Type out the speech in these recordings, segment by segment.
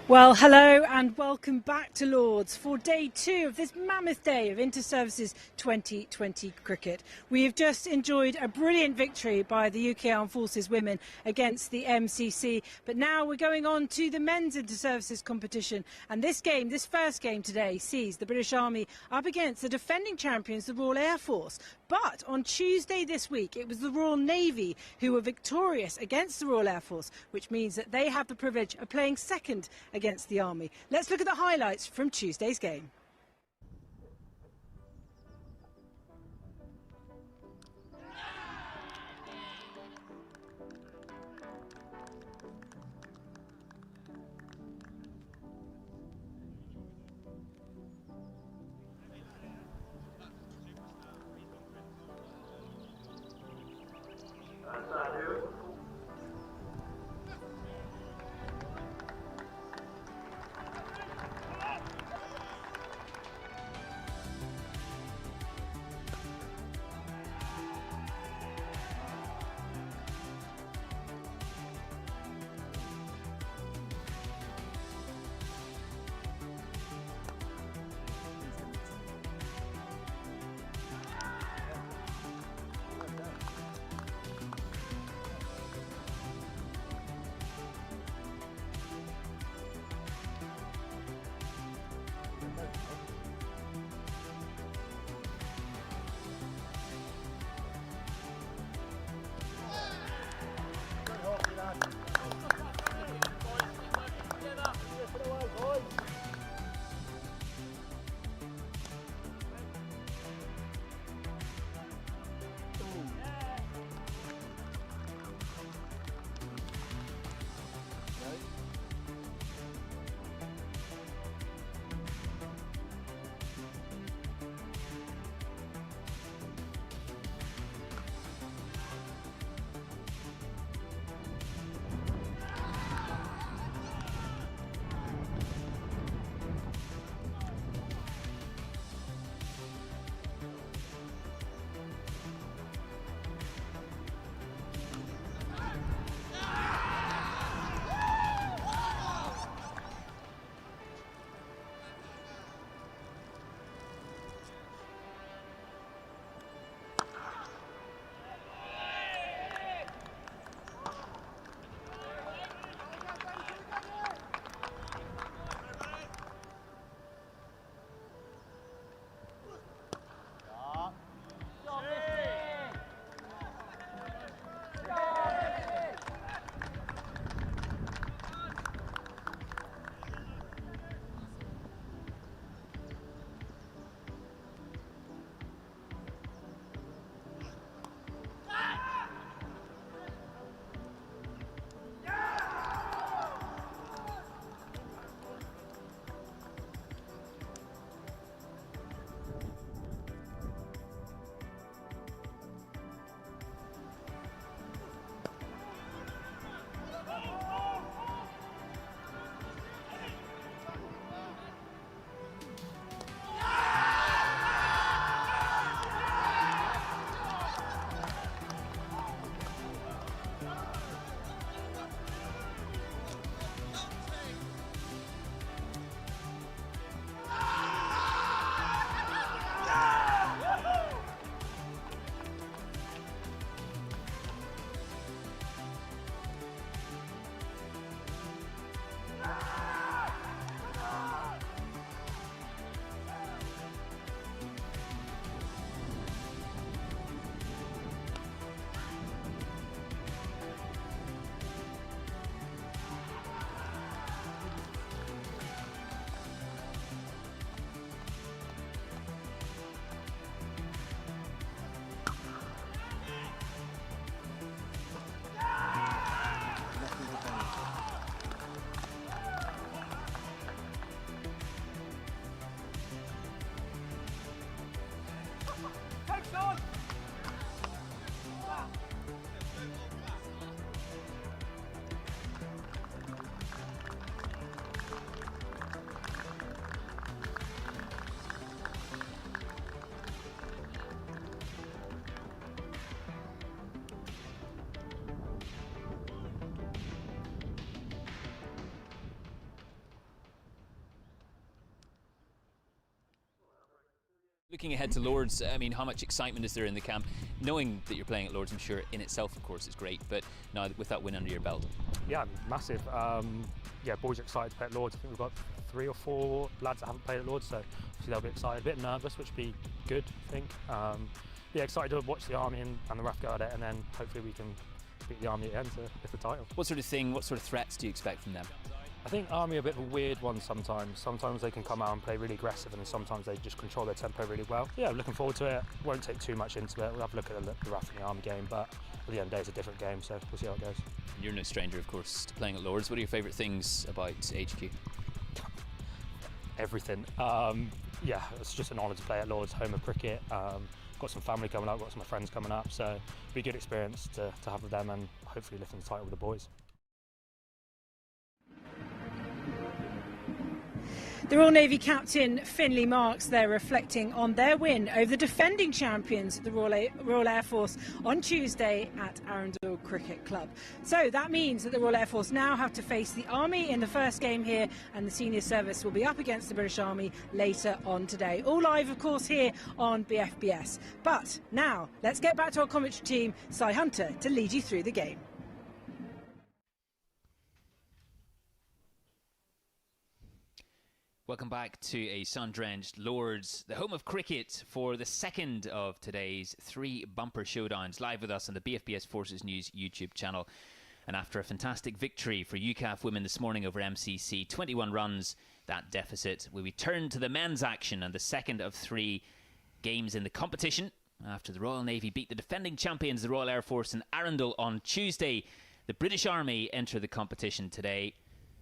Well, hello and welcome back to Lords for day 2 of this mammoth day of Inter-Services 2020 cricket. We have just enjoyed a brilliant victory by the UK Armed Forces women against the MCC, but now we're going on to the men's Inter-Services competition, and this first game today, sees the British Army up against the defending champions, the Royal Air Force. But on Tuesday this week, it was the Royal Navy who were victorious against the Royal Air Force, which means that they have the privilege of playing second against the Army. Let's look at the highlights from Tuesday's game. Looking ahead to Lords, I mean, how much excitement is there in the camp? Knowing that you're playing at Lords, I'm sure in itself, of course, is great, but now with that win under your belt. Yeah, massive. Yeah, boys are excited to play at Lords. I think we've got 3 or 4 lads that haven't played at Lords, so obviously they'll be excited. A bit nervous, which would be good, I think. Yeah, excited to watch the Army and the RAF go at it, and then hopefully we can beat the Army at the end to lift the title. What sort of threats do you expect from them? I think Army are a bit of a weird one sometimes. Sometimes they can come out and play really aggressive, and sometimes they just control their tempo really well. Yeah, looking forward to it. Won't take too much into it. We'll have a look at the RAF and the Army game, but at the end of the day, it's a different game, so we'll see how it goes. You're no stranger, of course, to playing at Lords. What are your favourite things about HQ? Everything. Yeah, it's just an honour to play at Lords, home of cricket. Got some family coming up, got some friends coming up, so it'll be a good experience to have with them and hopefully lifting the title with the boys. The Royal Navy captain Finlay Marks there reflecting on their win over the defending champions, the Royal Air Force, on Tuesday at Arundel Cricket Club. So that means that the Royal Air Force now have to face the Army in the first game here, and the senior service will be up against the British Army later on today. All live, of course, here on BFBS. But now, let's get back to our commentary team, Si Hunter, to lead you through the game. Welcome back to a sun-drenched Lords, the home of cricket, for the second of today's 3 bumper showdowns, live with us on the BFBS Forces News YouTube channel. And after a fantastic victory for UCAF women this morning over MCC, 21 runs, that deficit, we return to the men's action and the second of 3 games in the competition. After the Royal Navy beat the defending champions, the Royal Air Force, in Arundel on Tuesday, the British Army enter the competition today.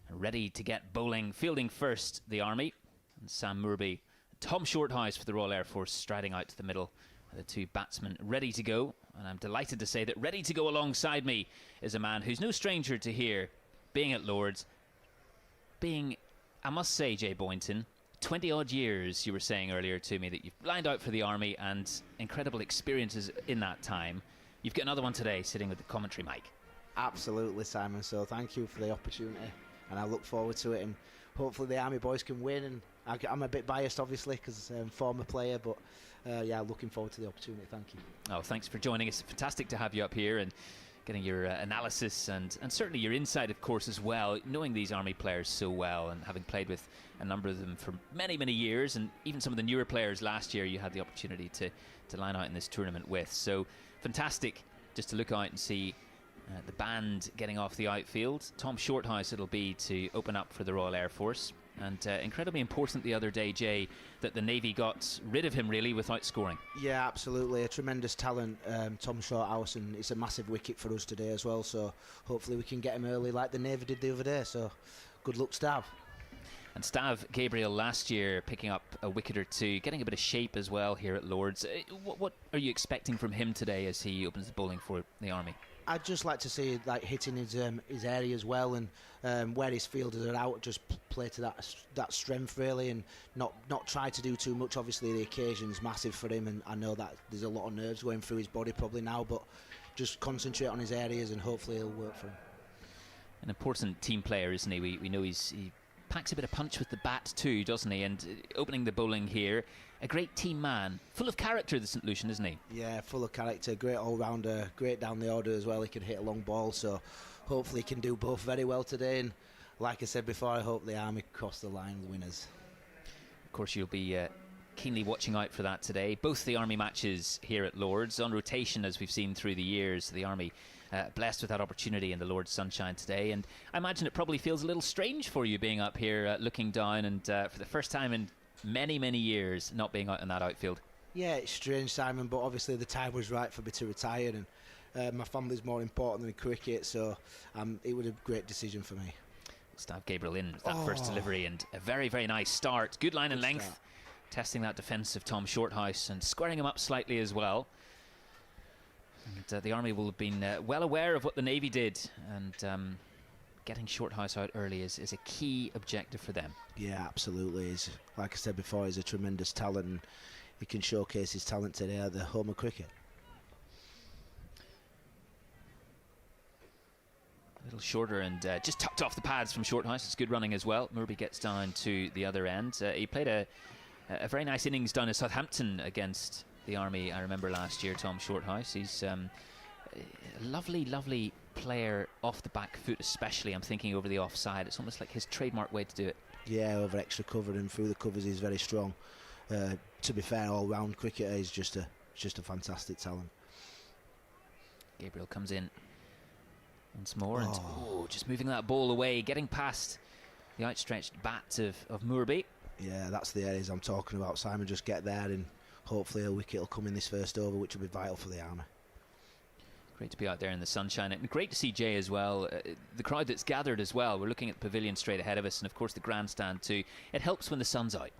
Ready to get bowling, fielding first, the Army, and Sam Murby. Tom Shorthouse for the Royal Air Force striding out to the middle. The 2 batsmen ready to go, and I'm delighted to say that ready to go alongside me is a man who's no stranger to here, being at Lords, being, I must say, Jay Boynton, 20 odd years, you were saying earlier to me that you've lined out for the Army and incredible experiences in that time. You've got another one today sitting with the commentary mic. Absolutely, Simon, so thank you for the opportunity. And I look forward to it, and hopefully the Army boys can win. And I'm a bit biased, obviously, because I'm a former player, but yeah, looking forward to the opportunity. Thank you. Oh, thanks for joining us. Fantastic to have you up here and getting your analysis and certainly your insight, of course, as well. Knowing these Army players so well and having played with a number of them for many, many years, and even some of the newer players last year you had the opportunity to line out in this tournament with. So fantastic just to look out and see the band getting off the outfield. Tom Shorthouse it'll be to open up for the Royal Air Force. And incredibly important the other day, Jay, that the Navy got rid of him really without scoring. Yeah, absolutely. A tremendous talent, Tom Shorthouse, and it's a massive wicket for us today as well. So hopefully we can get him early like the Navy did the other day. So good luck, Stav. And Stav Gabriel last year picking up a wicket or 2, getting a bit of shape as well here at Lords. What are you expecting from him today as he opens the bowling for the Army? I'd just like to see hitting his area as well, and where his fielders are out, just play to that strength really, and not try to do too much. Obviously the occasion's massive for him, and I know that there's a lot of nerves going through his body probably now, but just concentrate on his areas and hopefully it'll work for him. An important team player, isn't he? We know he packs a bit of punch with the bat too, doesn't he? And opening the bowling here, a great team man, full of character, the St Lucian, isn't he? Yeah, full of character, great all-rounder, great down the order as well. He can hit a long ball, so hopefully he can do both very well today. And like I said before, I hope the Army cross the line winners. Of course, you'll be keenly watching out for that today. Both the Army matches here at Lords on rotation, as we've seen through the years. The Army blessed with that opportunity in the Lord's sunshine today, and I imagine it probably feels a little strange for you being up here looking down and for the first time in many, many years not being out in that outfield. Yeah, it's strange, Simon, but obviously the time was right for me to retire, and my family's more important than cricket, so it was a great decision for me. Stav Gabriel in with that first delivery, and a very, very nice start. Good line and length, start. Testing that defence of Tom Shorthouse and squaring him up slightly as well. And the Army will have been well aware of what the Navy did, and getting Shorthouse out early is a key objective for them. Yeah, absolutely. Like I said before, he's a tremendous talent, and he can showcase his talent today at the home of cricket. A little shorter and just tucked off the pads from Shorthouse. It's good running as well. Murby gets down to the other end. He played a a very nice innings down at Southampton against the Army. I remember last year, Tom Shorthouse. He's a lovely player off the back foot, especially. I'm thinking over the offside. It's almost like his trademark way to do it. Yeah, over extra cover and through the covers, he's very strong. To be fair, all-round cricketer, he's just a fantastic talent. Gabriel comes in once more and just moving that ball away, getting past the outstretched bat of Moorby. Yeah, that's the areas I'm talking about. Simon, just get there and hopefully a wicket will come in this first over, which will be vital for the Army. Great to be out there in the sunshine, and great to see Jay as well. The crowd that's gathered as well. We're looking at the pavilion straight ahead of us, and of course the grandstand too. It helps when the sun's out.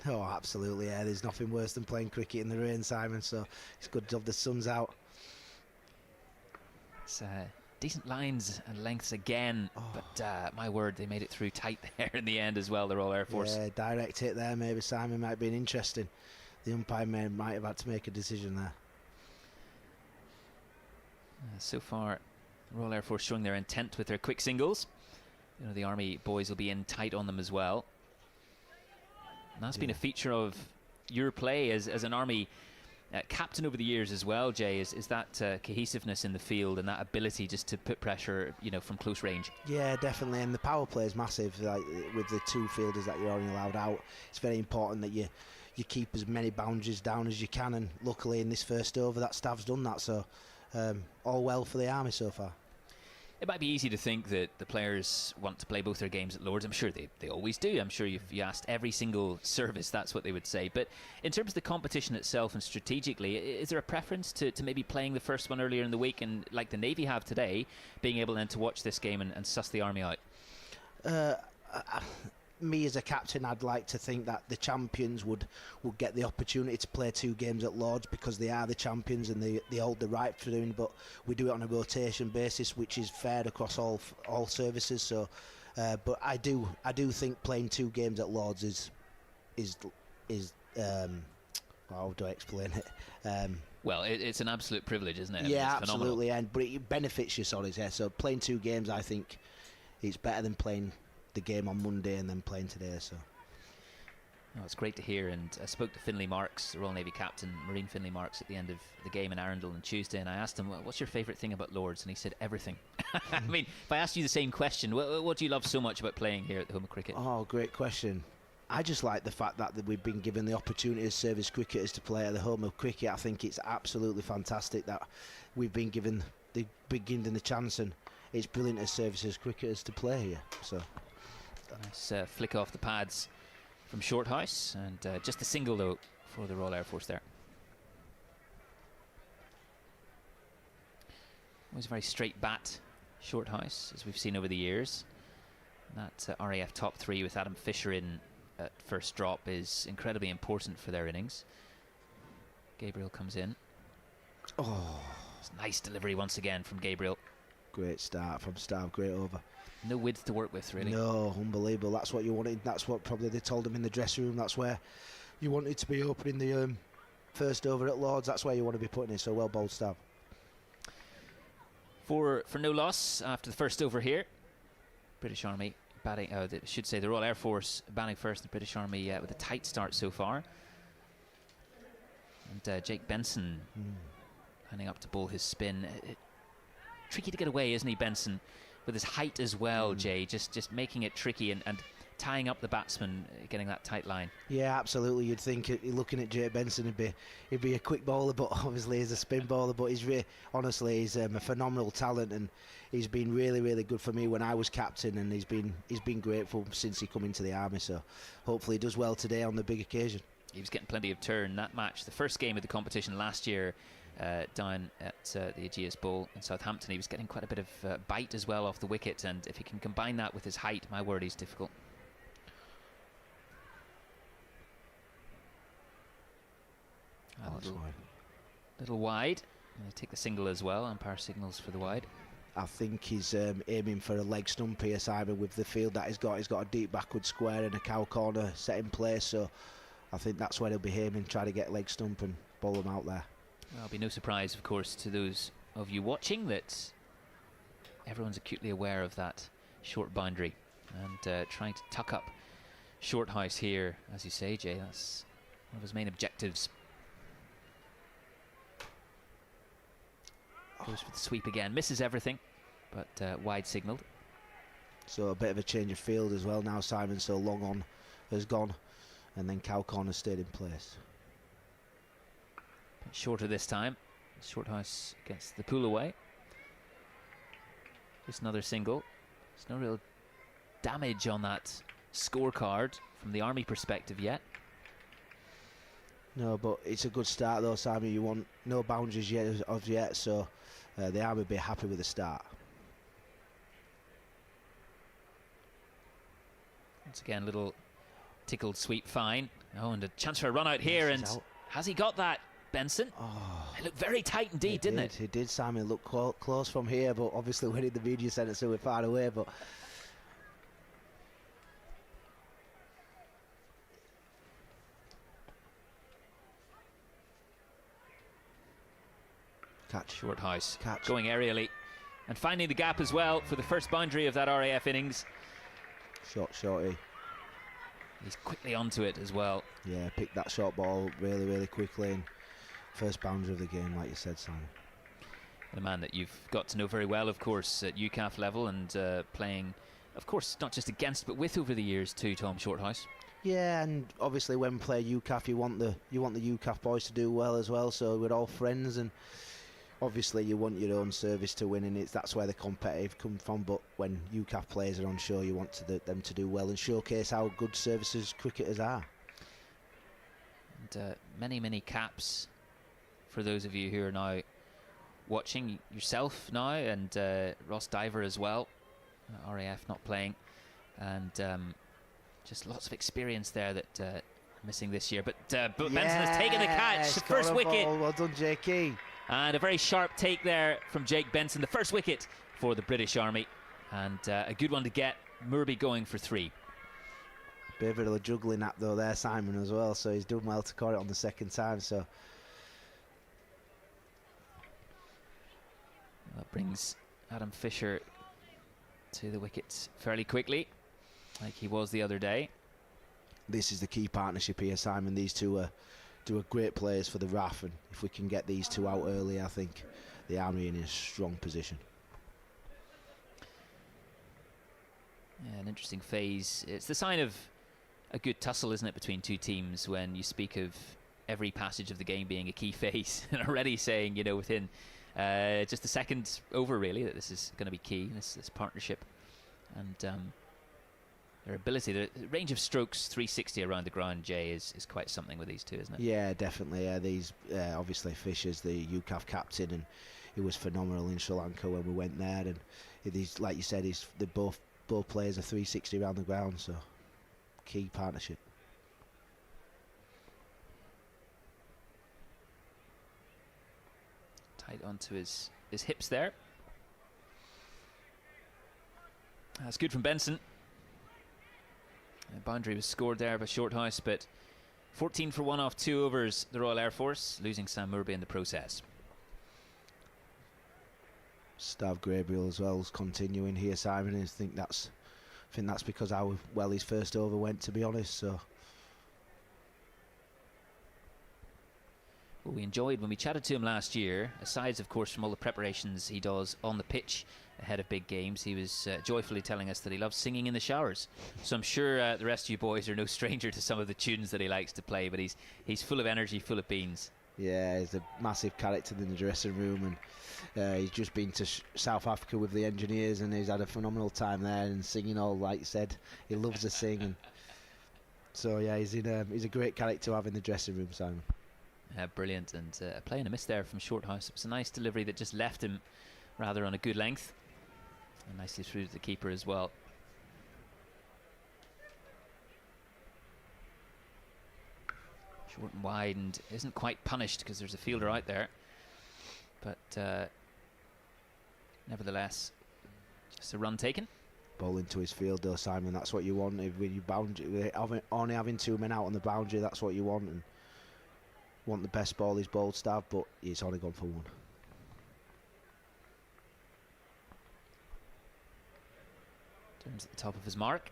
Oh, absolutely, yeah. There's nothing worse than playing cricket in the rain, Simon, so it's good to have the sun's out. It's decent lines and lengths again, but my word, they made it through tight there in the end as well, the Royal Air Force. Yeah, direct hit there, maybe Simon might be interesting. The umpire might have had to make a decision there. So far, Royal Air Force showing their intent with their quick singles. You know, the Army boys will be in tight on them as well. And that's been a feature of your play as an Army captain over the years as well, Jay, is that cohesiveness in the field and that ability just to put pressure, you know, from close range. Yeah, definitely, and the power play is massive. Like with the two fielders that you're only allowed out, it's very important that you keep as many boundaries down as you can, and luckily in this first over that staff's done that, so all well for the Army so far. It might be easy to think that the players want to play both their games at Lords. I'm sure they always do. I'm sure if you asked every single service, that's what they would say. But in terms of the competition itself and strategically, is there a preference to maybe playing the first one earlier in the week and, like the Navy have today, being able then to watch this game and suss the Army out? Me as a captain, I'd like to think that the champions would get the opportunity to play two games at Lords because they are the champions and they hold the right for doing. But we do it on a rotation basis, which is fair across all services. So, but I do think playing two games at Lords is how do I explain it? Well, it's an absolute privilege, isn't it? Yeah, I mean, absolutely, but it benefits you, So playing two games, I think, it's better than playing the game on Monday and then playing today. So it's great to hear, and I spoke to Finlay Marks, the Royal Navy captain, Marine Finlay Marks, at the end of the game in Arundel on Tuesday, and I asked him, what's your favourite thing about Lords? And he said everything. I mean, if I asked you the same question, what do you love so much about playing here at the Home of Cricket? Oh, great question. I just like the fact that we've been given the opportunity as service cricketers to play at the Home of Cricket. I think it's absolutely fantastic that we've been given the chance, and it's brilliant as services cricketers to play here. So nice flick off the pads from Shorthouse, and just a single though for the Royal Air Force there. Always a very straight bat, Shorthouse, as we've seen over the years. That RAF top three with Adam Fisher in at first drop is incredibly important for their innings. Gabriel comes in. Oh, it's a nice delivery once again from Gabriel. Great start from Stav, great over. No width to work with, really. No, unbelievable. That's what you wanted. That's what probably they told him in the dressing room. That's where you wanted to be opening the first over at Lords. That's where you want to be putting it. So well bowled, Stav. For no loss after the first over here. British Army batting, I should say the Royal Air Force batting first, the British Army with a tight start so far. And Jake Benson lining up to bowl his spin. Tricky to get away, isn't he, Benson? With his height as well, Jay, just making it tricky and tying up the batsman, getting that tight line. Yeah, absolutely. You'd think looking at Jake Benson, he'd be a quick bowler, but obviously he's a spin bowler. But he's honestly, he's a phenomenal talent, and he's been really, really good for me when I was captain, and he's been grateful since he come into the Army. So hopefully he does well today on the big occasion. He was getting plenty of turn that match, the first game of the competition last year. Down at the Aegeus Bowl in Southampton, he was getting quite a bit of bite as well off the wicket, and if he can combine that with his height, my word, he's difficult. Little wide. And they take the single as well. Umpire signals for the wide. I think he's aiming for a leg stump here, Simon, with the field that he's got. He's got a deep backward square and a cow corner set in place, so I think that's where he'll be aiming, try to get leg stump and bowl them out there. Well, it'll be no surprise, of course, to those of you watching that everyone's acutely aware of that short boundary and trying to tuck up Shorthouse here, as you say, Jay. That's of his main objectives. Goes for the sweep again, misses everything, but wide signalled. So a bit of a change of field as well now. Simon so long on has gone, and then Cowcorn has stayed in place. Shorter this time. Shorthouse gets the pull away. Just another single. There's no real damage on that scorecard from the Army perspective yet. No, but it's a good start though, Simon. You want no boundaries yet, so the Army will be happy with the start. Once again, little tickled sweep, fine. Oh, and a chance for a run out here, and has he got that, Benson? Oh, it looked very tight indeed, didn't it? It did, Simon. It looked close from here, but obviously we're in the media centre, so we're far away. But catch. Shorthouse Catch. Going aerially and finding the gap as well for the first boundary of that RAF innings. Shorty. He's quickly onto it as well. Yeah, picked that short ball really quickly, and first boundary of the game, like you said, Simon. The man that you've got to know very well, of course, at UCAF level, and playing, of course, not just against but with over the years too, Tom Shorthouse. Yeah, and obviously when we play UCAF, you want the UCAF boys to do well as well. So we're all friends, and obviously you want your own service to win, and that's where the competitive comes from. But when UCAF players are on show, you want them to do well and showcase how good services cricketers are. And many caps for those of you who are now watching, yourself now, and Ross Diver as well. RAF not playing, and just lots of experience there that missing this year. But Benson has taken the catch, the first wicket. Well done, J.K. And a very sharp take there from Jake Benson, the first wicket for the British Army, and a good one to get Murby going for 3. Bit of a juggling act though there, Simon, as well, so he's done well to caught it on the second time. So that brings Adam Fisher to the wickets fairly quickly, like he was the other day. This is the key partnership here, Simon. These two are great players for the RAF, and if we can get these two out early, I think the Army are in a strong position. Yeah, an interesting phase. It's the sign of a good tussle, isn't it, between two teams, when you speak of every passage of the game being a key phase, and already saying, you know, within just the second over, really, that this is going to be key, this partnership. And their ability, the range of strokes 360 around the ground, Jay, is quite something with these two, isn't it? Yeah, definitely. These obviously Fisher's the UCAF captain, and he was phenomenal in Sri Lanka when we went there. And he's, like you said, they both players are 360 around the ground, so key partnership. Tight onto his hips there. That's good from Benson. A boundary was scored there by Shorthouse, but 14 for 1 off 2 overs, the Royal Air Force, losing Sam Murby in the process. Stav Gabriel as well is continuing here, Simon. I think that's because how well his first over went, to be honest. So well, we enjoyed when we chatted to him last year, aside of course from all the preparations he does on the pitch ahead of big games, he was joyfully telling us that he loves singing in the showers. So I'm sure the rest of you boys are no stranger to some of the tunes that he likes to play, but he's full of energy, full of beans. Yeah, he's a massive character in the dressing room, and he's just been to South Africa with the engineers, and he's had a phenomenal time there and singing all, like you said. He loves to sing, and so yeah, he's a great character to have in the dressing room, Simon. Brilliant, and playing a miss there from Shorthouse. It was a nice delivery that just left him rather on a good length, and nicely through to the keeper as well. Short and wide, and isn't quite punished because there's a fielder out there, but nevertheless just a run taken. Ball into his field though, Simon. That's what you want. When you boundary, only having 2 men out on the boundary, that's what you want, and want the best ball he's bowled, Stav, but he's only gone for 1. Turns at the top of his mark.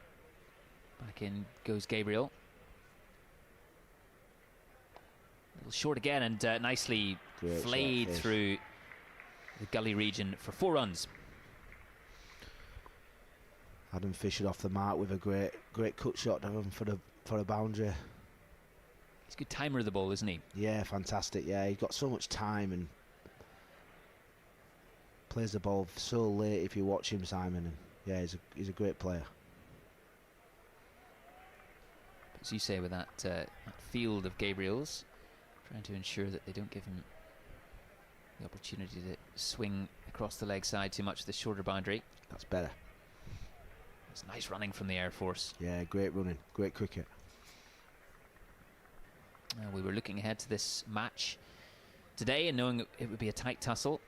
Back in goes Gabriel. Short again, and nicely Great flayed shot, through the gully region for 4 runs. Adam Fisher off the mark with a great cut shot for a boundary. He's a good timer of the ball, isn't he? Yeah, fantastic. Yeah, he's got so much time and plays the ball so late if you watch him, Simon. And yeah, he's a great player. As you say, with that field of Gabriels, trying to ensure that they don't give him the opportunity to swing across the leg side too much to the shorter boundary. That's better. It's nice running from the Air Force. Yeah, great running, great cricket. We were looking ahead to this match today and knowing it would be a tight tussle.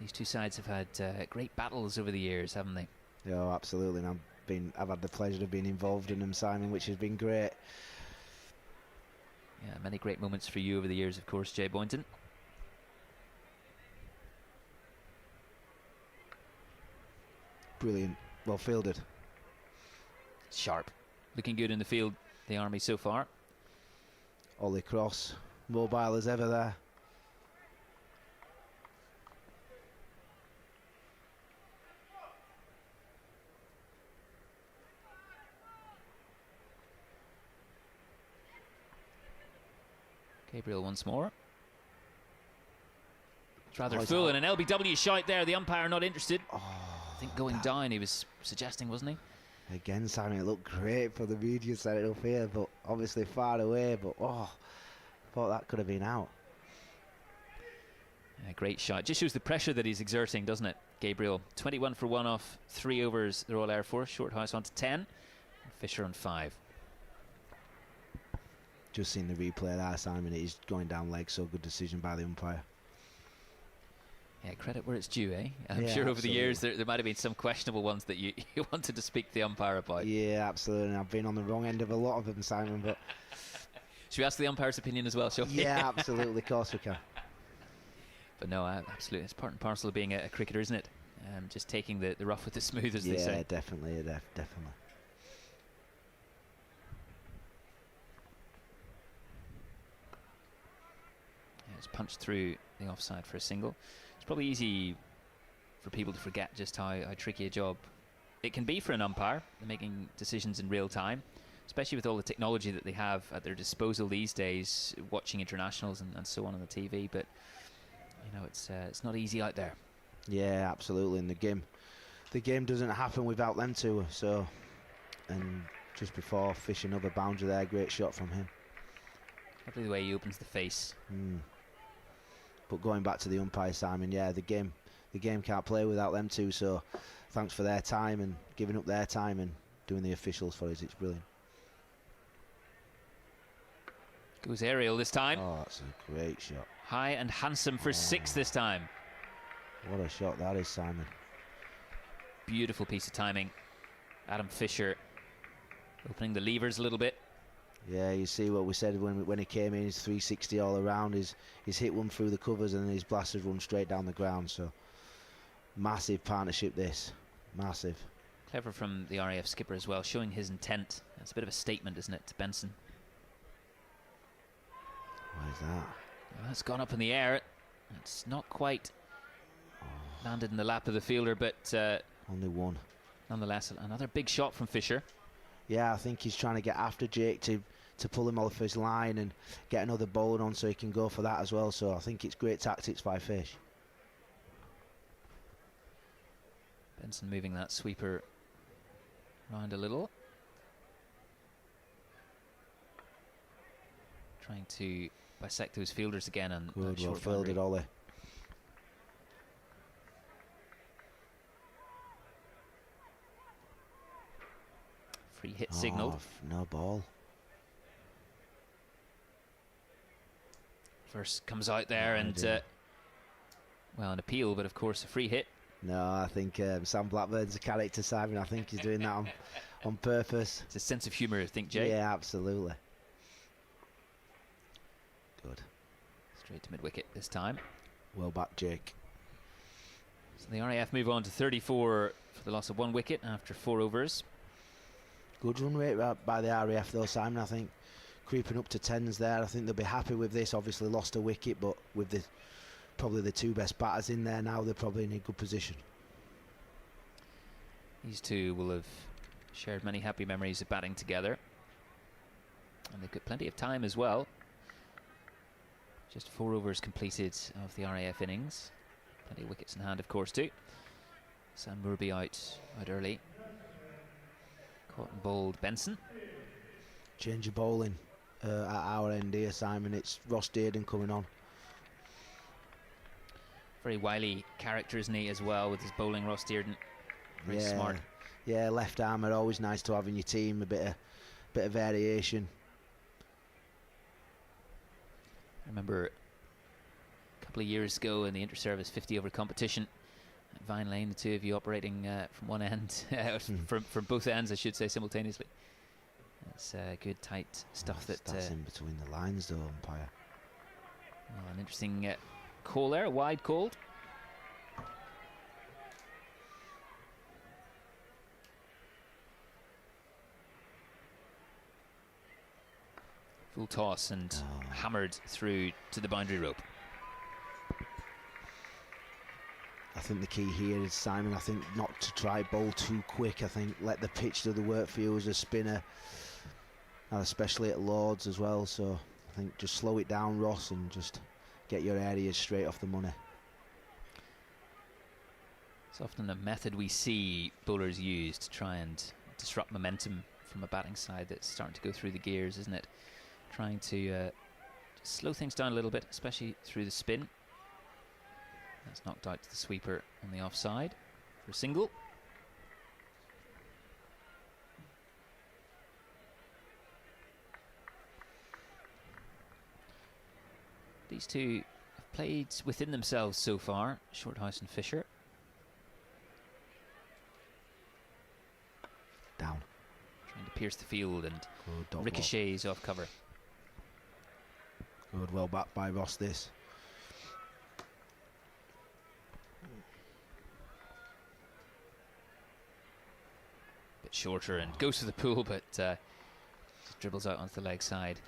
These two sides have had great battles over the years, haven't they? Yeah, absolutely. And I've had the pleasure of being involved in them, Simon, which has been great. Yeah, many great moments for you over the years, of course, Jay Boynton. Brilliant, well fielded. Sharp. Looking good in the field, the Army so far. Ollie Cross, mobile as ever there. Gabriel once more. It's rather full, and an LBW shot there. The umpire not interested. I think going down, he was suggesting, wasn't he? Again, Simon, it looked great for the media set up here, but obviously far away. But thought that could have been out. Yeah, great shot. Just shows the pressure that he's exerting, doesn't it? Gabriel, 21 for 1 off 3 overs. The Royal Air Force. Shorthouse on to 10. And Fisher on 5. Just seen the replay there, Simon. He's going down leg, so good decision by the umpire. Yeah, credit where it's due, eh? I'm Yeah, sure over absolutely. the years there might have been some questionable ones that you wanted to speak to the umpire about. Yeah, absolutely. I've been on the wrong end of a lot of them, Simon. But should we ask the umpire's opinion as well, shall we? yeah, absolutely. Of course we can. But no, absolutely. It's part and parcel of being a cricketer, isn't it? Just taking the rough with the smooth, as they say. Yeah, definitely. Definitely. Yeah, it's punched through the offside for a single. It's probably easy for people to forget just how tricky a job it can be for an umpire. They're making decisions in real time, especially with all the technology that they have at their disposal these days, watching internationals and so on the TV. But you know, it's not easy out there. Yeah, absolutely. And the game doesn't happen without them two. So, and just before Fish, another boundary there, great shot from him. Lovely the way he opens the face. But going back to the umpire, Simon, yeah, the game can't play without them two. So, thanks for their time and giving up their time and doing the officials for us. It's brilliant. Goes aerial this time. Oh, that's a great shot. High and handsome for 6 this time. What a shot that is, Simon. Beautiful piece of timing. Adam Fisher opening the levers a little bit. Yeah, you see what we said when he came in, his 360 all around. He's hit one through the covers and his blasters run straight down the ground. So, massive partnership this. Massive. Clever from the RAF skipper as well, showing his intent. That's a bit of a statement, isn't it, to Benson? What is that? Well, it's gone up in the air. It's not quite landed in the lap of the fielder, but Only one. nonetheless, another big shot from Fisher. Yeah, I think he's trying to get after Jake to pull him off his line and get another bowler on so he can go for that as well. So I think it's great tactics by Fish. Benson moving that sweeper round a little. Trying to bisect those fielders again. And Good, well fielded, Ollie. Free hit signalled. No ball. First comes out there and, well, an appeal, but of course a free hit. No, I think Sam Blackburn's a character, Simon. I think he's doing that on purpose. It's a sense of humour, I think, Jay. Yeah, absolutely. Good. Straight to mid-wicket this time. Well back, Jake. So the RAF move on to 34 for the loss of 1 wicket after 4 overs. Good run rate by the RAF though, Simon. I think creeping up to 10s there. I think they'll be happy with this. Obviously lost a wicket, but with probably the 2 best batters in there now, they're probably in a good position. These two will have shared many happy memories of batting together, and they've got plenty of time as well. Just 4 overs completed of the RAF innings. Plenty of wickets in hand, of course, too. Sam Murby out early. Caught and bowled Benson. Change of bowling at our end here, Simon. It's Ross Dearden coming on. Very wily character, isn't he, as well, with his bowling, Ross Dearden. Very smart. Yeah, left armour, always nice to have in your team. A bit of variation. I remember a couple of years ago in the inter-service 50-over competition at Vine Lane, the two of you operating from one end, from both ends, I should say, simultaneously. It's good, tight stuff. That's in between the lines, though, umpire. Well, an interesting call there, a wide called. Full toss and hammered through to the boundary rope. I think the key here is, Simon, I think not to try bowl too quick. I think let the pitch do the work for you as a spinner, especially at Lords as well. So I think just slow it down, Ross, and just get your areas straight off the money. It's often a method we see bowlers use to try and disrupt momentum from a batting side that's starting to go through the gears, isn't it? Trying to just slow things down a little bit, especially through the spin. That's knocked out to the sweeper on the offside for a single. These two have played within themselves so far, Shorthouse and Fisher. Down. Trying to pierce the field and ricochets off cover. Good, well backed by Ross this. Bit shorter and goes to the pool, but just dribbles out onto the leg side.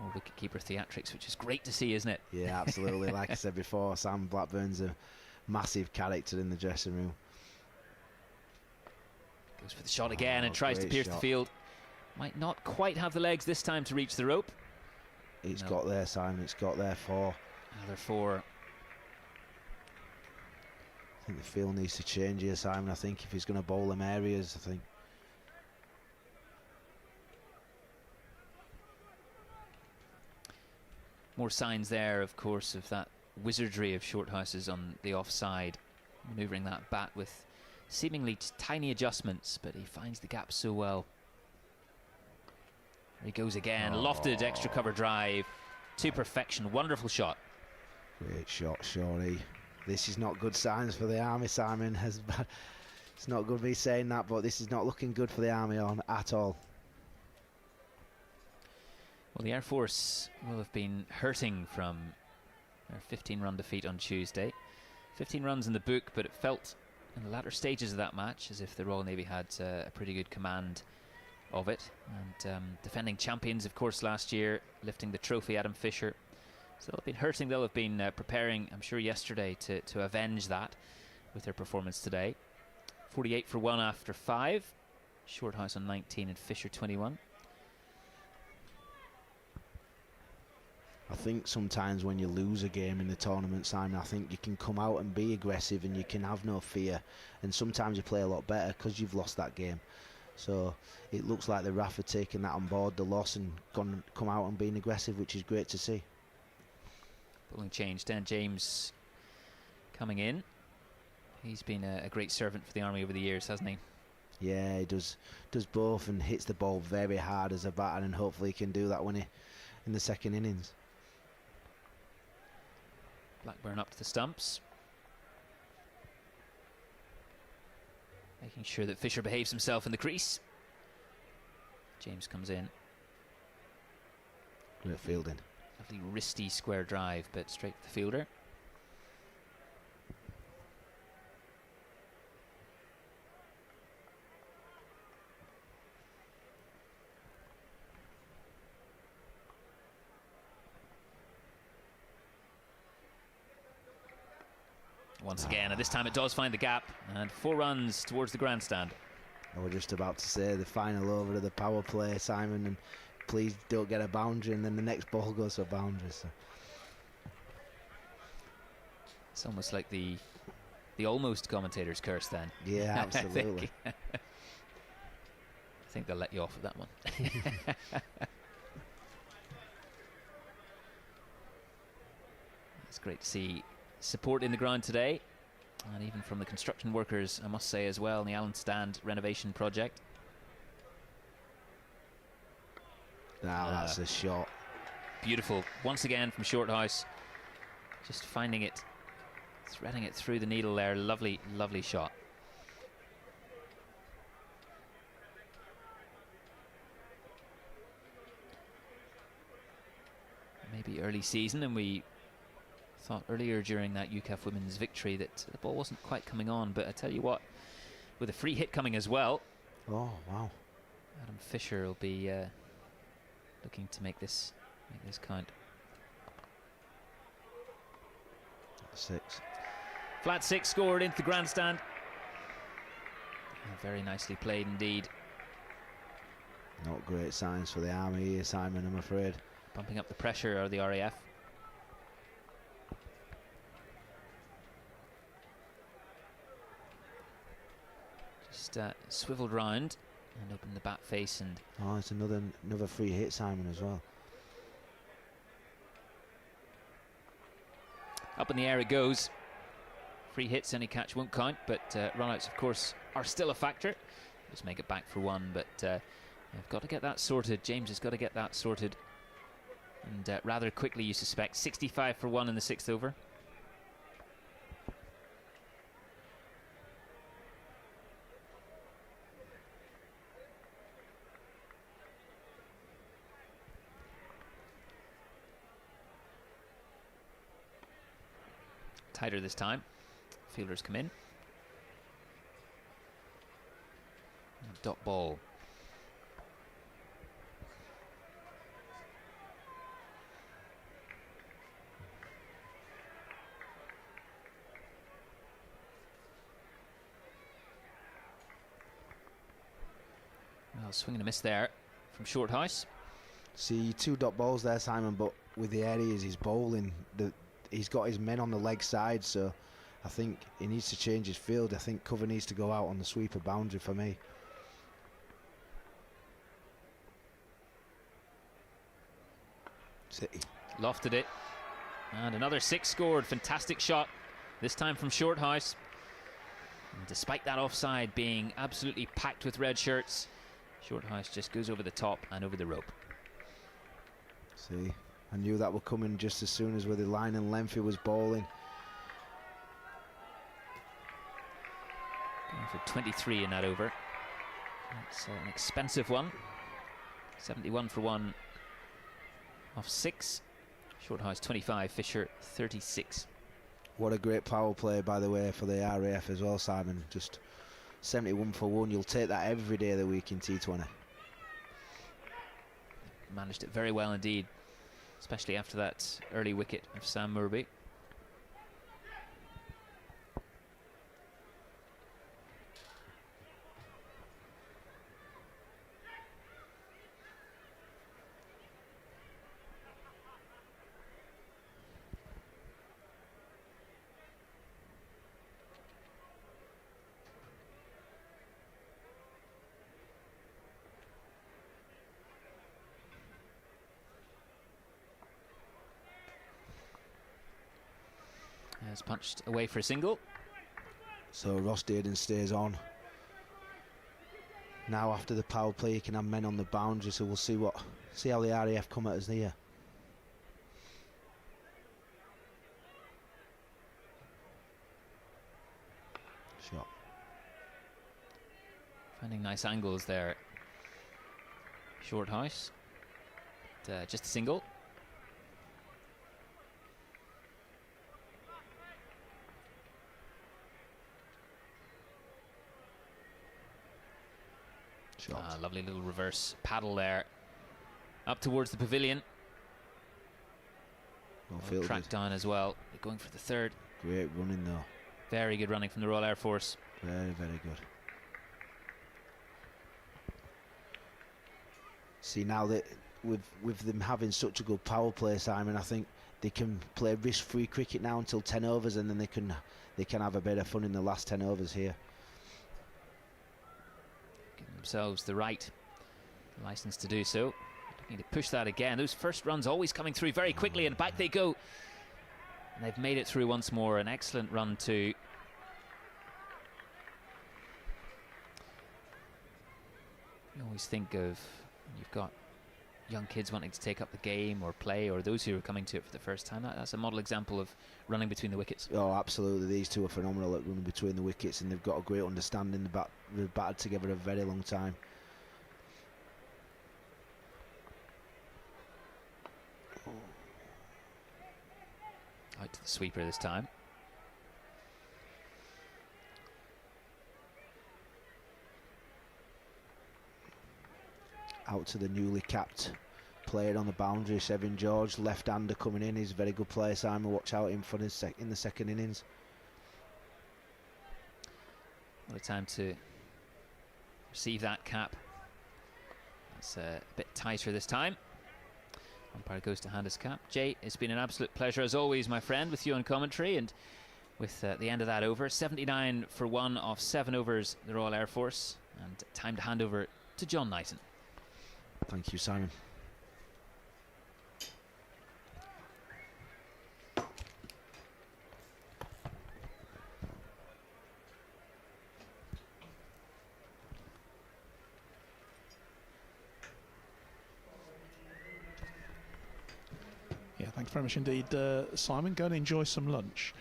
More wicketkeeper theatrics, which is great to see, isn't it? Yeah, absolutely. Like I said before, Sam Blackburn's a massive character in the dressing room. Goes for the shot again and tries to pierce the field. Might not quite have the legs this time to reach the rope. It's got there, Simon. It's got there 4. Another 4. I think the field needs to change here, Simon. I think if he's going to bowl them areas, I think. More signs there, of course, of that wizardry of Shorthouse's on the offside. Manoeuvring that bat with seemingly tiny adjustments, but he finds the gap so well. There he goes again, lofted extra cover drive to perfection. Wonderful shot. Great shot, Shorty. This is not good signs for the Army, Simon. It's not good me saying that, but this is not looking good for the Army at all. Well, the Air Force will have been hurting from their 15-run defeat on Tuesday. 15 runs in the book, but it felt in the latter stages of that match as if the Royal Navy had a pretty good command of it. And defending champions, of course, last year, lifting the trophy, Adam Fisher. So they'll have been hurting, they'll have been preparing, I'm sure, yesterday to avenge that with their performance today. 48 for 1 after 5. Shorthouse on 19 and Fisher 21. I think sometimes when you lose a game in the tournament, Simon, I think you can come out and be aggressive and you can have no fear. And sometimes you play a lot better because you've lost that game. So it looks like the RAF are taking that on board, the loss, and come out and being aggressive, which is great to see. Bowling change. Dan James coming in. He's been a great servant for the Army over the years, hasn't he? Yeah, he does both and hits the ball very hard as a batter, and hopefully he can do that when in the second innings. Blackburn up to the stumps. Making sure that Fisher behaves himself in the crease. James comes in. Great fielding. Lovely wristy square drive, but straight to the fielder. once again, and this time it does find the gap, and 4 runs towards the grandstand. I was just about to say the final over of the power play, Simon, and please don't get a boundary, and then the next ball goes for a boundary. So. It's almost like the almost commentator's curse then. Yeah, absolutely. I think they'll let you off with that one. It's great to see support in the ground today, and even from the construction workers, I must say, as well, in the Allen Stand renovation project. Now that's a shot. Beautiful. Once again from Shorthouse. Just finding it, threading it through the needle there. Lovely, lovely shot. Maybe early season, and we thought earlier during that UCAF women's victory that the ball wasn't quite coming on, but I tell you what, with a free hit coming as well. Oh, wow. Adam Fisher will be looking to make this count. 6. Flat 6 scored into the grandstand. Very nicely played indeed. Not great signs for the Army here, Simon, I'm afraid. Bumping up the pressure are the RAF. Just swiveled round and opened the bat face, and oh, it's another free hit, Simon, as well. Up in the air it goes. Free hits, any catch won't count, but run-outs, of course, are still a factor. Just make it back for 1, but you've got to get that sorted. James has got to get that sorted. And rather quickly, you suspect. 65 for 1 in the 6th over. Tighter this time. Fielders come in. Dot ball. Well, swing and a miss there from Shorthouse. See, 2 dot balls there, Simon, but with the areas he's bowling, he's got his men on the leg side, so I think he needs to change his field. I think cover needs to go out on the sweeper boundary for me. City. Lofted it. And another 6 scored. Fantastic shot. This time from Shorthouse. And despite that offside being absolutely packed with red shirts, Shorthouse just goes over the top and over the rope. See, I knew that would come in just as soon as with the line and length he was bowling. Going for 23 in that over. That's an expensive one. 71 for 1 off 6. Shorthouse 25, Fisher 36. What a great power play, by the way, for the RAF as well, Simon. Just 71 for 1. You'll take that every day of the week in T20. Managed it very well indeed, especially after that early wicket of Sam Murby. Has punched away for a single. So Ross Dearden stays on. Now after the power play, he can have men on the boundary, so we'll see how the RAF come at us here. Shot. Finding nice angles there. Shorthouse. Just a single. Lovely little reverse paddle there. Up towards the pavilion. Well tracked down as well. They're going for the 3rd. Great running though. Very good running from the Royal Air Force. Very, very good. See, now that with them having such a good power play, Simon, I think they can play risk-free cricket now until 10 overs, and then they can have a bit of fun in the last 10 overs here. Give themselves the license to do so. Looking to push that again. Those first runs always coming through very quickly, and back they go. And they've made it through once more. An excellent run too. You always think of, you've got young kids wanting to take up the game or play, or those who are coming to it for the first time. That's a model example of running between the wickets. Oh, absolutely. These two are phenomenal at running between the wickets, and they've got a great understanding. They've batted together a very long time. Out to the sweeper this time. Out to the newly capped player on the boundary, Sevin George, left-hander coming in. He's a very good player, Simon. Watch out in the second innings. What a time to receive that cap. It's a bit tighter this time. Umpire goes to hand his cap. Jay, it's been an absolute pleasure as always, my friend, with you on commentary, and with the end of that over. 79 for 1 off 7 overs, the Royal Air Force, and time to hand over to John Knighton. Thank you, Simon. Yeah, thanks very much indeed, Simon. Go and enjoy some lunch,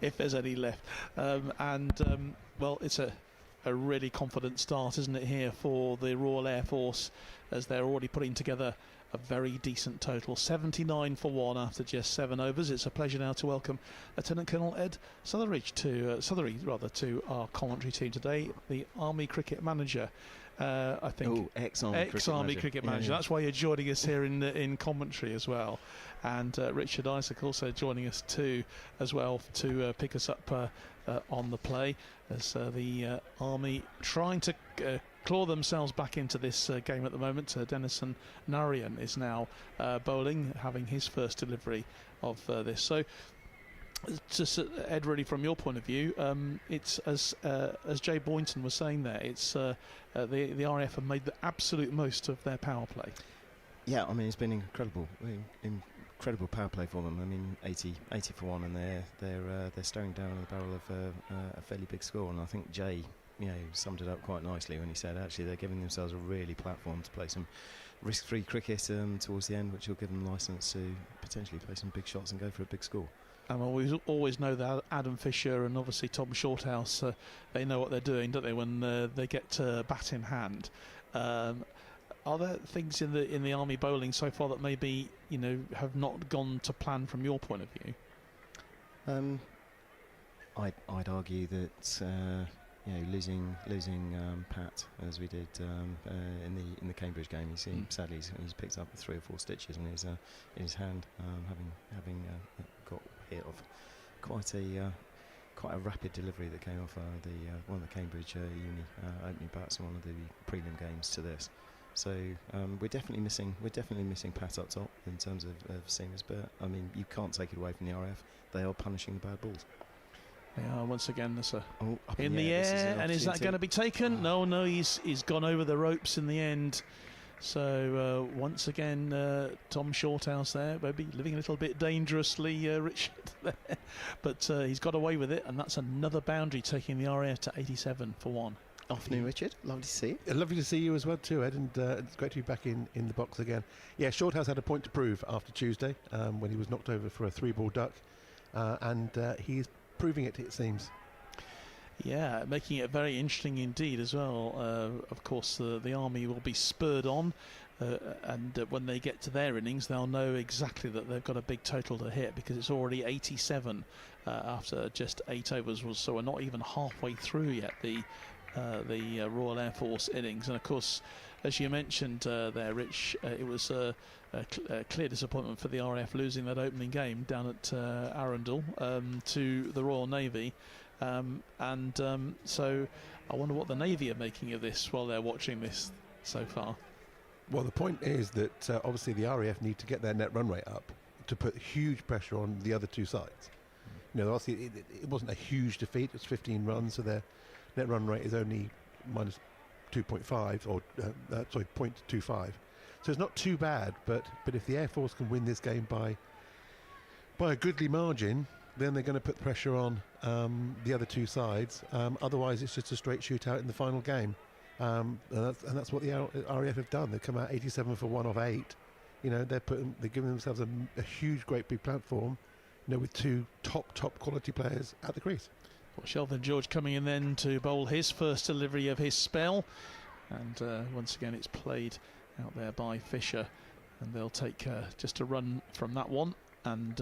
if there's any left. Well, it's a really confident start, isn't it, here for the Royal Air Force, as they're already putting together a very decent total. 79 for 1 after just 7 overs. It's a pleasure now to welcome Lieutenant Colonel Ed Sothery to our commentary team today, the Army Cricket Manager. I think ex-Army cricket manager. Yeah. That's why you're joining us here in commentary as well. And Richard Isaac also joining us too, as well, to pick us up on the play, as the Army trying to claw themselves back into this game at the moment. Denison Narayan is now bowling, having his first delivery of this. So, just Ed, really from your point of view, it's as Jay Boynton was saying there, it's the RAF have made the absolute most of their power play. Yeah, I mean, it's been incredible power play for them. I mean, 80 for 1, and they're staring down the barrel of a fairly big score. And I think Jay, summed it up quite nicely when he said actually they're giving themselves a really platform to play some risk-free cricket towards the end, which will give them licence to potentially play some big shots and go for a big score. And we always know that Adam Fisher and obviously Tom Shorthouse, they know what they're doing, don't they, when they get bat in hand. Are there things in the Army bowling so far that maybe have not gone to plan from your point of view? I'd argue that losing Pat as we did in the Cambridge game. Sadly he's picked up 3 or 4 stitches in his hand, having got hit of quite a rapid delivery that came off one of the Cambridge uni opening bats in one of the prelim games to this. So we're definitely missing Pat up top in terms of seamers, but I mean you can't take it away from the RF. They are punishing the bad balls. They are once again. There's up in the air, and is that going to be taken? No, he's gone over the ropes in the end. So once again, Tom Shorthouse there, maybe living a little bit dangerously, Richard there, but he's got away with it, and that's another boundary, taking the RAF to 87 for 1. Afternoon, Richard. Lovely to see you. Lovely to see you as well too, Ed, and it's great to be back in the box again. Yeah, Shorthouse had a point to prove after Tuesday when he was knocked over for a 3-ball duck, and he's proving it seems. Yeah, making it very interesting indeed as well. Of course, the Army will be spurred on, and when they get to their innings, they'll know exactly that they've got a big total to hit, because it's already 87 after just 8 overs. So we're not even halfway through yet the Royal Air Force innings. And of course, as you mentioned there, Rich, it was a clear disappointment for the RAF losing that opening game down at Arundel to the Royal Navy. So I wonder what the Navy are making of this while they're watching this so far. Well, the point is that obviously the RAF need to get their net run rate up to put huge pressure on the other two sides. You know, obviously it wasn't a huge defeat. It's 15 runs, so their net run rate is only minus 2.5 or 0.25. So it's not too bad. But if the Air Force can win this game by a goodly margin, then they're going to put pressure on the other two sides. Otherwise, it's just a straight shootout in the final game. And that's what the RAF have done. They've come out 87 for 1 of 8. You know, they're giving themselves a huge, great big platform. You know, with two top quality players at the crease. Well, Shelvin George coming in then to bowl his first delivery of his spell, and once again it's played out there by Fisher, and they'll take just a run from that one and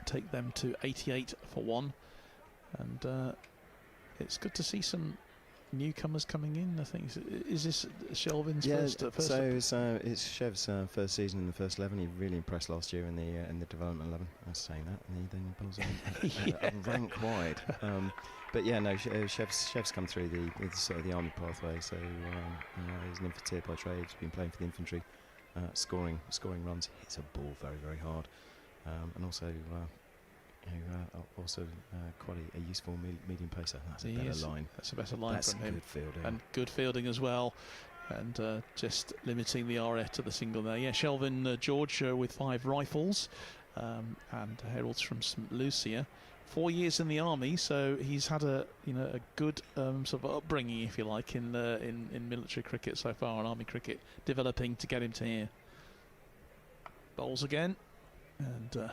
take them to 88 for 1. And it's good to see some newcomers coming in. I think is this Shelvin's first? It's Chev's first season in the first 11. He really impressed last year in the development 11. I was saying that, and then he pulls a rank wide. But yeah, no, Chev's come through the sort of the army pathway. So he's an infantry by trade. He's been playing for the infantry, scoring runs. Hits a ball very, very hard, and also. Quite a useful medium pacer. That's a better line. That's a better line from him. Good fielding. And good fielding as well. And just limiting the RF to the single there. Yeah, Shelvin George with 5 rifles, and heralds from St Lucia. 4 years in the army, so he's had a good sort of upbringing, if you like, in military cricket so far, and army cricket, developing to get him to here. Bowls again, and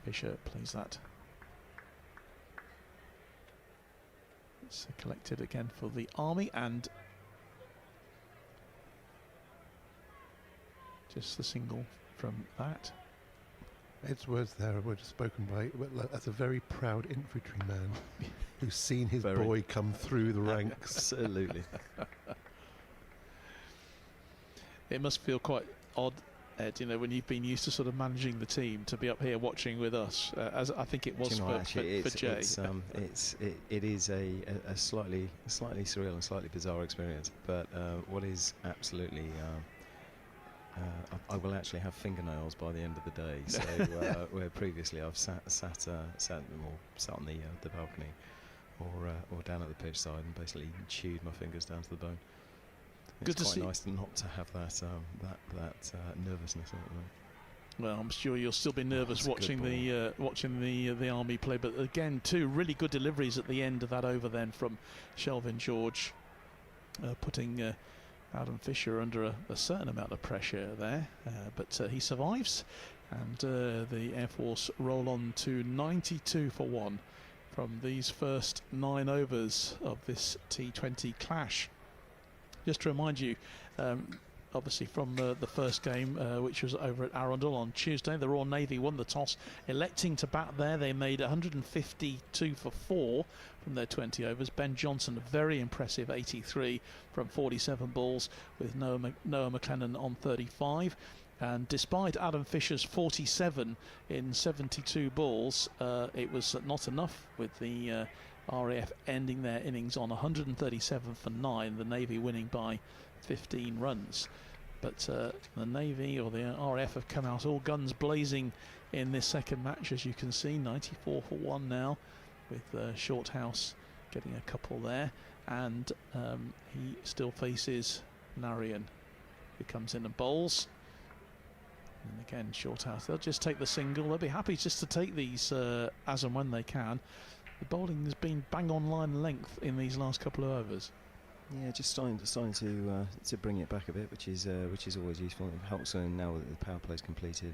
Fisher plays that. It's collected again for the army, and just the single from that. Ed's words there were just spoken by as a very proud infantryman who's seen his boy come through the ranks. Absolutely. It must feel quite odd, Ed, when you've been used to sort of managing the team, to be up here watching with us, as I think it was for Jay. It is a slightly surreal and slightly bizarre experience, but what is absolutely I will actually have fingernails by the end of the day. So where previously I've sat on the balcony or down at the pitch side and basically chewed my fingers down to the bone. It's quite nice not to have that nervousness. Well, I'm sure you'll still be nervous watching the army play. But again, 2 really good deliveries at the end of that over then from Shelvin George, putting Adam Fisher under a certain amount of pressure there. But he survives, and the Air Force roll on to 92 for 1 from these first 9 overs of this T20 clash. Just to remind you, obviously from the first game, which was over at Arundel on Tuesday, the Royal Navy won the toss, electing to bat there. They made 152 for 4 from their 20 overs. Ben Johnson, a very impressive 83 from 47 balls, with Noah McLennan on 35. And despite Adam Fisher's 47 in 72 balls, it was not enough, with the RAF ending their innings on 137 for 9, the Navy winning by 15 runs. But the Navy, or the RAF, have come out all guns blazing in this second match, as you can see. 94 for 1 now, with Shorthouse getting a couple there, and he still faces Narayan, who comes in and bowls. And again, Shorthouse, they'll just take the single. They'll be happy just to take these as and when they can. The bowling has been bang on line length in these last couple of overs. Yeah, just starting to bring it back a bit, which is always useful. It helps now that the power play is completed,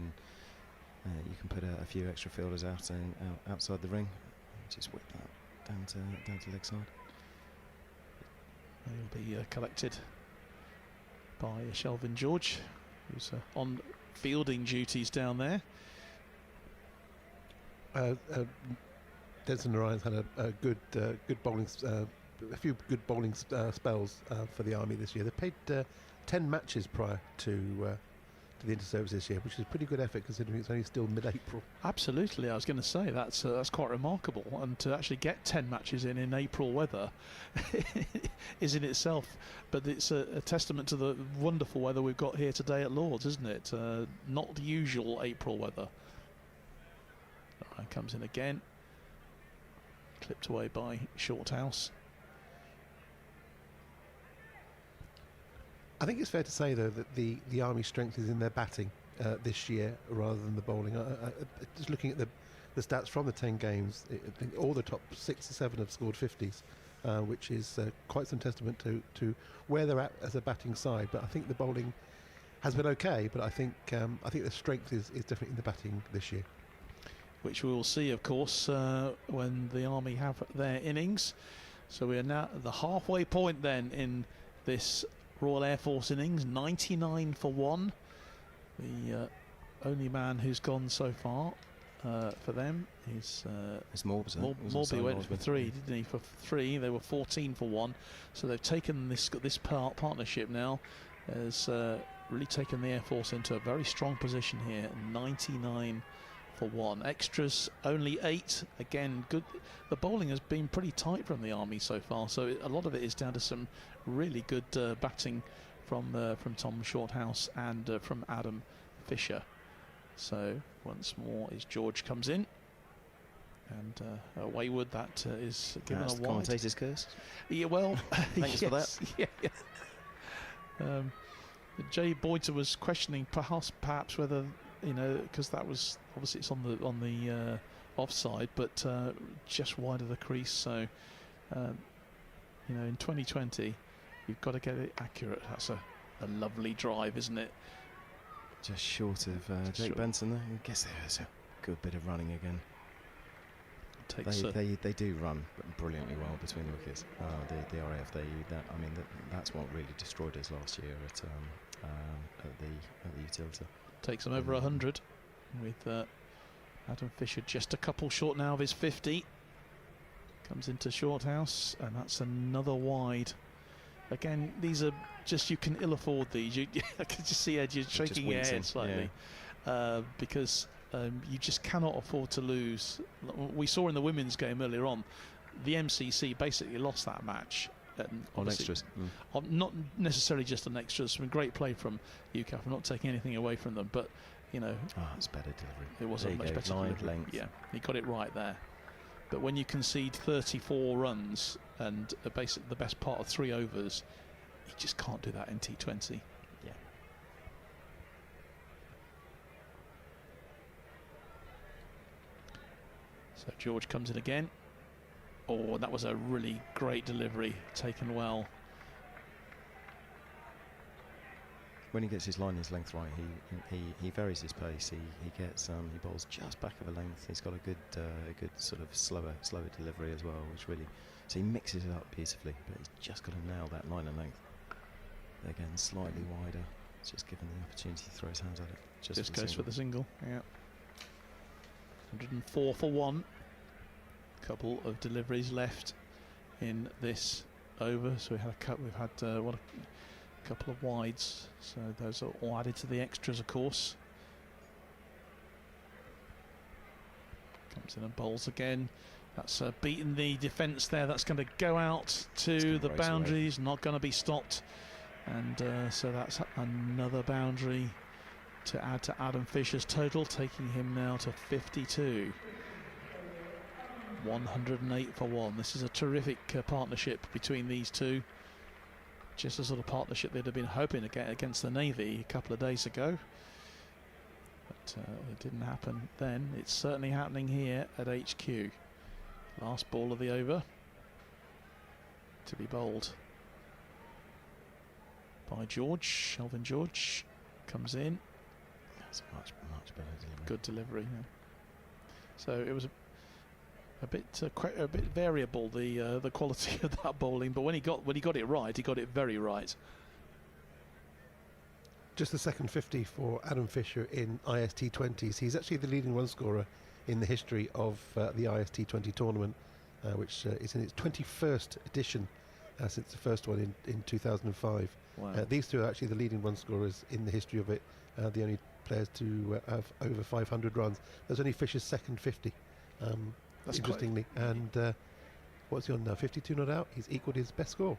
and you can put a few extra fielders outside the ring. Just whip that down to leg side. They'll be collected by Shelvin George, who's on fielding duties down there. Denson Narayan's had a good bowling a few good bowling spells for the Army this year. They played 10 matches prior to the inter-service this year, which is a pretty good effort considering it's only still mid-April. Absolutely, I was going to say that's quite remarkable, and to actually get 10 matches in April weather is in itself, but it's a testament to the wonderful weather we've got here today at Lord's, isn't it? Not the usual April weather. Right, comes in again, clipped away by Shorthouse. I think it's fair to say, though, that the Army's strength is in their batting this year rather than the bowling. Just looking at the stats from the 10 games, all the top 6 or 7 have scored 50s, which is quite some testament to where they're at as a batting side. But I think the bowling has been okay, but I think the strength is definitely in the batting this year. Which we will see, of course, when the Army have their innings. So we are now at the halfway point then in this Royal Air Force innings, 99 for 1. The only man who's gone so far for them is Morbs. Morby went for 3, didn't he? For 3, they were 14 for 1. So they've taken this partnership now, has really taken the Air Force into a very strong position here. 99 for 1. Extras only 8. Again, good. The bowling has been pretty tight from the Army so far, so a lot of it is down to some really good batting from Tom Shorthouse and from Adam Fisher. So once more is George comes in, and Wayward, that is given a wide. Commentator's curse. Yeah, well, thanks for that. Yeah. Jay Boyter was questioning perhaps whether, because that was obviously it's on the offside, but just wide of the crease. So in 2020, you've got to get it accurate. That's a lovely drive, isn't it? Just short of Jake Benson there. I guess there's a good bit of running again. They do run brilliantly well between the wickets. The RAF, that's what really destroyed us last year at the utility. Takes them over 100 with Adam Fisher just a couple short now of his 50. Comes into Shorthouse, and that's another wide. Again, these are just, you can ill afford these. I can just see Ed, you're shaking your head slightly, because you just cannot afford to lose. We saw in the women's game earlier on, the MCC basically lost that match. On extras. Not necessarily just on extras. Some great play from UCAF. I'm not taking anything away from them, but it's better delivery. It was a much better delivery. Length. Yeah, he got it right there. But when you concede 34 runs and basically the best part of 3 overs, you just can't do that in T20. Yeah. So George comes in again. Oh, that was a really great delivery, taken well. When he gets his line, his length right, he varies his pace. He bowls just back of a length. He's got a good sort of slower delivery as well, which really, so he mixes it up beautifully. But he's just got to nail that line and length. Again, slightly wider. It's just given the opportunity to throw his hands at it. Just goes for the single. Yeah. 104 for 1. Couple of deliveries left in this over. So we've had a couple of wides, so those are all added to the extras, of course. Comes in and bowls again. That's beaten the defence there. That's going to go out to the boundaries, not going to be stopped. And so that's another boundary to add to Adam Fisher's total, taking him now to 52. 108 for 1. This is a terrific partnership between these two. Just the sort of partnership they'd have been hoping to get against the Navy a couple of days ago. But it didn't happen then. It's certainly happening here at HQ. Last ball of the over to be bowled by George. Elvin George comes in. That's much better delivery. Good delivery. Yeah. So it was a bit variable, the quality of that bowling, but when he got it right, he got it very right. Just the second 50 for Adam Fisher in IST 20s. He's actually the leading run scorer in the history of the IST 20 tournament. which is in its 21st edition since the first one in 2005. Wow. These two are actually the leading run scorers in the history of it, the only players to have over 500 runs. There's only Fisher's second 50, That's interestingly. And what's he on now? 52 not out. He's equalled his best score.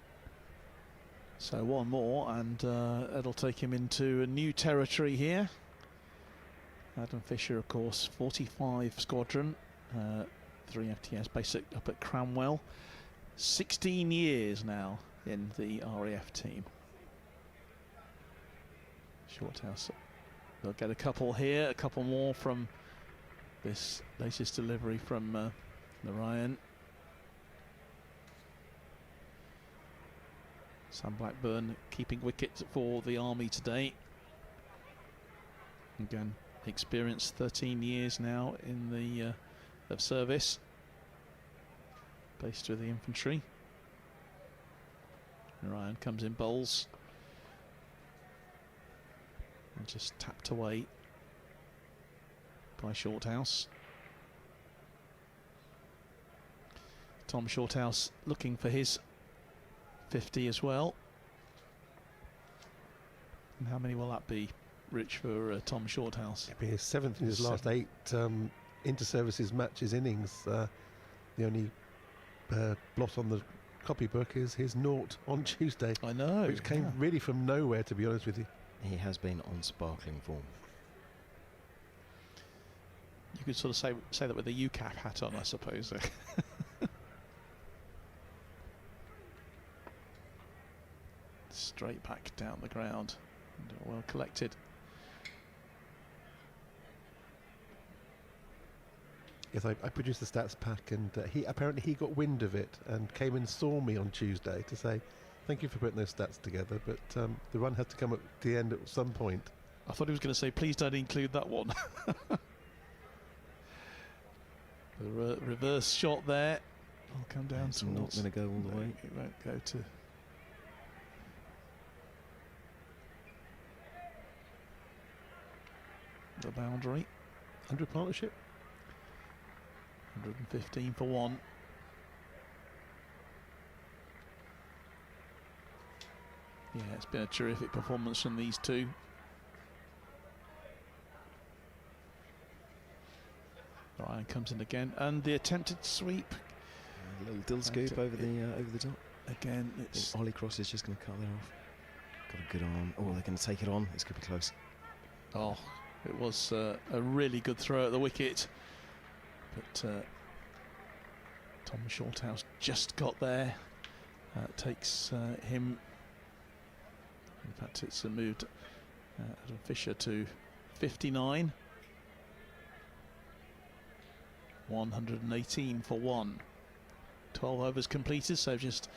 So one more, and it'll take him into a new territory here. Adam Fisher, of course, 45 squadron, 3 FTS basic up at Cranwell. 16 years now in the RAF team. Shorthouse, they'll get a couple here, a couple more from this latest delivery from Narayan. Sam Blackburn keeping wicket for the Army today. Again, experienced 13 years now in the of service, based with the infantry. Ryan comes in bowls and just tapped away by Shorthouse. Tom Shorthouse looking for his 50 as well. And how many will that be, Rich, for Tom Shorthouse? It'll be his 7th in his last 8 inter-services matches innings. The only blot on the copybook is his naught on Tuesday. I know, which came really from nowhere, to be honest with you. He has been on sparkling form. You could sort of say that with a UCAF hat on, I suppose. Straight back down the ground, and well collected. Yes, I produced the stats pack, and he got wind of it and came and saw me on Tuesday to say thank you for putting those stats together, but the run had to come at the end at some point. I thought he was going to say please don't include that one. The reverse shot there. I'll come down It's towards. not going to go all the way. It won't go to. The boundary. 100 partnership. 115 for one. Yeah, it's been a terrific performance from these two. Ryan comes in again, and the attempted sweep. A little dill scoop over the top. Again, it's Ollie Cross is just going to cut that off. Got a good arm. Oh, they're going to take it on. This could be close. oh, it was a really good throw at the wicket, but Tom Shorthouse just got there. Takes him. In fact, it's moved Adam Fisher to 59. 118 for one. 12 overs completed, so just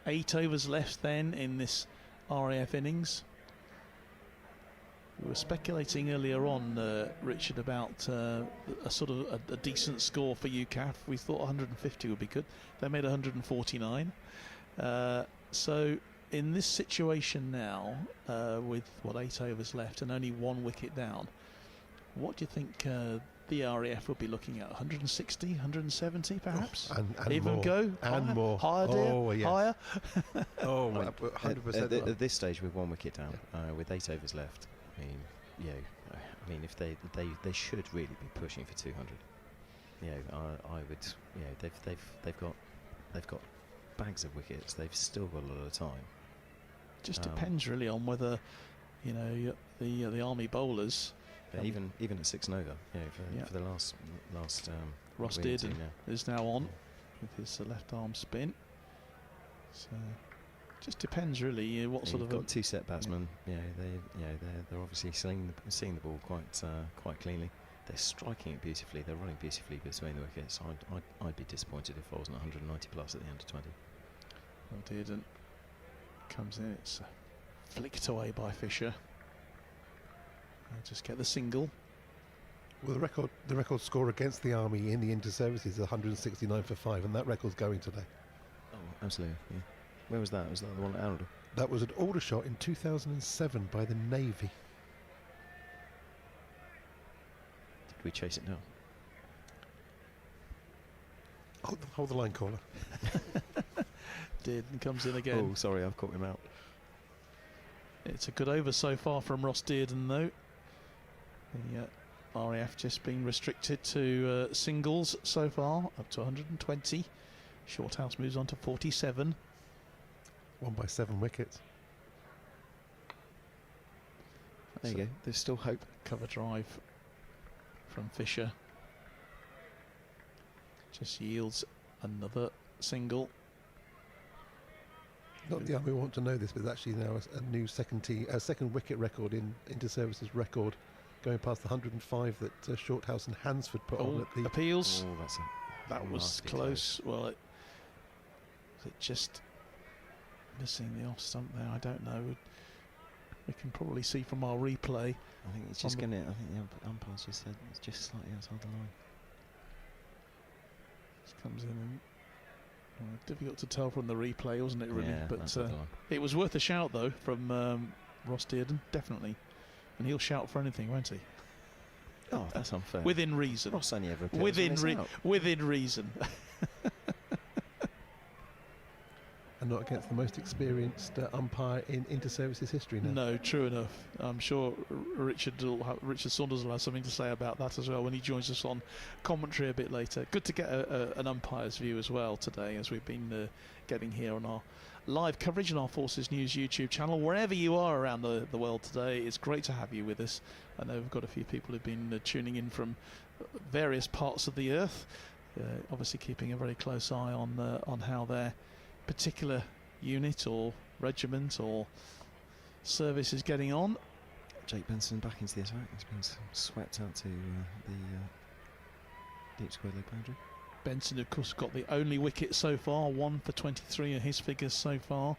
8 overs left then in this RAF innings. We were speculating earlier on, Richard, about a sort of a decent score for UCAF. We thought 150 would be good. They made 149. So in this situation now, with 8 overs left and only 1 wicket down, what do you think the RAF will be looking at? 160, 170 perhaps? And even more. go? And higher? more. Higher, dear? Oh, yes. Higher? Oh, 100%. At this stage, with 1 wicket down, with 8 overs left, I mean, if they should really be pushing for 200. I would. They've got bags of wickets. They've still got a lot of time. Just depends really on whether the Army bowlers. Even at 6 and over, for the last Ross did and is now on with his left arm spin. So just depends really what sort of. Got 2 set batsmen. They're obviously seeing the ball quite cleanly. They're striking it beautifully. They're running beautifully between the wickets. I'd be disappointed if I wasn't 190 plus at the end of 20. Well, Dearden comes in. It's flicked away by Fisher. I'll just get the single. Well, the record score against the Army in the inter-services is 169 for 5, and that record's going today. Oh, absolutely. Yeah. Where was that? Was that the one at Alder? That was an Aldershot in 2007 by the Navy. Did we chase it down? Hold the line, caller. Dearden comes in again. Oh, sorry, I've caught him out. It's a good over so far from Ross Dearden, though. The RAF just being restricted to singles so far, up to 120. Shorthouse moves on to 47. Won by 7 wickets. There you go. There's still hope. Cover drive from Fisher. Just yields another single. Not the Army want to know this, but there's actually now a new second wicket record in Inter-Services record, going past the 105 that Shorthouse and Hansford put on at the appeals. Oh, that was close. Well, is it just missing the off stump there? I don't know. We can probably see from our replay. I think it's just going to. I think the umpire's just said it's just slightly outside the line. Just comes in and difficult to tell from the replay, wasn't it? Really, yeah, but it was worth a shout though from Ross Dearden, definitely, and he'll shout for anything, won't he? Oh, that's unfair. Within reason. Ross only ever appeals within reason. And not against the most experienced umpire in Inter-Services history now. No, true enough. I'm sure Richard Saunders will have something to say about that as well when he joins us on commentary a bit later. Good to get an umpire's view as well today, as we've been getting here on our live coverage on our Forces News YouTube channel. Wherever you are around the world today, it's great to have you with us. I know we've got a few people who've been tuning in from various parts of the earth, obviously keeping a very close eye on how their particular unit or regiment or service is getting on. Jake Benson back into the attack. He's been swept out to the deep square leg boundary. Benson, of course, got the only wicket so far, 1 for 23 are his figures so far.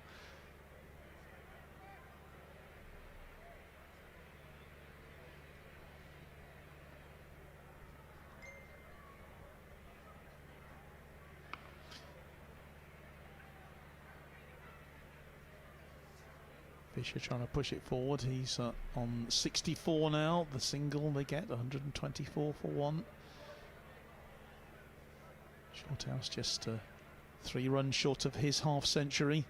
Fisher trying to push it forward. He's on 64 now. The single they get, 124 for 1. Shorthouse just 3 runs short of his half century.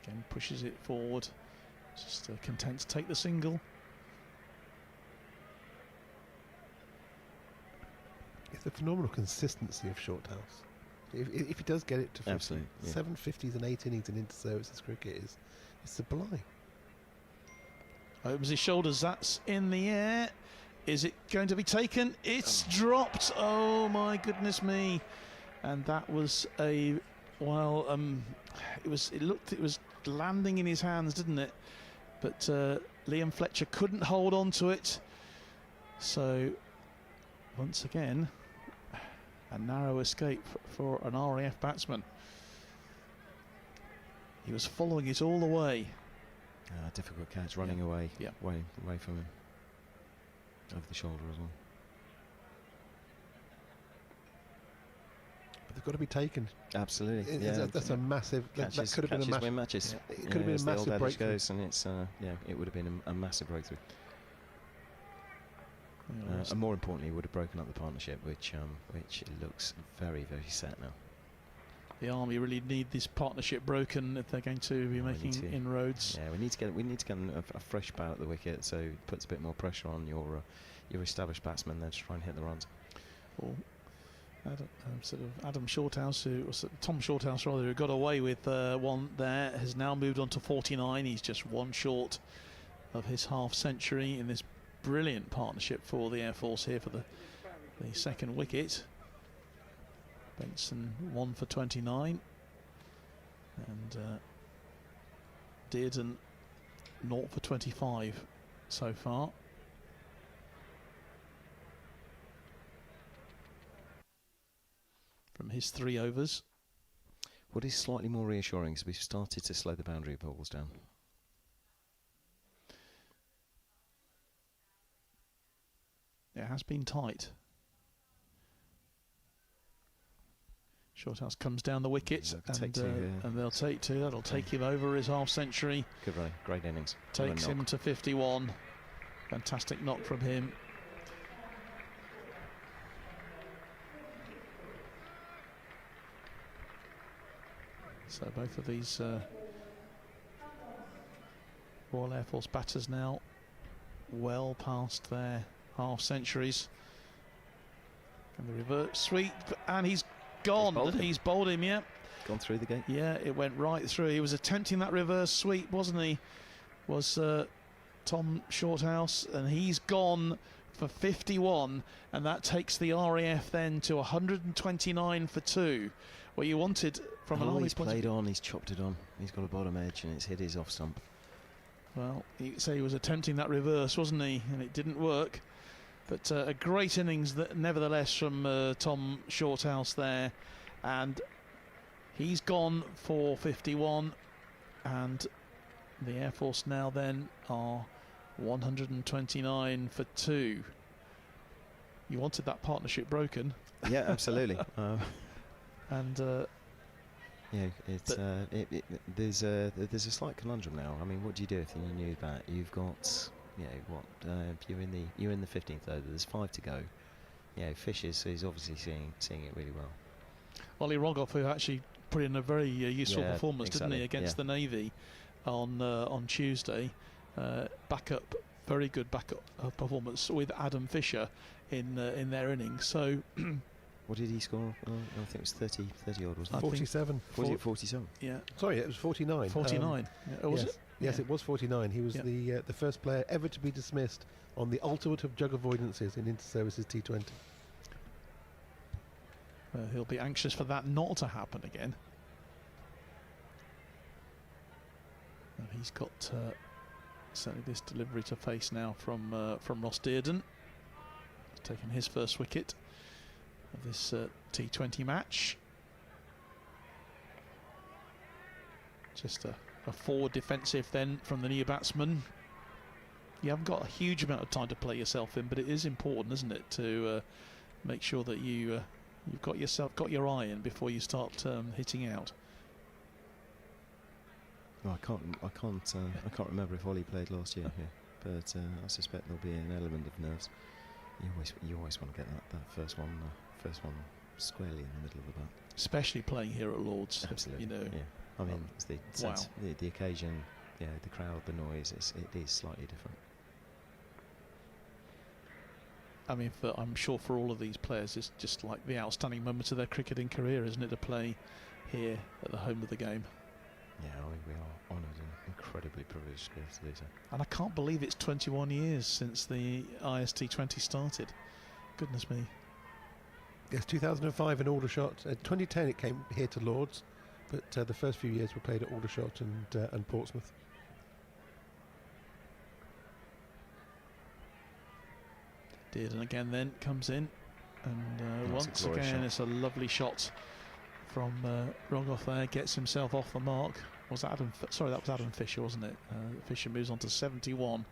Again, pushes it forward. Just content to take the single. It's a phenomenal consistency of Shorthouse. If he does get it to 50, 7 50s and 8 innings in Inter-Services cricket is sublime. Opens his shoulders, that's in the air. Is it going to be taken? It's dropped. Oh my goodness me! And that was it was landing in his hands, didn't it? But Liam Fletcher couldn't hold on to it. So once again, a narrow escape for an RAF batsman. He was following it all the way. Difficult catch, running away, away from him. Over the shoulder as well. But they've got to be taken. Absolutely. That's a massive. Catches, that could have been a win matches. It could have been a massive breakthrough. Goes, and it's it would have been a massive breakthrough. And more importantly, it would have broken up the partnership, which looks very, very set now. The Army really need this partnership broken if they're going to be making inroads. Yeah, we need to get a fresh bow at the wicket, so it puts a bit more pressure on your established batsmen there to try and hit the runs. Well, Adam Shorthouse, Tom Shorthouse rather, who got away with one there, has now moved on to 49. He's just 1 short of his half century in this brilliant partnership for the Air Force here for the second wicket. Benson 1 for 29 and Dearden 0 for 25 so far. From his 3 overs. What is slightly more reassuring is we've started to slow the boundary balls down. It has been tight. Shorthouse comes down the wicket and they'll take 2. That'll take him over his half century. Good running, great innings. Takes him to 51. Fantastic knock from him. So both of these Royal Air Force batters now well past their half centuries. And the reverse sweep, and he's gone. He's bowled him, yeah. Gone through the gate. Yeah, it went right through. He was attempting that reverse sweep, wasn't he? Was Tom Shorthouse, and he's gone for 51, and that takes the RAF then to 129 for 2. What you wanted from an Army he's played on, he's chopped it on. He's got a bottom edge, and it's hit his off stump. Well, you could say he was attempting that reverse, wasn't he? And it didn't work. But a great innings, nevertheless, from Tom Shorthouse there. And he's gone for 51. And the Air Force now then are 129 for 2. You wanted that partnership broken. Yeah, absolutely. Yeah, it's there's a slight conundrum now. I mean, what do you do if you knew that you've got, you're in the 15th over. There's 5 to go. Fisher is obviously seeing it really well. Ollie Rogoff, who actually put in a very useful performance, didn't he, against the Navy on Tuesday. Very good backup performance with Adam Fisher in their innings. So. What did he score? I think it was 30 odd, wasn't it? 47. Was it 47? Yeah. Sorry, it was 49. 49. Was yes. it? Yes, it was 49. He was the first player ever to be dismissed on the ultimate of jug avoidances in Inter-Services T20. He'll be anxious for that not to happen again. And he's got certainly this delivery to face now from Ross Dearden. He's taken his first wicket of this T20 match. Just a forward defensive then from the new batsman. You haven't got a huge amount of time to play yourself in, but it is important, isn't it, to make sure that you've got your eye in before you start hitting out. Well, I can't remember if Ollie played last year here, but I suspect there'll be an element of nerves. You always want to get that first one squarely in the middle of the bat. Especially playing here at Lords. Absolutely. Yeah. I mean, it's the occasion, the crowd, the noise. It is slightly different. I mean, I'm sure for all of these players, it's just like the outstanding moment of their cricketing career, isn't it, to play here at the home of the game? Yeah, I mean, we are honoured and incredibly privileged to be able to do so. And I can't believe it's 21 years since the IST20 started. Goodness me. Yes, 2005 in Aldershot. 2010 it came here to Lords, but the first few years were played at Aldershot and Portsmouth. Dearden again then comes in, and once again it's a lovely shot from Rogoff there, gets himself off the mark. Was that Adam? Sorry, that was Adam Fisher, wasn't it? Fisher moves on to 71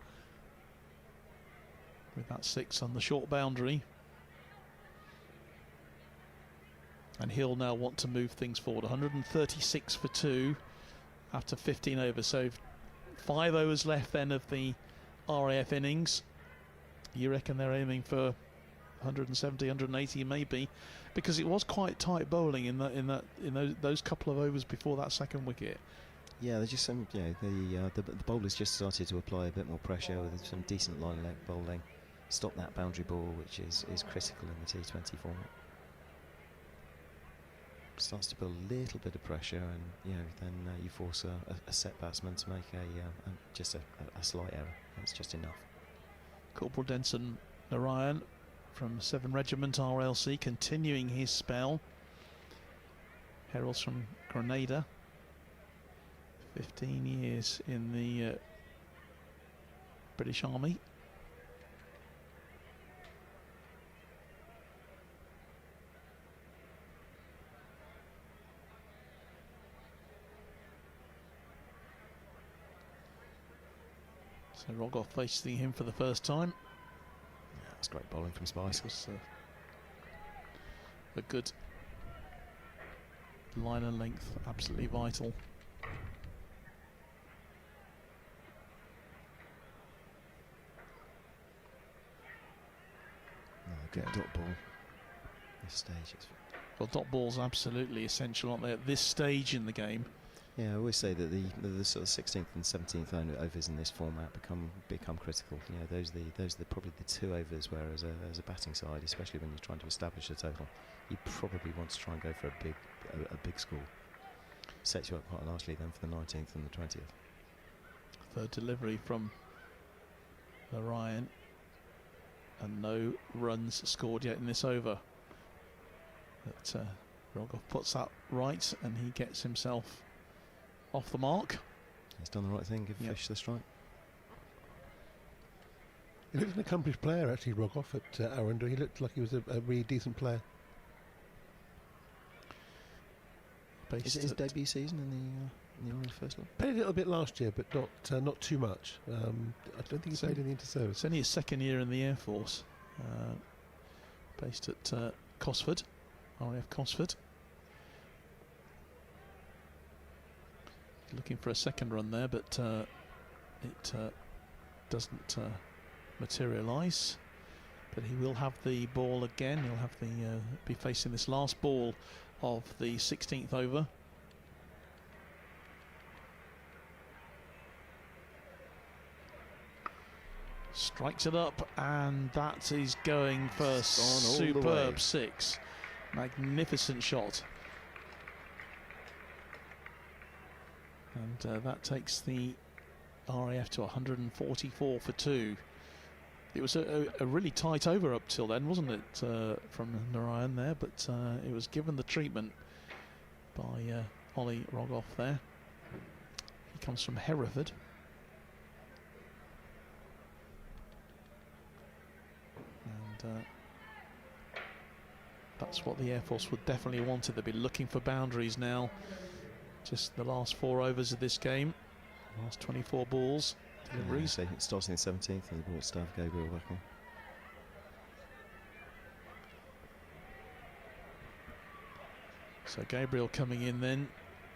with that 6 on the short boundary. And he'll now want to move things forward. 136 for 2 after 15 overs. So 5 overs left then of the RAF innings. You reckon they're aiming for 170, 180 maybe, because it was quite tight bowling in those couple of overs before that second wicket. Yeah, there's just some. The bowlers just started to apply a bit more pressure with some decent line leg bowling. Stop that boundary ball, which is critical in the T20 format. Starts to build a little bit of pressure, and then you force a set batsman to make just a slight error. That's just enough. Corporal Denson Narayan from 7 Regiment RLC continuing his spell. Heralds from Grenada. 15 years in the British Army. So Rogoff facing him for the first time. Yeah, that's great bowling from Spice. It was a good line and length, absolutely vital. Good dot ball. This stage is Well, dot balls absolutely essential, aren't they, at this stage in the game? Yeah, I always say that the sort of 16th and 17th overs in this format become critical. You know, those are probably the 2 overs where, as a batting side, especially when you're trying to establish a total, you probably want to try and go for a big score. Sets you up quite largely then for the 19th and the 20th. Third delivery from Narayan, and no runs scored yet in this over. But Rogoff puts that right, and he gets himself off the mark. He's done the right thing, give Fish the strike. He looked an accomplished player, actually, Rogoff, at Arundel. He looked like he was a really decent player. Is it his debut season in the RAF first league? Played a little bit last year, but not too much. I don't think he played in the inter-service. It's only his second year in the Air Force. Based at Cosford, RAF Cosford. Looking for a second run there, but it doesn't materialise. But he will have the ball again. He'll have be facing this last ball of the 16th over. Strikes it up, and that is going for a superb 6. Magnificent shot. And that takes the RAF to 144 for 2. It was a really tight over up till then, wasn't it, from Narayan there, but it was given the treatment by Ollie Rogoff there. He comes from Hereford. And that's what the Air Force would definitely wanted. They'd be looking for boundaries now. Just the last 4 overs of this game, last 24 balls, deliveries. Yeah, so it starts in the 17th and they brought Stav Gabriel back on. So Gabriel coming in then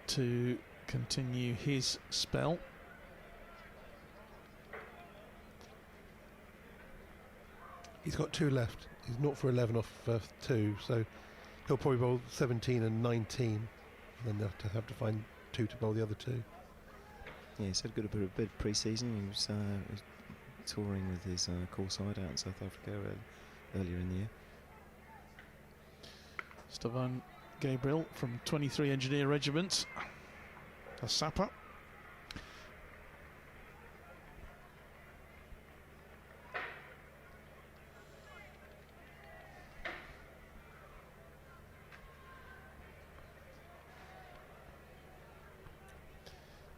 to continue his spell. He's got 2 left. He's 0 for 11 off 2, so he'll probably bowl 17 and 19. Then they'll have to find 2 to bowl the other 2. Yeah, he's had a bit of pre-season. He was touring with his core side out in South Africa earlier in the year. Stavan Gabriel from 23 Engineer Regiment, a sapper.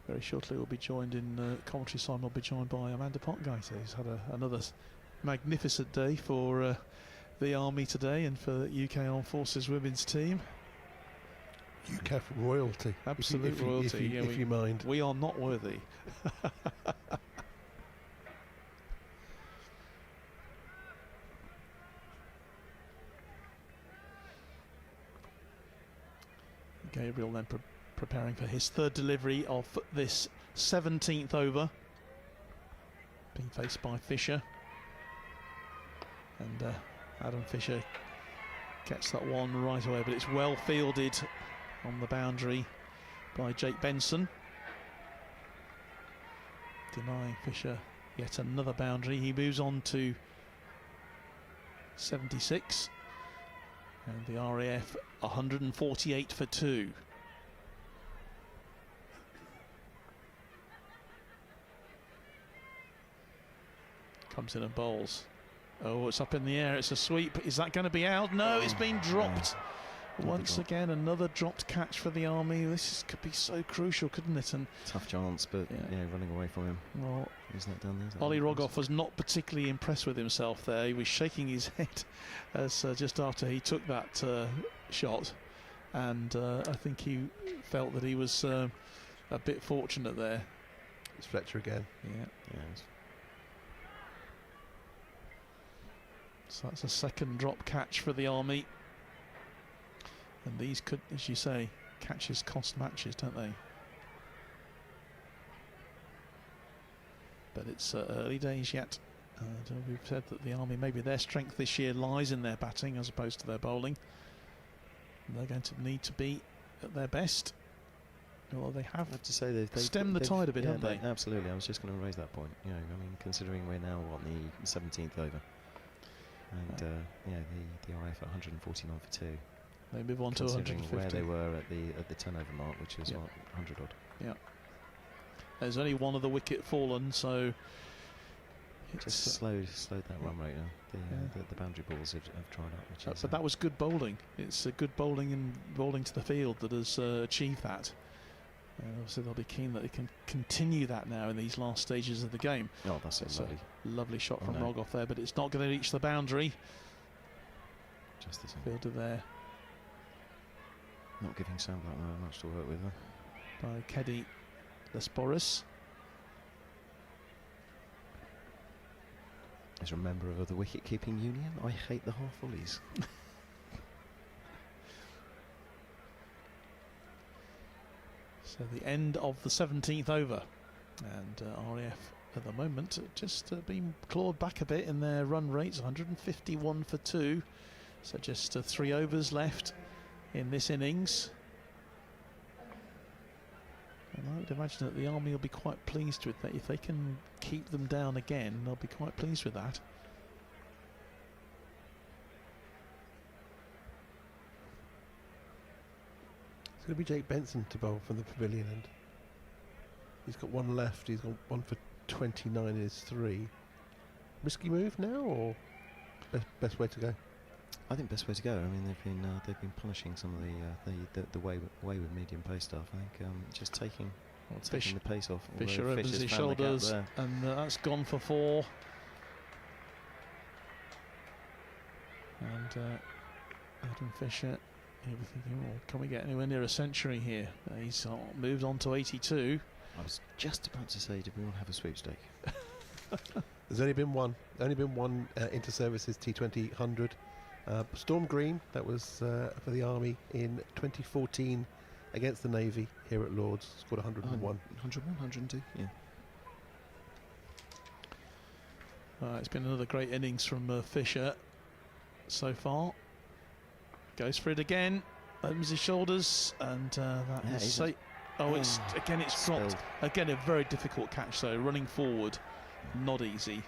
Very shortly we'll be joined in commentary side. We'll be joined by Amanda Potgate, who's had another magnificent day for the Army today and for the UK Armed Forces women's team. UK royalty. Absolute royalty. If you mind. We are not worthy. Gabriel then preparing for his 3rd delivery of this 17th over, being faced by Fisher, and Adam Fisher gets that one right away, but it's well fielded on the boundary by Jake Benson, denying Fisher yet another boundary. He moves on to 76, and the RAF 148 for 2. Comes in and bowls. Oh, it's up in the air. It's a sweep. Is that going to be out? No, it's been dropped. Once again, another dropped catch for the Army. This could be so crucial, couldn't it? And tough chance, but yeah, running away from him. Well, isn't that done there? Ollie Rogoff was not particularly impressed with himself there. He was shaking his head as just after he took that shot, and I think he felt that he was a bit fortunate there. It's Fletcher again. Yeah. So that's a second drop catch for the Army. And these could, as you say, catches cost matches, don't they? But it's early days yet. We've said that the Army, maybe their strength this year lies in their batting as opposed to their bowling. They're going to need to be at their best. Well, they have to say they've stemmed the tide a bit, haven't they? Absolutely. I was just going to raise that point. You know, I mean, considering we're now on the 17th over, and the RAF at 149 for 2. They move on to 150. Where they were at the turnover mark, which was 100 odd. Yeah. There's only one of the wicket fallen, so it's just slowed that run rate now. The boundary balls have dried up. Which is, but that was good bowling. It's a good bowling and bowling to the field that has achieved that. Obviously, they'll be keen that they can continue that now in these last stages of the game. Oh, that's a lovely shot from Rogoff there, but it's not going to reach the boundary. Just the same. Fielder there. Not giving Sam Blackman much to work with, though. By Keddy Lesporus. As a member of the wicket-keeping union, I hate the half volleys. So the end of the 17th over, and RAF at the moment just been clawed back a bit in their run rates. 151 for 2, so just 3 overs left in this innings. And I would imagine that the Army will be quite pleased with that. If they can keep them down again, they'll be quite pleased with that. It's going to be Jake Benson to bowl from the pavilion end. He's got one left. He's got one for 29 in his 3. Risky move now, or best way to go? I think best way to go. I mean, they've been punishing some of the wayward medium pace stuff. I think just taking the pace off. Fisher opens his shoulders, and that's gone for 4. And Adam Fisher, he was thinking, well, can we get anywhere near a century here? He's moved on to 82. I was just about to say, did we want to have a sweepstake? There's only been one. Inter-Services T20 100. Storm Green, that was for the Army in 2014 against the Navy here at Lords. Scored 101. 101, 102, yeah. It's been another great innings from Fisher so far. Goes for it again, opens his shoulders, and that is safe. Oh, it's dropped. Again, a very difficult catch though, running forward, not easy.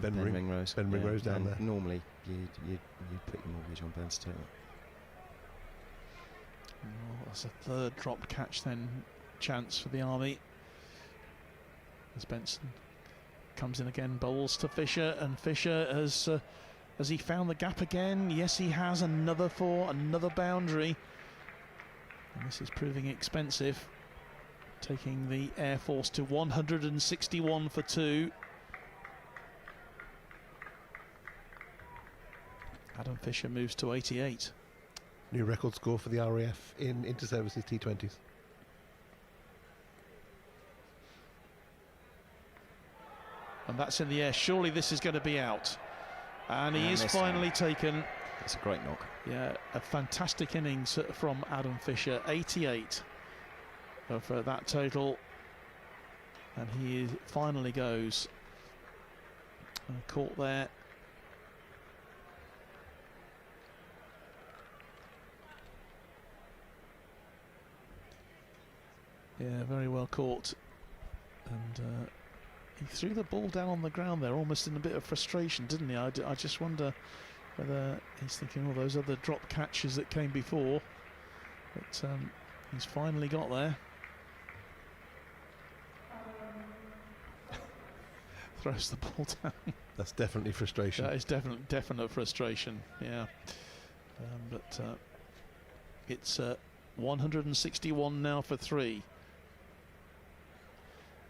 Ben Ringrose. Ben Ringrose down there. Normally, you'd put your mortgage on Ben to take that. Well, that's a third drop catch then, chance for the Army. As Benson comes in again, bowls to Fisher, and Fisher has he found the gap again? Yes, he has. Another 4, another boundary, and this is proving expensive, taking the Air Force to 161 for 2. Adam Fisher moves to 88. New record score for the RAF in Inter-Services T20s. And that's in the air. Surely this is going to be out. And he is finally taken. It's a great knock. Yeah, a fantastic innings from Adam Fisher. 88 for that total. And he finally goes. Caught there. Yeah, very well caught. And he threw the ball down on the ground there, almost in a bit of frustration, didn't he? I just wonder whether he's thinking all those other drop catches that came before. But he's finally got there. Throws the ball down. That's definitely frustration. That is definite frustration, yeah. But it's 161 now for 3.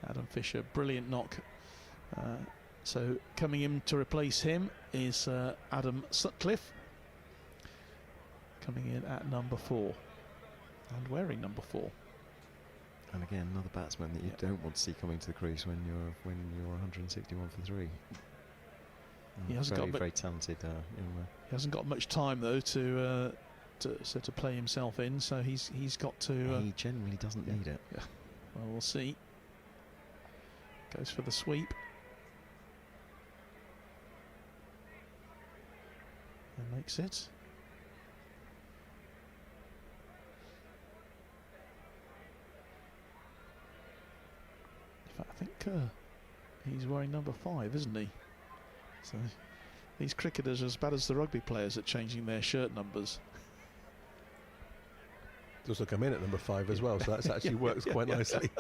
Adam Fisher, brilliant knock. So coming in to replace him is Adam Sutcliffe, coming in at number 4 and wearing number 4. And again, another batsman that you don't want to see coming to the crease when you're 161 for 3. He hasn't got very talented. He hasn't got much time though to play himself in, so he's got to. He generally doesn't need it. Yeah. Well, we'll see. Goes for the sweep. And makes it. In fact, I think he's wearing number 5, isn't he? So these cricketers are as bad as the rugby players at changing their shirt numbers. He's also come in at number 5 as well, so that actually works quite nicely.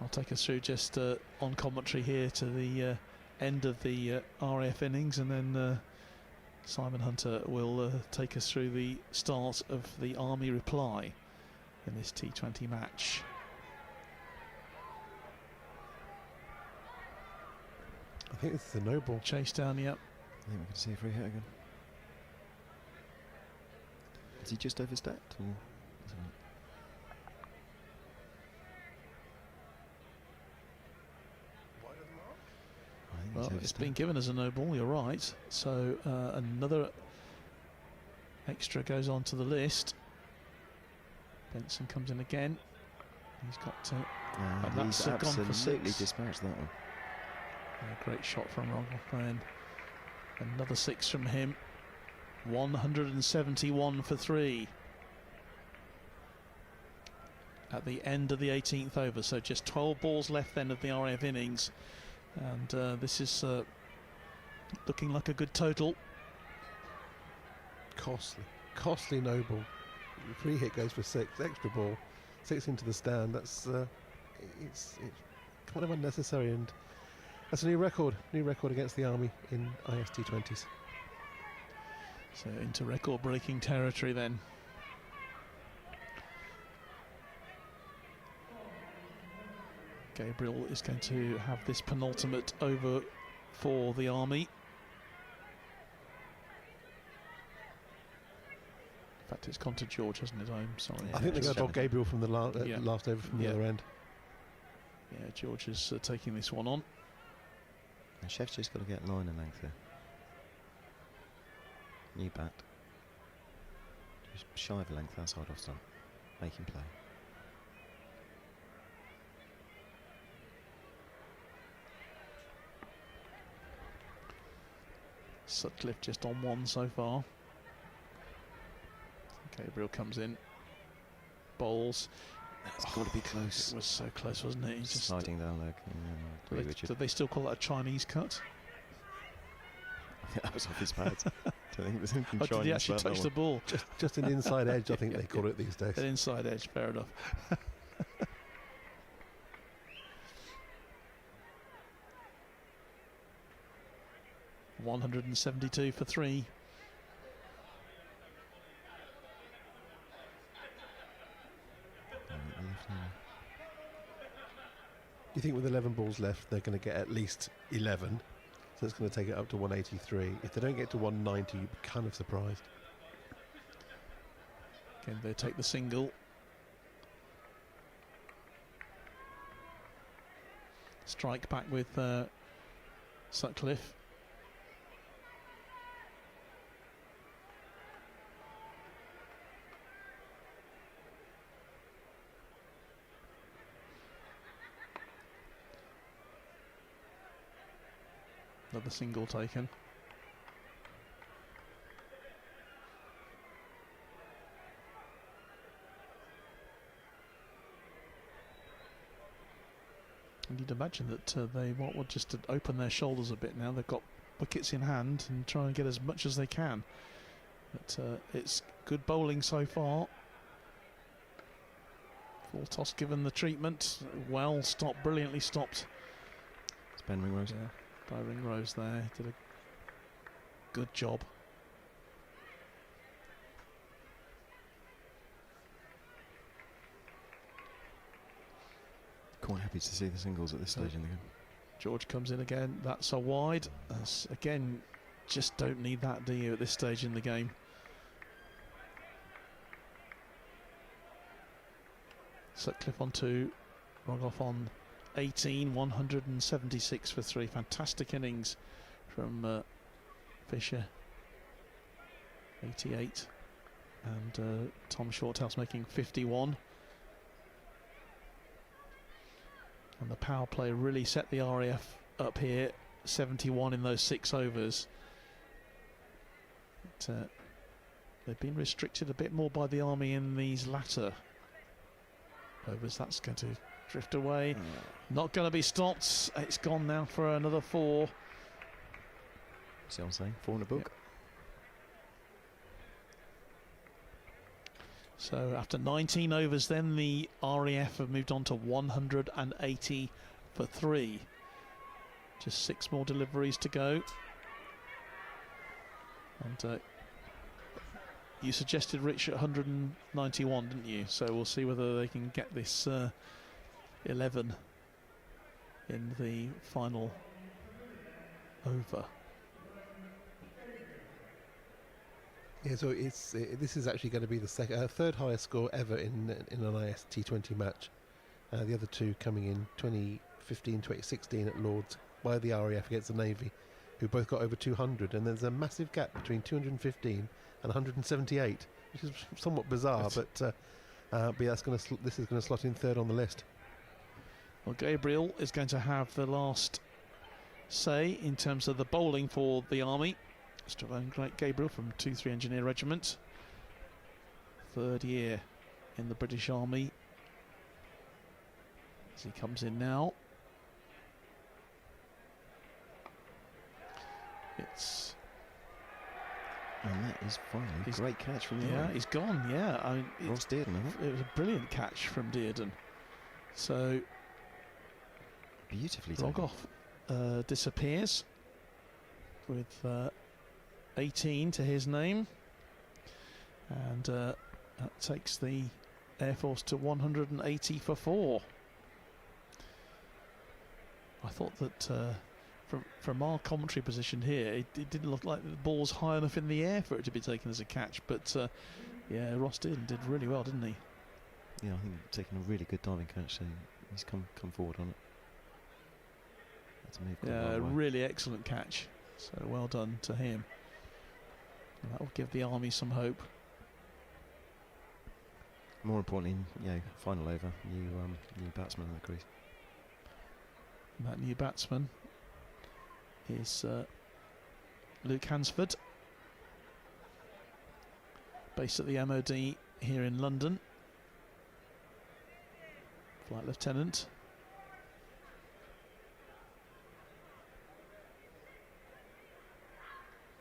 I'll take us through just on commentary here to the end of the RAF innings, and then Simon Hunter will take us through the start of the Army reply in this T20 match. I think it's the no ball. Chase down, yep. I think we can see a free hit again. Is he just overstepped? Or well, it's been given as a no ball, you're right. So another extra goes on to the list. Benson comes in again. He's got to. And that's gone for 6. Dispatched that one. A great shot from Rogoff then. Another 6 from him. 171 for 3. At the end of the 18th over, so just 12 balls left then of the RAF innings. And this is looking like a good total. Costly no ball. The free hit goes for 6, extra ball, 6 into the stand. That's it's kind of unnecessary, and that's a new record against the Army in IST20s. So into record-breaking territory then. Gabriel is going to have this penultimate over for the Army. In fact, it's gone to George, hasn't it? I'm sorry. I think they're going to drop Gabriel from the last over from the other end. Yeah, George is taking this one on. And Chef's just got to get line and length here. New bat. Just shy of a length outside off stump. Make him play. Sutcliffe just on 1 so far. Gabriel comes in, bowls. It's got to be close. It was so close, wasn't it? He just sliding down leg. Did they still call that a Chinese cut? I think that was off his pad. I don't think it was anything Chinese. Did he actually touch the ball? Just an inside edge, I think they call it these days. An inside edge, fair enough. 172 for 3. Do you think with 11 balls left they're going to get at least 11? So it's going to take it up to 183. If they don't get to 190, you'd be kind of surprised. Again, they take the single. Strike back with Sutcliffe. Another single taken. And you'd imagine that they want just to open their shoulders a bit now. They've got wickets in hand and try and get as much as they can. But it's good bowling so far. Full toss given the treatment. Well stopped, brilliantly stopped. It's Ben Ringrose. Yeah. By Ringrose there, did a good job. Quite happy to see the singles at this stage in the game. George comes in again, that's a wide. Again, just don't need that, do you, at this stage in the game? Sutcliffe on 2, Rogoff on 18, 176 for 3. Fantastic innings from Fisher. 88. And Tom Shorthouse making 51. And the power play really set the RAF up here, 71 in those 6 overs. But, they've been restricted a bit more by the Army in these latter overs. That's going to drift away. Not going to be stopped. It's gone now for another 4. See what I'm saying? 4 in the book. Yep. So after 19 overs then, the RAF have moved on to 180 for 3. Just 6 more deliveries to go. And you suggested Rich at 191, didn't you? So we'll see whether they can get this 11 in the final over. Yeah, so this is actually going to be the third highest score ever in an IS T20 match. The other 2 coming in 2015, 2016 at Lords by the RAF against the Navy, who both got over 200. And there's a massive gap between 215 and 178, which is somewhat bizarre. But this is going to slot in third on the list. Well, Gabriel is going to have the last say in terms of the bowling for the Army. Great Gabriel from 2-3 Engineer Regiment, 3rd year in the British Army. As he comes in now, it's and that is finally a great catch from the Army. He's gone. Yeah, I mean, Ross Dearden, I think. It was a brilliant catch from Dearden. So beautifully taken. Rogoff disappears with 18 to his name, and that takes the Air Force to 180 for 4. I thought that from our commentary position here, it didn't look like the ball's high enough in the air for it to be taken as a catch, but yeah, Ross did really well, didn't he? Yeah, I think taking a really good diving catch, so he's come forward on it. That's a move. Yeah, really excellent catch, so well done to him. And that will give the Army some hope. More importantly, final over, new batsman in the crease. And that new batsman is Luke Hansford, based at the MOD here in London. Flight Lieutenant.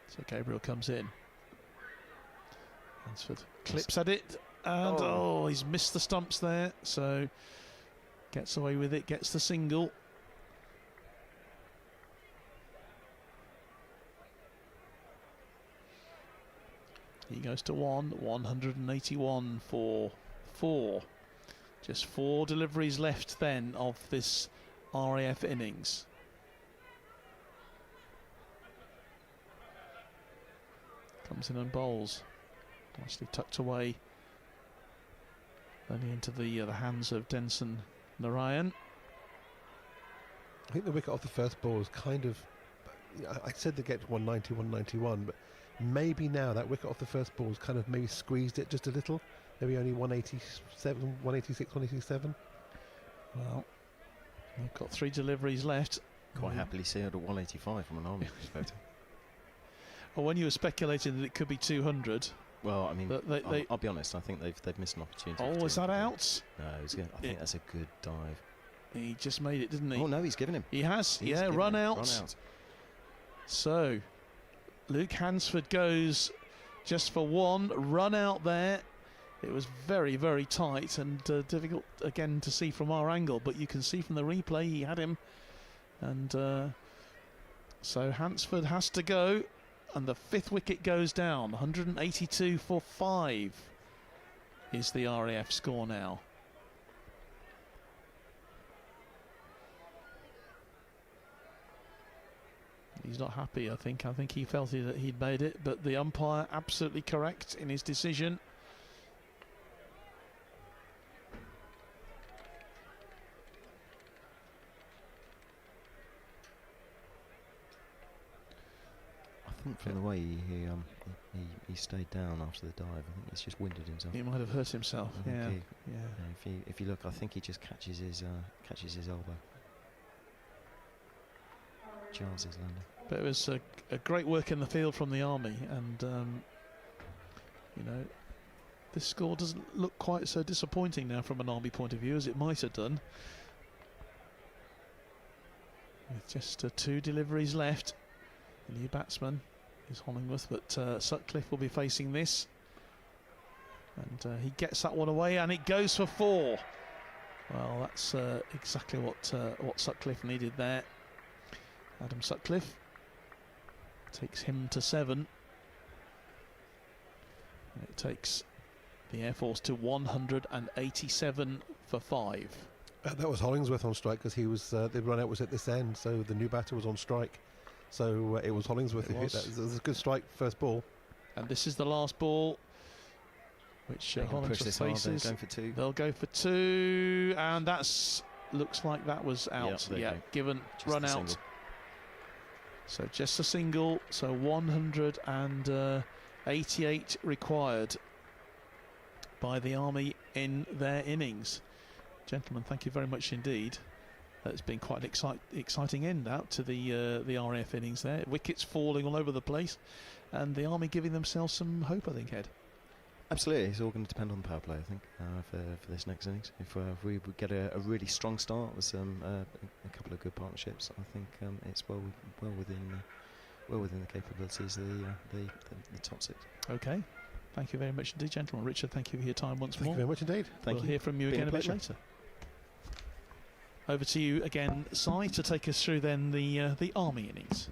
So Gabriel comes in. Hansford clips at it, and he's missed the stumps there, so gets away with it, gets the single. He goes to 181 for 4. Just 4 deliveries left then of this RAF innings. Comes in and bowls. Nicely tucked away. Only into the hands of Denson Narayan. I think the wicket off the first ball is kind of... I said they get to 190, 191, but maybe now that wicket off the first ball has kind of maybe squeezed it just a little. Maybe only 187, 186, 187. Well, they've got 3 deliveries left. Quite happily sailed at 185 from an Army perspective. Well, when you were speculating that it could be 200... Well, I mean, I'll be honest, I think they've missed an opportunity. Oh, is that out? No, I think that's a good dive. He just made it, didn't he? Oh, no, he's given him. He has, run out. So, Luke Hansford goes just for 1, run out there. It was very, very tight and difficult, again, to see from our angle, but you can see from the replay he had him. And so Hansford has to go. And the 5th wicket goes down. 182 for 5 is the RAF score now. He's not happy, I think. I think he felt that he'd made it, but the umpire absolutely correct in his decision. I think from the way he stayed down after the dive, I think he's just winded himself. He might have hurt himself. Yeah. If you look, I think he just catches his elbow. Jars his landing. But it was a great work in the field from the Army, and you know, this score doesn't look quite so disappointing now from an Army point of view as it might have done. With just 2 deliveries left, the new batsman is Hollingworth, but Sutcliffe will be facing this, and he gets that one away, and it goes for 4. Well, that's exactly what Sutcliffe needed there. Adam Sutcliffe takes him to 7. And it takes the Air Force to 187 for 5. That was Hollingsworth on strike because he was the run out was at this end, so the new batter was on strike. So it was Hollingsworth who hit that. It was a good strike, first ball. And this is the last ball, which Hollingsworth faces. Going for 2. They'll go for 2, and that's looks like that was out. Given run out. Single. So just a single. So 188 required by the Army in their innings. Gentlemen, thank you very much indeed. It's been quite an exciting end out to the RAF innings there. Wickets falling all over the place, and the Army giving themselves some hope, I think, Ed. Absolutely, it's all going to depend on the power play, I think, for this next innings. If we get a really strong start with a couple of good partnerships, I think it's well within the capabilities of the top 6. Okay, thank you very much indeed, gentlemen. Richard, thank you for your time once more. Thank you very much indeed. We'll hear from you again a bit later. Over to you again, Si, to take us through then the Army innings.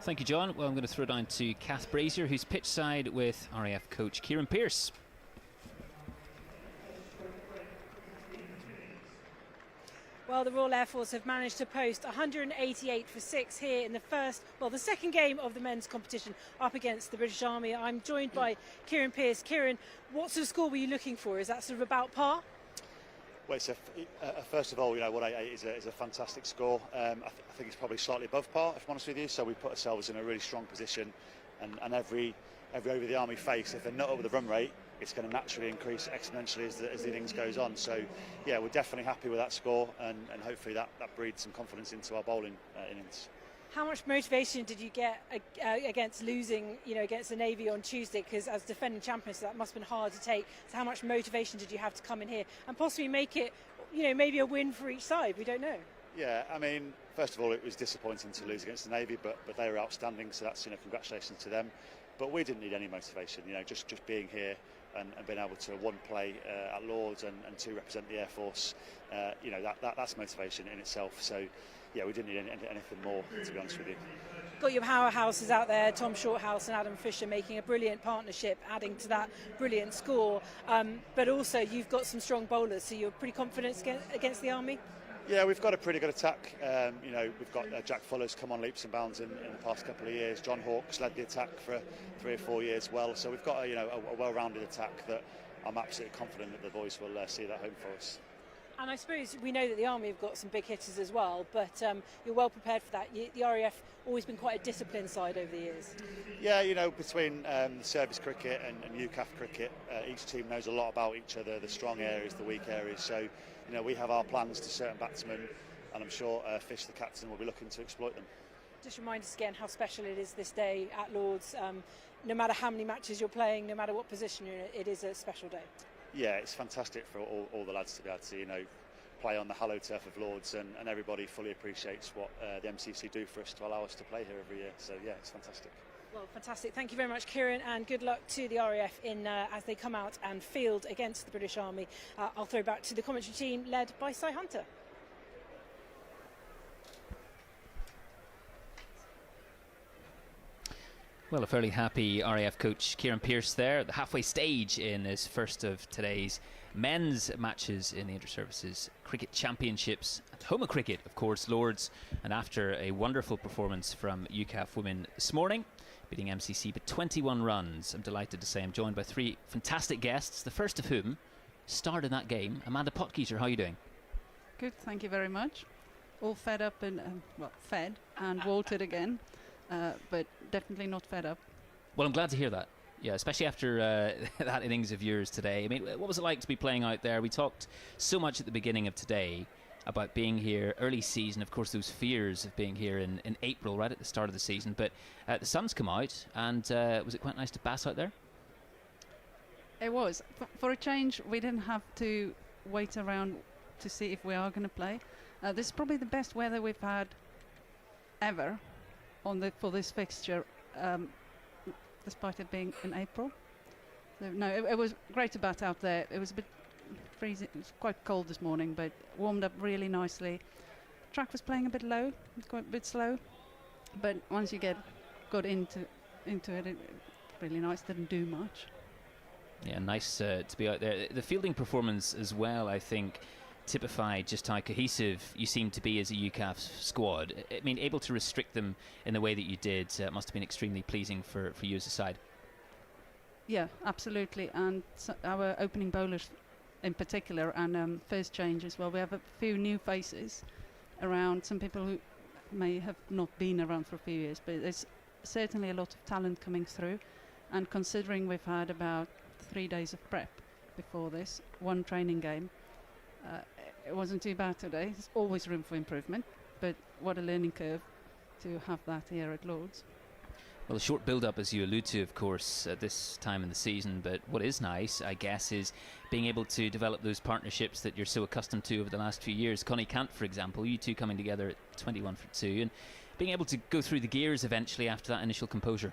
Thank you, John. Well, I'm going to throw down to Kath Brazier, who's pitch side with RAF coach Kieran Pearce. Well, the Royal Air Force have managed to post 188 for 6 here in the second game of the men's competition up against the British Army. I'm joined by Kieran Pearce. Kieran, what sort of score were you looking for? Is that sort of about par? Well, first of all, 188 is a fantastic score. I think it's probably slightly above par, if I'm honest with you. So we put ourselves in a really strong position, and every over the Army face, if they're not over the run rate, it's going to naturally increase exponentially as the innings goes on. So, yeah, we're definitely happy with that score, and hopefully that breeds some confidence into our bowling innings. How much motivation did you get against losing, against the Navy on Tuesday? Because as defending champions, that must have been hard to take. So how much motivation did you have to come in here and possibly make it, maybe a win for each side? We don't know. Yeah, I mean, first of all, it was disappointing to lose against the Navy, but they were outstanding. So that's congratulations to them. But we didn't need any motivation. Just being here and being able to 1 play at Lords and 2 represent the Air Force. That's motivation in itself. So. Yeah, we didn't need anything more, to be honest with you. Got your powerhouses out there, Tom Shorthouse and Adam Fisher, making a brilliant partnership, adding to that brilliant score. But also, you've got some strong bowlers, so you're pretty confident against the Army? Yeah, we've got a pretty good attack. We've got Jack Fuller's come on leaps and bounds in the past couple of years. John Hawkes led the attack for 3 or 4 years well. So we've got a well-rounded attack that I'm absolutely confident that the boys will see that home for us. And I suppose we know that the Army have got some big hitters as well, but you're well prepared for that. The RAF always been quite a disciplined side over the years. Yeah, between service cricket and UCAF cricket, each team knows a lot about each other, the strong areas, the weak areas. So, we have our plans to certain batsmen, and I'm sure Fish, the captain, will be looking to exploit them. Just remind us again how special it is this day at Lords. No matter how many matches you're playing, no matter what position you're in, it is a special day. Yeah, it's fantastic for all the lads to be able to, play on the hallowed turf of Lords, and everybody fully appreciates what the MCC do for us to allow us to play here every year. So, yeah, it's fantastic. Well, fantastic. Thank you very much, Kieran, and good luck to the RAF as they come out and field against the British Army. I'll throw back to the commentary team led by Si Hunter. Well, a fairly happy RAF coach Kieran Pearce there at the halfway stage in his first of today's men's matches in the Inter-Services Cricket Championships at home of cricket, of course, Lords, and after a wonderful performance from UCAF women this morning, beating MCC by 21 runs. I'm delighted to say I'm joined by 3 fantastic guests, the first of whom starred in that game. Amanda Potgieter, how are you doing? Good, thank you very much. all fed up and fed and watered again, but definitely not fed up. Well, I'm glad to hear that. Yeah, especially after that innings of yours today. I mean, what was it like to be playing out there? We talked so much at the beginning of today about being here early season, of course those fears of being here in April, right at the start of the season, but the sun's come out, and was it quite nice to bass out there? It was. For a change, we didn't have to wait around to see if we are going to play. This is probably the best weather we've had ever for this fixture, despite it being in April. So, no, it was great to bat out there. It was a bit freezing. It was quite cold this morning, but warmed up really nicely. Track was playing a bit low, quite a bit slow, but once you got into it, it really nice. Didn't do much. Yeah, nice to be out there. The fielding performance as well, I think, typified just how cohesive you seem to be as a UCAF squad. I mean, able to restrict them in the way that you did must have been extremely pleasing for you as a side. Yeah, absolutely. And our opening bowlers in particular, and first change as well. We have a few new faces around, some people who may have not been around for a few years, but there's certainly a lot of talent coming through. And considering we've had about 3 days of prep before this, one training game, it wasn't too bad today. There's always room for improvement, but what a learning curve to have that here at Lord's. Well, a short build-up, as you allude to, of course, at this time in the season, but what is nice, I guess, is being able to develop those partnerships that you're so accustomed to over the last few years. Connie Kant, for example, you two coming together at 21 for 2, and being able to go through the gears eventually after that initial composure.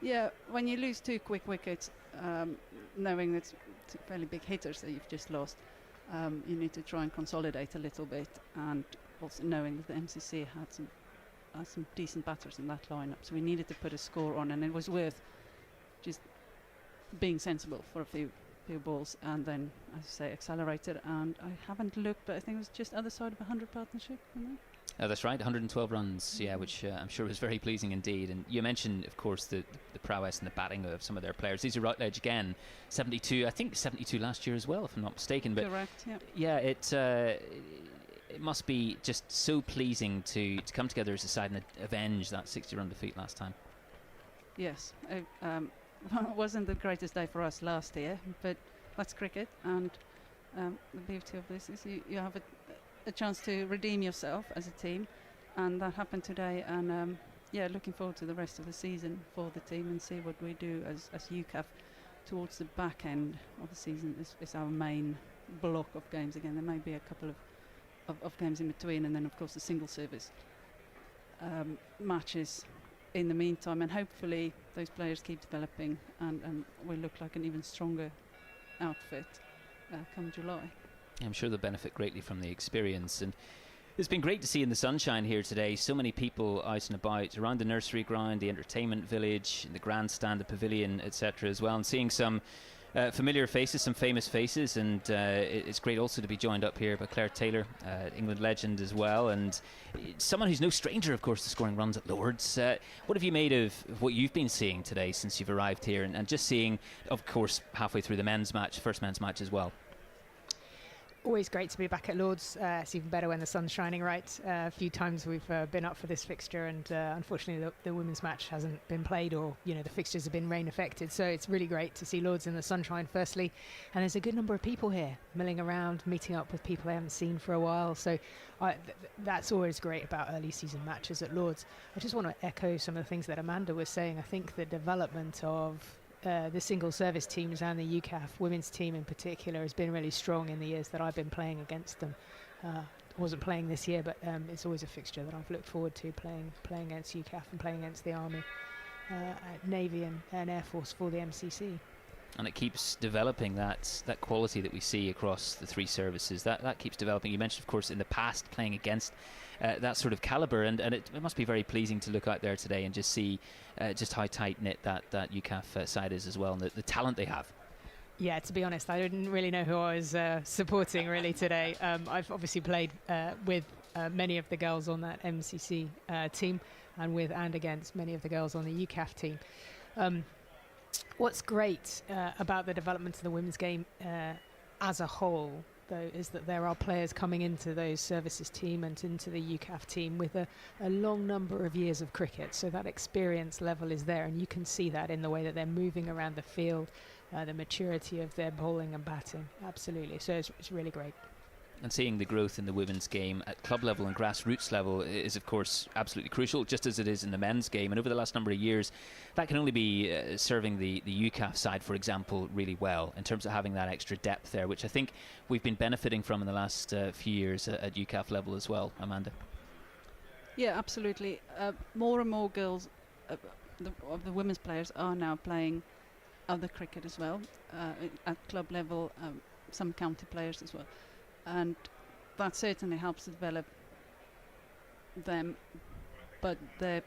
Yeah, when you lose 2 quick wickets, knowing that it's fairly big hitters that you've just lost, you need to try and consolidate a little bit, and also knowing that the MCC had some decent batters in that lineup, so we needed to put a score on, and it was worth just being sensible for a few balls, and then, as you say, accelerated. And I haven't looked, but I think it was just other side of 100 partnership. That's right, 112 runs, yeah, which I'm sure was very pleasing indeed. And you mentioned, of course, the prowess and the batting of some of their players. These are Routledge again, 72, I think 72 last year as well, if I'm not mistaken. But correct, yeah. Yeah, it must be just so pleasing to come together as a side and avenge that 60-run defeat last time. Yes, it wasn't the greatest day for us last year, but that's cricket, and the beauty of this is you have a chance to redeem yourself as a team, and that happened today. And yeah, looking forward to the rest of the season for the team and see what we do as UCAF towards the back end of the season. Is our main block of games. Again, there may be a couple of games in between, and then of course the single service matches in the meantime, and hopefully those players keep developing and we look like an even stronger outfit come July. I'm sure they'll benefit greatly from the experience, and it's been great to see in the sunshine here today. So many people out and about around the nursery ground, the entertainment village, in the grandstand, the pavilion, etc. as well, and seeing some familiar faces, some famous faces, and it's great also to be joined up here by Claire Taylor, England legend as well, and someone who's no stranger, of course, to scoring runs at Lord's. What have you made of what you've been seeing today since you've arrived here, and just seeing, of course, halfway through the men's match, first men's match as well? Always great to be back at Lord's. It's even better when the sun's shining right. A few times we've been up for this fixture, and unfortunately the women's match hasn't been played, or the fixtures have been rain affected. So it's really great to see Lord's in the sunshine firstly, and there's a good number of people here milling around, meeting up with people I haven't seen for a while. So that's always great about early season matches at Lord's. I just want to echo some of the things that Amanda was saying. I think the development of the single service teams and the UCAF women's team in particular has been really strong in the years that I've been playing against them. I wasn't playing this year, but it's always a fixture that I've looked forward to, playing against UCAF and playing against the Army, Navy and Air Force for the MCC. And it keeps developing that quality that we see across the three services. That keeps developing. You mentioned, of course, in the past playing against that sort of calibre, and it must be very pleasing to look out there today and just see just how tight-knit that UCAF side is as well, and the talent they have. Yeah, to be honest, I didn't really know who I was supporting really today. I've obviously played with many of the girls on that MCC team, and with and against many of the girls on the UCAF team. What's great about the development of the women's game as a whole though, is that there are players coming into those services team and into the UCAF team with a long number of years of cricket. So that experience level is there, and you can see that in the way that they're moving around the field, the maturity of their bowling and batting. Absolutely. So it's really great. And seeing the growth in the women's game at club level and grassroots level is, of course, absolutely crucial, just as it is in the men's game. And over the last number of years, that can only be serving the UCAF side, for example, really well in terms of having that extra depth there, which I think we've been benefiting from in the last few years at UCAF level as well. Amanda? Yeah, absolutely. More and more girls of the women's players are now playing other cricket as well, at club level, some county players as well. And that certainly helps to develop them, but their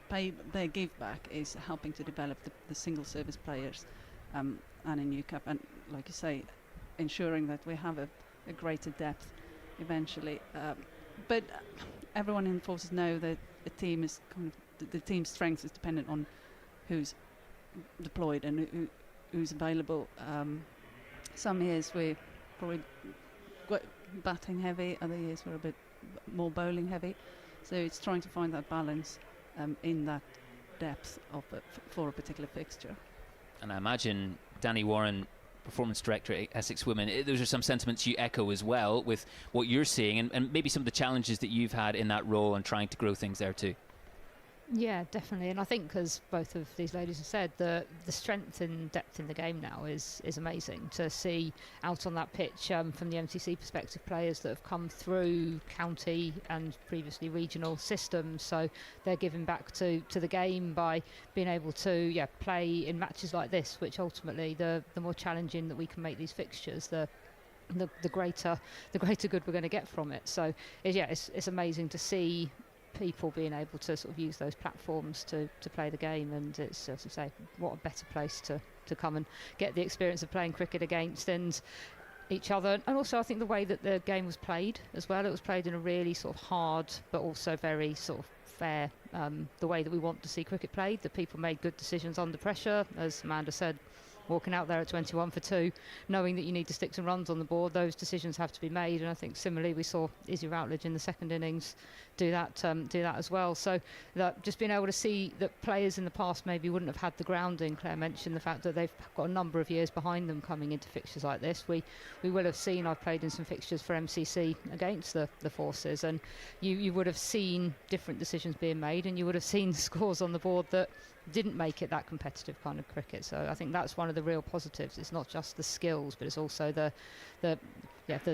give back is helping to develop the single service players, and in UCAP, and like you say, ensuring that we have a greater depth eventually. But everyone in forces know that a team is kind of the team's strength is dependent on who's deployed and who's available. Some years we're probably batting heavy, other years we're a bit more bowling heavy, so it's trying to find that balance in that depth of for a particular fixture. And I imagine Danny Warren, Performance Director at Essex Women, those are some sentiments you echo as well with what you're seeing, and maybe some of the challenges that you've had in that role and trying to grow things there too. Yeah, definitely. And I think, as both of these ladies have said, the strength and depth in the game now is amazing to see out on that pitch from the MTC perspective, players that have come through county and previously regional systems. So they're giving back to the game by being able to play in matches like this, which ultimately the more challenging that we can make these fixtures, the greater good we're going to get from it. So it's amazing to see people being able to sort of use those platforms to play the game, and it's, as I say, what a better place to come and get the experience of playing cricket against and each other. And also I think the way that the game was played as well, it was played in a really sort of hard but also very sort of fair, the way that we want to see cricket played, that people made good decisions under pressure, as Amanda said, walking out there at 21 for 2, knowing that you need to stick some runs on the board. Those decisions have to be made, and I think similarly we saw Izzy Routledge in the second innings do that as well. So that just being able to see that players in the past maybe wouldn't have had the grounding. Claire mentioned the fact that they've got a number of years behind them coming into fixtures like this. We will have seen, I've played in some fixtures for MCC against the forces, and you would have seen different decisions being made, and you would have seen scores on the board that didn't make it that competitive kind of cricket. So I think that's one of the real positives. It's not just the skills, but it's also the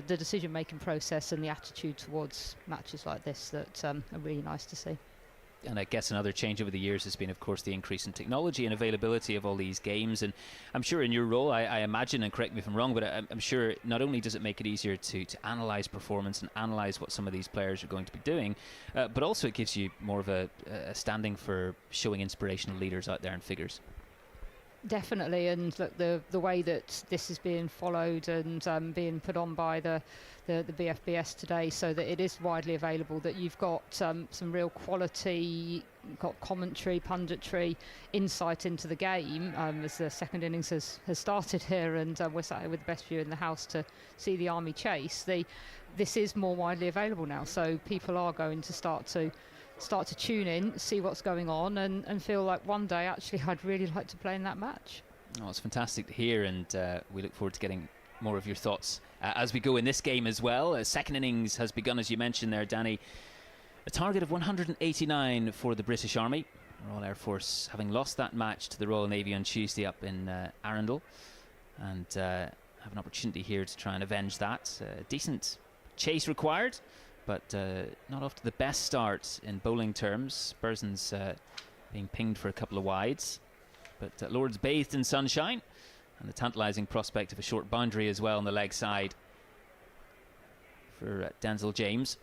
decision making process and the attitude towards matches like this that are really nice to see. And I guess another change over the years has been, of course, the increase in technology and availability of all these games. And I'm sure in your role, I imagine, and correct me if I'm wrong, but I'm sure not only does it make it easier to analyse performance and analyse what some of these players are going to be doing, but also it gives you more of a standing for showing inspirational leaders out there and figures. Definitely, and look, the way that this is being followed and being put on by the BFBS today, so that it is widely available, that you've got some real quality, got commentary, punditry, insight into the game, as the second innings has started here, and we're sat here with the best view in the house to see the Army chase. This is more widely available now, so people are going to start to tune in, see what's going on, and feel like one day actually I'd really like to play in that match. Oh, it's fantastic to hear, and we look forward to getting more of your thoughts as we go in this game as well. Second innings has begun, as you mentioned there, Danny. A target of 189 for the British Army. Royal Air Force having lost that match to the Royal Navy on Tuesday up in Arundel, and have an opportunity here to try and avenge that. Decent chase required, but not off to the best start in bowling terms. Burson's being pinged for a couple of wides, but Lord's bathed in sunshine, and the tantalising prospect of a short boundary as well on the leg side for Denzel James.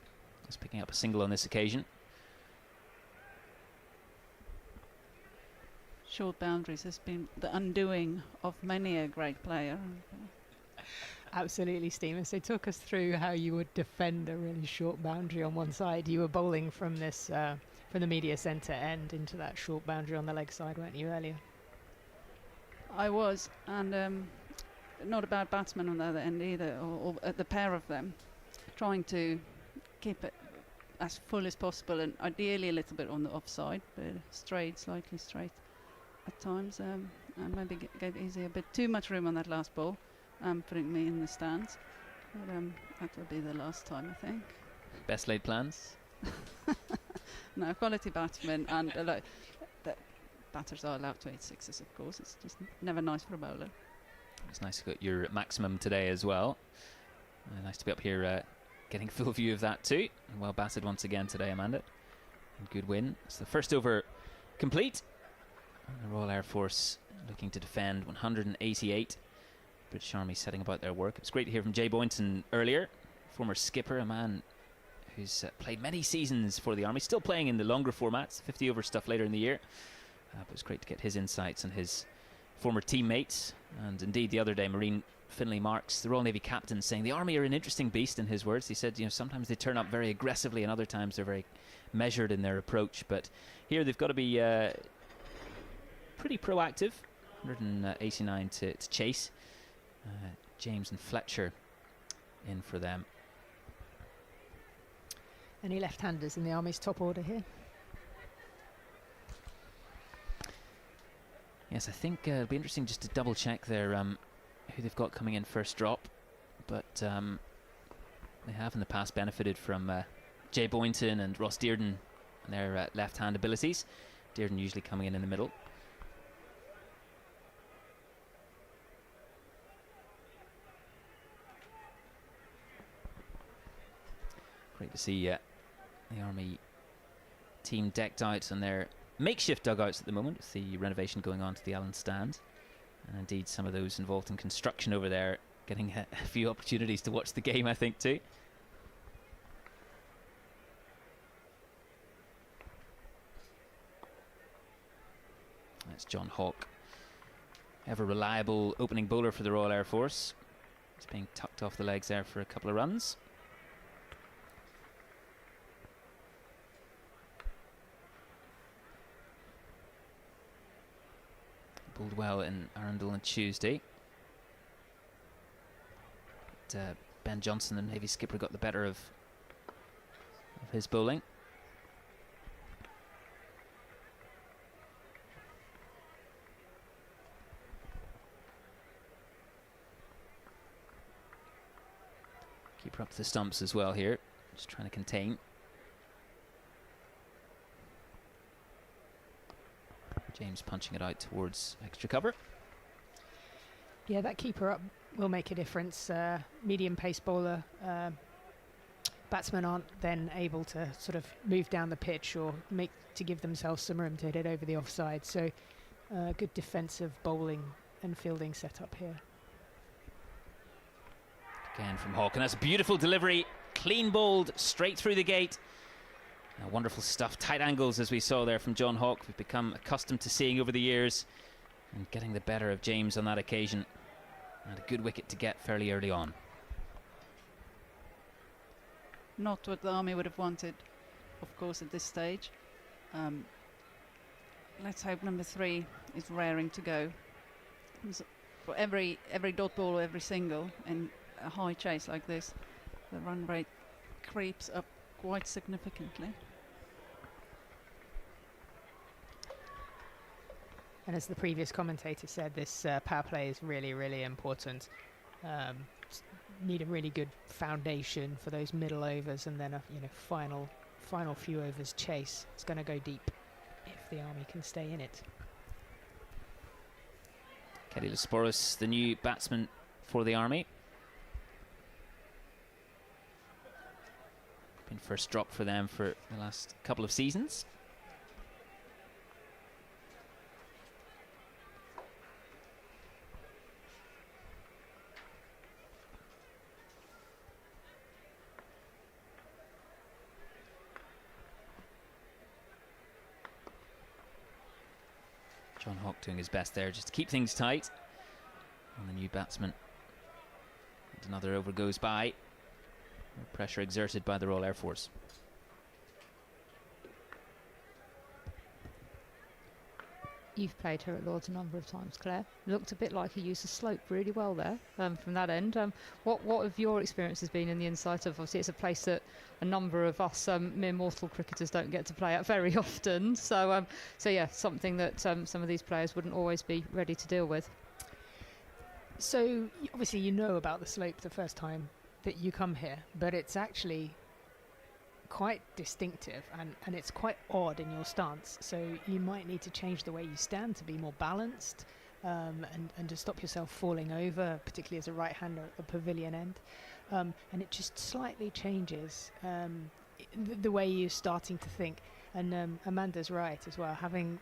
He's picking up a single on this occasion. Short boundaries has been the undoing of many a great player. Absolutely, Stephen. So talk us through how you would defend a really short boundary on one side. You were bowling from this from the media centre end into that short boundary on the leg side, weren't you, earlier? I was, and not a bad batsman on the other end either, or the pair of them, trying to keep it as full as possible, and ideally a little bit on the offside, but slightly straight at times, and maybe gave Easy a bit too much room on that last ball, putting me in the stands. But that will be the last time, I think. Best laid plans? No, quality batsmen, and the batters are allowed to hit sixes, of course. It's just never nice for a bowler. It's nice to get your maximum today as well. Nice to be up here getting full view of that too. Well batted once again today, Amanda. And good win. It's the first over complete. And the Royal Air Force looking to defend 188. British Army setting about their work. It was great to hear from Jay Boynton earlier, former skipper, a man who's played many seasons for the Army, still playing in the longer formats, 50 over stuff later in the year. But it was great to get his insights and his former teammates. And indeed, the other day, Marine Finlay Marks, the Royal Navy captain, saying the Army are an interesting beast, in his words. He said, sometimes they turn up very aggressively and other times they're very measured in their approach. But here they've got to be pretty proactive. 189 to chase. James and Fletcher in for them. Any left-handers in the Army's top order here? Yes, I think it'll be interesting just to double check their who they've got coming in first drop. But they have in the past benefited from Jay Boynton and Ross Dearden and their left-hand abilities. Dearden usually coming in the middle. Great to see the Army team decked out on their makeshift dugouts at the moment, with the renovation going on to the Allen stand, and indeed some of those involved in construction over there getting a few opportunities to watch the game, I think, too. That's John Hawke, ever reliable opening bowler for the Royal Air Force. It's being tucked off the legs there for a couple of runs. Bowled well in Arundel on Tuesday. But, Ben Johnson, the Navy skipper, got the better of his bowling. Keeper up to the stumps as well here, just trying to contain. James punching it out towards extra cover. Yeah, that keeper up will make a difference. Medium pace bowler batsmen aren't then able to sort of move down the pitch or give themselves some room to hit it over the offside. So good defensive bowling and fielding setup here. Again from Hawke, and that's a beautiful delivery, clean bowled straight through the gate. Wonderful stuff, tight angles as we saw there from John Hawke. We've become accustomed to seeing over the years, and getting the better of James on that occasion. And a good wicket to get fairly early on. Not what the Army would have wanted, of course, at this stage. Let's hope number 3 is raring to go. For every dot ball or every single in a high chase like this, the run rate creeps up quite significantly. And as the previous commentator said, this power play is really, really important. Need a really good foundation for those middle overs, and then a final few overs chase. It's going to go deep if the Army can stay in it. Kelly Lasporus, the new batsman for the Army. Been first drop for them for the last couple of seasons. John Hawke doing his best there just to keep things tight on the new batsman. And another over goes by. No pressure exerted by the Royal Air Force. You've played her at Lords a number of times, Claire. Looked a bit like he used the slope really well there from that end. What have your experiences been in the insight of? Obviously, it's a place that a number of us mere mortal cricketers don't get to play at very often. So yeah, something that some of these players wouldn't always be ready to deal with. So obviously you know about the slope the first time that you come here, but it's actually quite distinctive and it's quite odd in your stance, so you might need to change the way you stand to be more balanced and to stop yourself falling over, particularly as a right-hander at the pavilion end, and it just slightly changes the way you're starting to think. And Amanda's right as well, having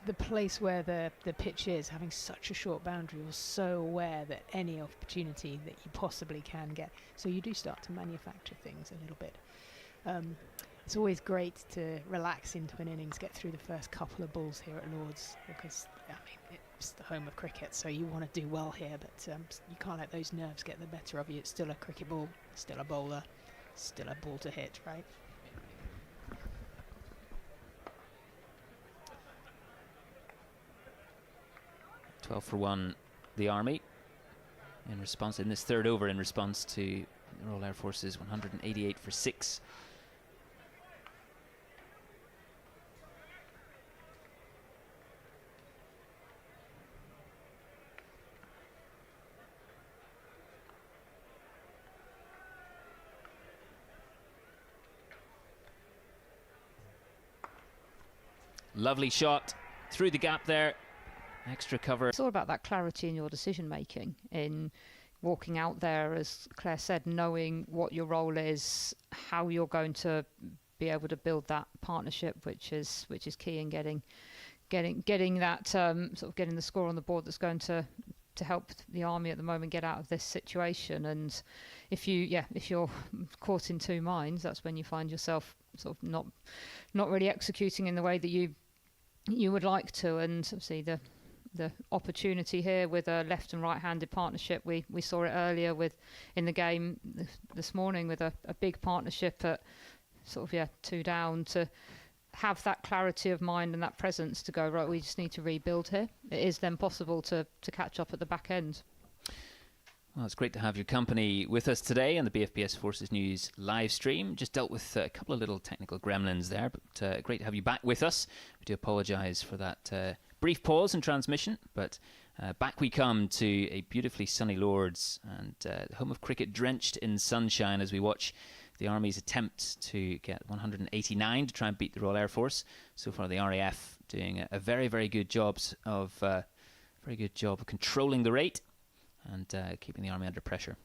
the place where the pitch is, having such a short boundary, you're so aware that any opportunity that you possibly can get, so you do start to manufacture things a little bit. It's always great to relax into an innings, get through the first couple of balls here at Lords, because I mean it's the home of cricket, so you want to do well here, but you can't let those nerves get the better of you. It's still a cricket ball, still a bowler, still a ball to hit, right? Twelve for 1, the Army in response in this third over, in response to the Royal Air Force's 188 for 6. Lovely shot through the gap there. Extra cover. It's all about that clarity in your decision making, in walking out there, as Claire said, knowing what your role is, how you're going to be able to build that partnership, which is key in getting that sort of getting the score on the board that's going to help the Army at the moment get out of this situation. And if you're caught in two minds, that's when you find yourself sort of not really executing in the way that you would like to. And obviously the opportunity here with a left and right-handed partnership, we saw it earlier in the game this morning with a big partnership at sort of 2 down, to have that clarity of mind and that presence to go, right, we just need to rebuild here. It is then possible to catch up at the back end. Well, it's great to have your company with us today on the BFBS Forces News live stream. Just dealt with a couple of little technical gremlins there, but great to have you back with us. We do apologise for that brief pause in transmission, but back we come to a beautifully sunny Lords and the home of cricket drenched in sunshine as we watch the Army's attempt to get 189 to try and beat the Royal Air Force. So far, the RAF doing a very, very good job of controlling the rate and keeping the Army under pressure.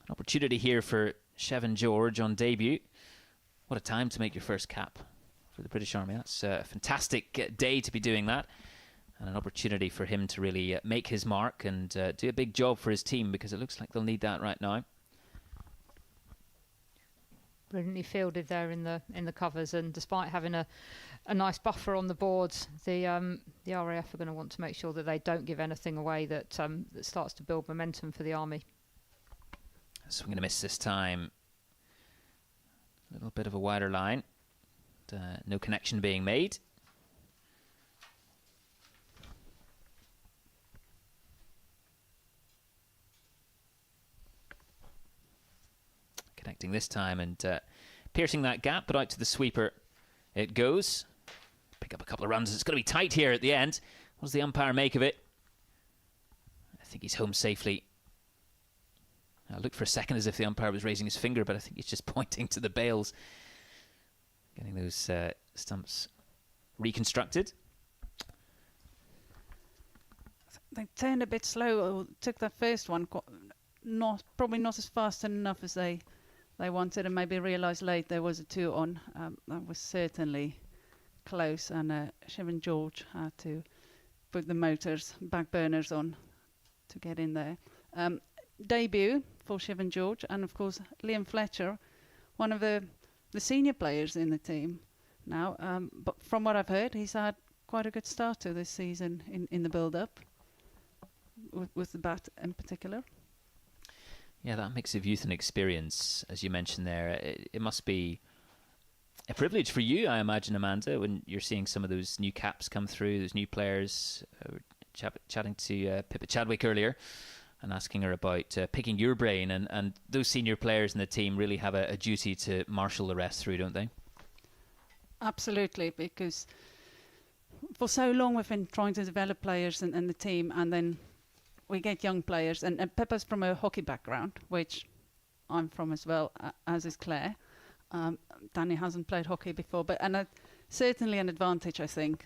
An opportunity here for Shevin George on debut. What a time to make your first cap for the British Army. That's a fantastic day to be doing that, and an opportunity for him to really make his mark and do a big job for his team, because it looks like they'll need that right now. Brilliantly fielded there in the covers, and despite having a nice buffer on the board, the RAF are going to want to make sure that they don't give anything away that starts to build momentum for the Army. Swing and a miss this time. A little bit of a wider line. No connection being made. Connecting this time and piercing that gap, but out to the sweeper it goes. Pick up a couple of runs. It's going to be tight here at the end. What does the umpire make of it? I think he's home safely. I looked for a second as if the umpire was raising his finger, but I think he's just pointing to the bails. Getting those stumps reconstructed. They turned a bit slow. Took that first one, probably not as fast enough as they wanted, and maybe realised late there was a 2 on. That was certainly close, and Shevin George had to put the motors, back burners on to get in there. Debut for Shevin George, and of course Liam Fletcher, one of the senior players in the team now. But from what I've heard, he's had quite a good start to this season in the build-up, with the bat in particular. Yeah, that mix of youth and experience, as you mentioned there, it must be a privilege for you, I imagine, Amanda, when you're seeing some of those new caps come through, those new players. Chatting to Pippa Chadwick earlier and asking her about picking your brain, and those senior players in the team really have a duty to marshal the rest through, don't they? Absolutely, because for so long we've been trying to develop players in the team, and then we get young players, and Pippa's from a hockey background, which I'm from as well, as is Claire. Danny hasn't played hockey before, but certainly an advantage, I think,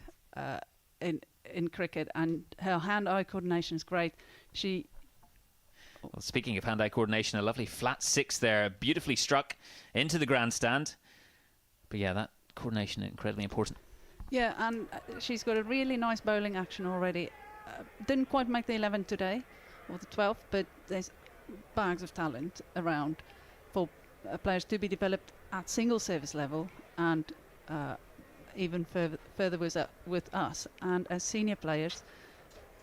in cricket, and her hand-eye coordination is great. Well, speaking of hand-eye coordination, a lovely flat 6 there, beautifully struck into the grandstand. But yeah, that coordination is incredibly important. Yeah, and she's got a really nice bowling action already. Didn't quite make the 11 today, or the 12, but there's bags of talent around for players to be developed at single service level, and even further with us. And as senior players,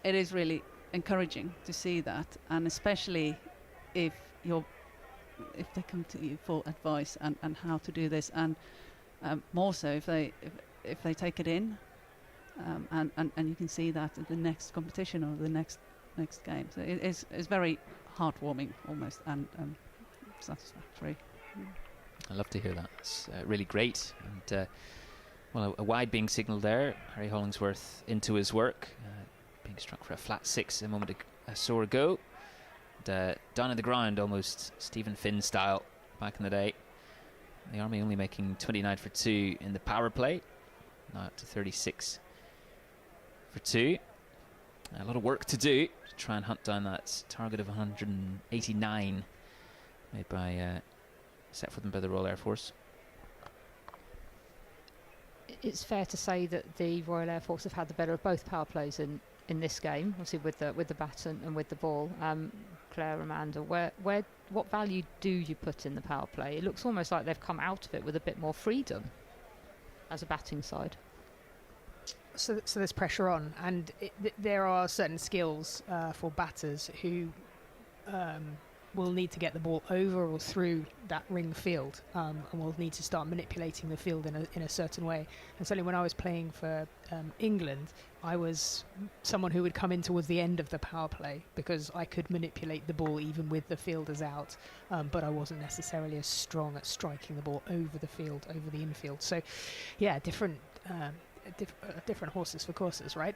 it is really encouraging to see that, and especially if they come to you for advice and how to do this, and more so if they take it in, and you can see that at the next competition or the next game. So it's very heartwarming almost, and satisfactory. I love to hear that. It's really great. And well, a wide being signalled there. Harry Hollingsworth into his work, being struck for a flat 6 a sore ago. And, down in the ground, almost Stephen Finn style back in the day. The Army only making 29 for 2 in the power play. Now up to 36 for 2. A lot of work to do to try and hunt down that target of 189 made by set for them by the Royal Air Force. It's fair to say that the Royal Air Force have had the better of both power plays in this game, obviously with the bat and with the ball. Claire, Amanda, what value do you put in the power play? It looks almost like they've come out of it with a bit more freedom as a batting side. So there's pressure on, and there are certain skills for batters who will need to get the ball over or through that ring field, and will need to start manipulating the field in a certain way. And certainly when I was playing for England, I was someone who would come in towards the end of the power play because I could manipulate the ball even with the fielders out, but I wasn't necessarily as strong at striking the ball over the field, over the infield. So yeah, different horses for courses, right?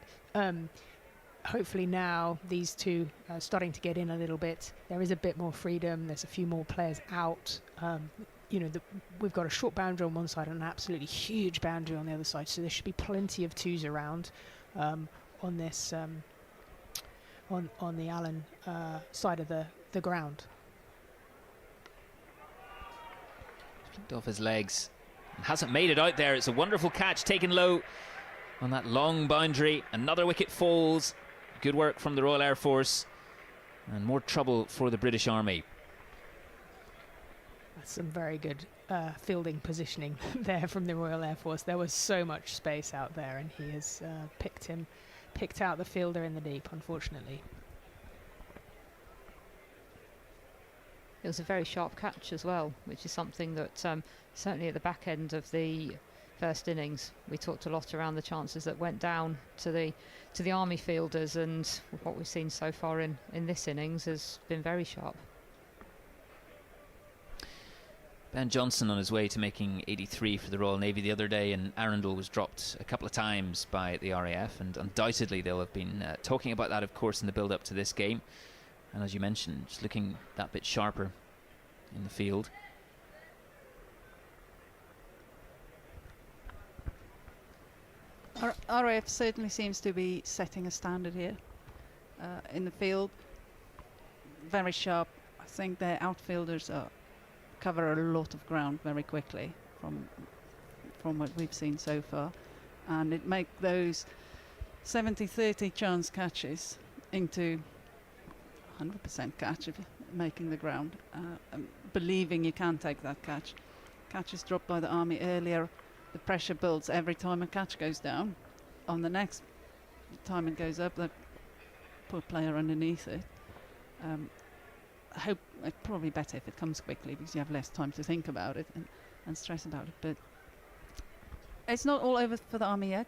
Hopefully now these two are starting to get in a little bit. There is a bit more freedom. There's a few more players out. We've got a short boundary on one side and an absolutely huge boundary on the other side. So there should be plenty of twos around on this on the Allen side of the ground. Flicked off his legs. Hasn't made it out there. It's a wonderful catch taken low on that long boundary. Another wicket falls. Good work from the Royal Air Force, and more trouble for the British Army. That's some very good fielding positioning there from the Royal Air Force. There was so much space out there, and he has picked out the fielder in the deep, unfortunately. It was a very sharp catch as well, which is something that certainly at the back end of the first innings we talked a lot around the chances that went down to the Army fielders, and what we've seen so far in this innings has been very sharp. Ben Johnson on his way to making 83 for the Royal Navy the other day, and Arundel was dropped a couple of times by the RAF, and undoubtedly they'll have been talking about that, of course, in the build-up to this game. And as you mentioned, just looking that bit sharper in the field. RAF certainly seems to be setting a standard here in the field. Very sharp. I think their outfielders cover a lot of ground very quickly from what we've seen so far, and it make those 70-30 chance catches into 100% catch if you're making the ground, believing you can take that catch. Catches dropped by the Army earlier. The pressure builds every time a catch goes down, on the next time it goes up, that poor player underneath it. I hope it's probably better if it comes quickly because you have less time to think about it and stress about it. But it's not all over for the Army yet.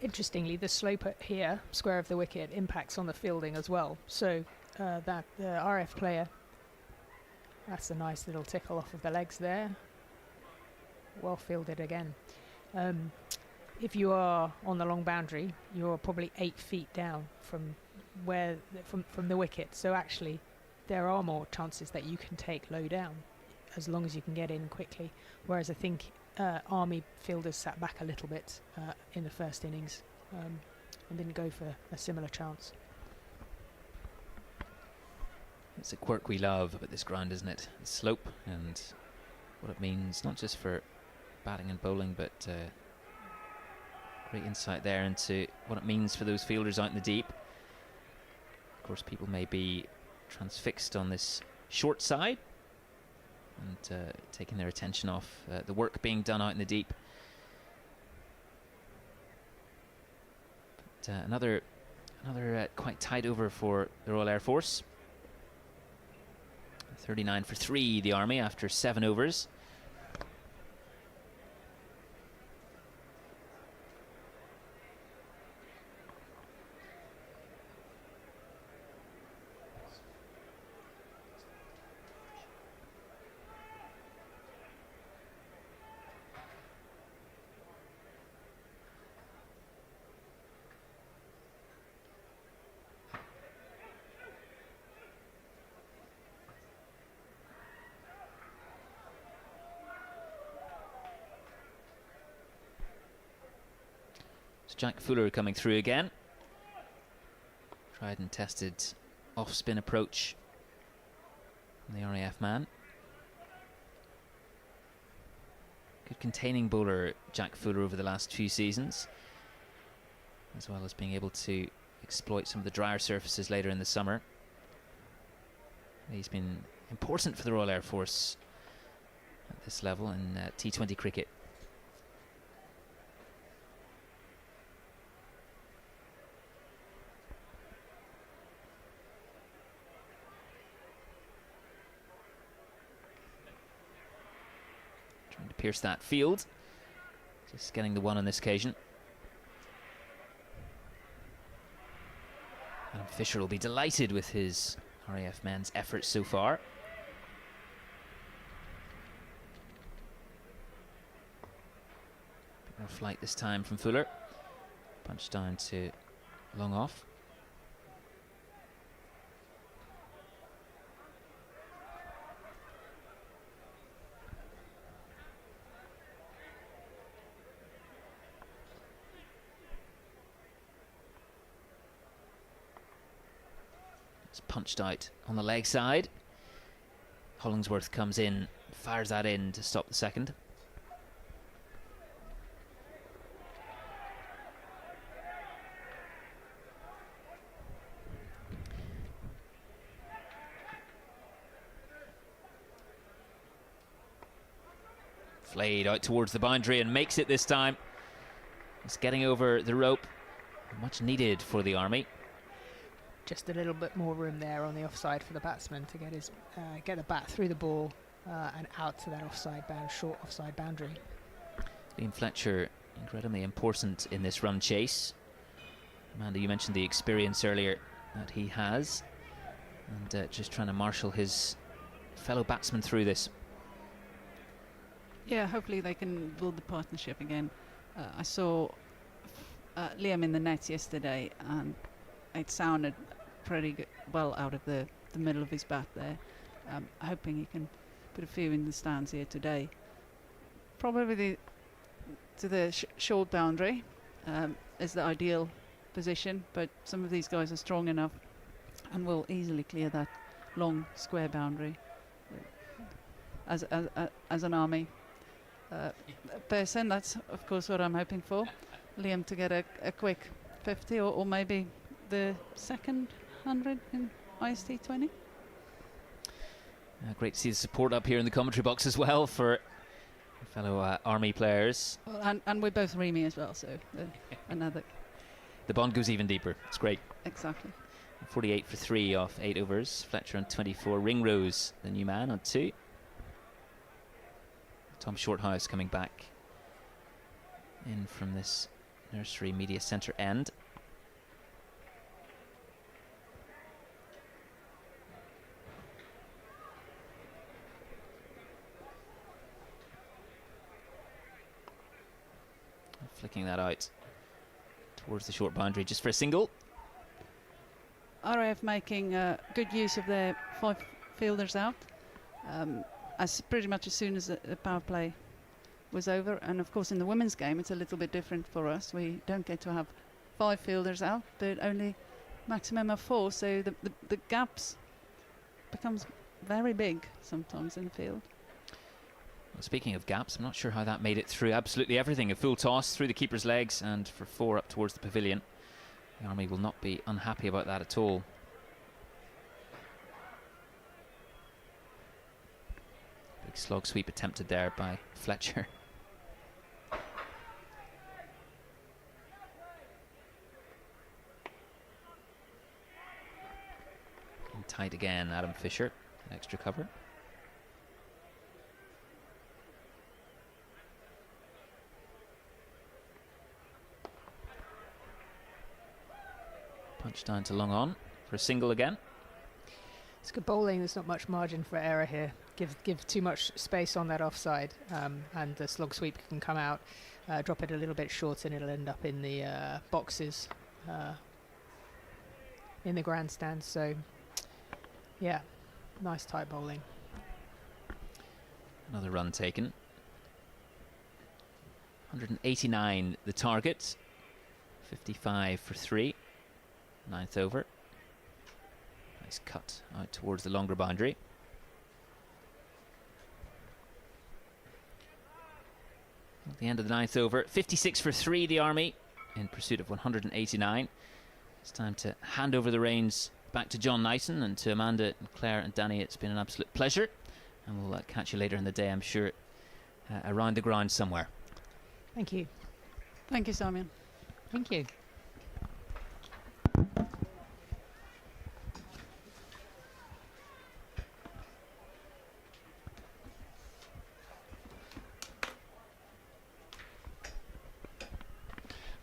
Interestingly, the slope here, square of the wicket, impacts on the fielding as well. So that the RF player, that's a nice little tickle off of the legs there. Well fielded again. If you are on the long boundary, you're probably 8 feet down from the wicket. So actually, there are more chances that you can take low down as long as you can get in quickly. Whereas I think Army fielders sat back a little bit in the first innings and didn't go for a similar chance. It's a quirk we love about this ground, isn't it? The slope and what it means, not just for batting and bowling, but great insight there into what it means for those fielders out in the deep. Of course, people may be transfixed on this short side and taking their attention off the work being done out in the deep. But another quite tight over for the Royal Air Force. 39 for 3, the Army, after 7 overs. Jack Fuller coming through again. Tried and tested off-spin approach from the RAF man. Good containing bowler, Jack Fuller, over the last few seasons, as well as being able to exploit some of the drier surfaces later in the summer. He's been important for the Royal Air Force at this level in T20 cricket. Trying to pierce that field. Just getting the one on this occasion. Adam Fisher will be delighted with his RAF men's efforts so far. Bit more flight this time from Fuller. Punch down to long off. Punched out on the leg side. Hollingsworth comes in, fires that in to stop the second. Flayed out towards the boundary and makes it this time. It's getting over the rope. Much needed for the Army. Just a little bit more room there on the offside for the batsman to get the bat through the ball and out to that short offside boundary. Liam Fletcher, incredibly important in this run chase. Amanda, you mentioned the experience earlier that he has, and just trying to marshal his fellow batsmen through this. Yeah, hopefully they can build the partnership again. I saw Liam in the nets yesterday, and it sounded pretty good, well out of the middle of his bat there. Hoping he can put a few in the stands here today. Probably to the short boundary is the ideal position, but some of these guys are strong enough and will easily clear that long square boundary. As an Army person, that's of course what I'm hoping for. Liam to get a quick 50 or maybe the second 100 in IST 20. Great to see the support up here in the commentary box as well for fellow Army players. Well, and we're both Remy as well, so another. The bond goes even deeper. It's great. Exactly. 48 for 3 off 8 overs. Fletcher on 24. Ringrose, the new man, on 2. Tom Shorthouse coming back in from this nursery media centre end. Flicking that out towards the short boundary just for a single. RAF making good use of their 5 fielders out as pretty much as soon as the power play was over. And of course in the women's game it's a little bit different for us. We don't get to have 5 fielders out, but only maximum of 4, so the gaps becomes very big sometimes in the field. Well, speaking of gaps, I'm not sure how that made it through absolutely everything. A full toss through the keeper's legs and for 4 up towards the pavilion. The Army will not be unhappy about that at all. Big slog sweep attempted there by Fletcher. And tight again, Adam Fisher, an extra cover. Punch down to long on for a single again. It's good bowling. There's not much margin for error here. Give too much space on that offside, and the slog sweep can come out, drop it a little bit short, and it'll end up in the boxes in the grandstand. So, yeah, nice tight bowling. Another run taken. 189 the target. 55 for 3. 9th over. Nice cut out towards the longer boundary. At the end of the 9th over, 56 for 3 the Army in pursuit of 189. It's time to hand over the reins back to John Nyson and to Amanda and Claire and Danny. It's been an absolute pleasure, and we'll catch you later in the day, I'm sure, around the ground somewhere. Thank you. Thank you, Simon. Thank you.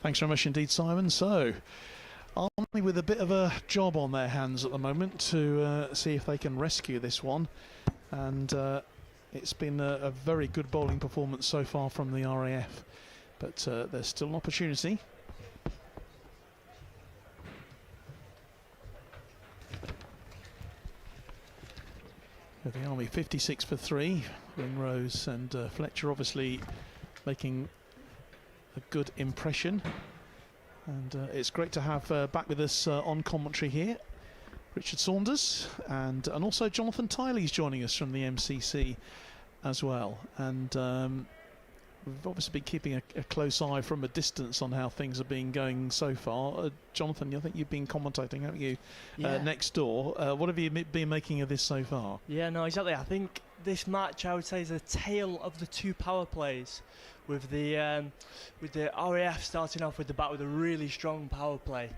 Thanks very much indeed, Simon. So, Army with a bit of a job on their hands at the moment to see if they can rescue this one. And it's been a very good bowling performance so far from the RAF. But there's still an opportunity. The Army 56 for 3. Ringrose and Fletcher obviously making a good impression, and it's great to have back with us on commentary here Richard Saunders and also Jonathan Tiley's joining us from the MCC as well, and we've obviously been keeping a close eye from a distance on how things have been going so far. Jonathan, I think you've been commentating, haven't you, next door. What have you been making of this so far? Yeah, no, exactly. I think this match, I would say, is a tale of the 2 power plays, with the RAF starting off with the bat with a really strong power play,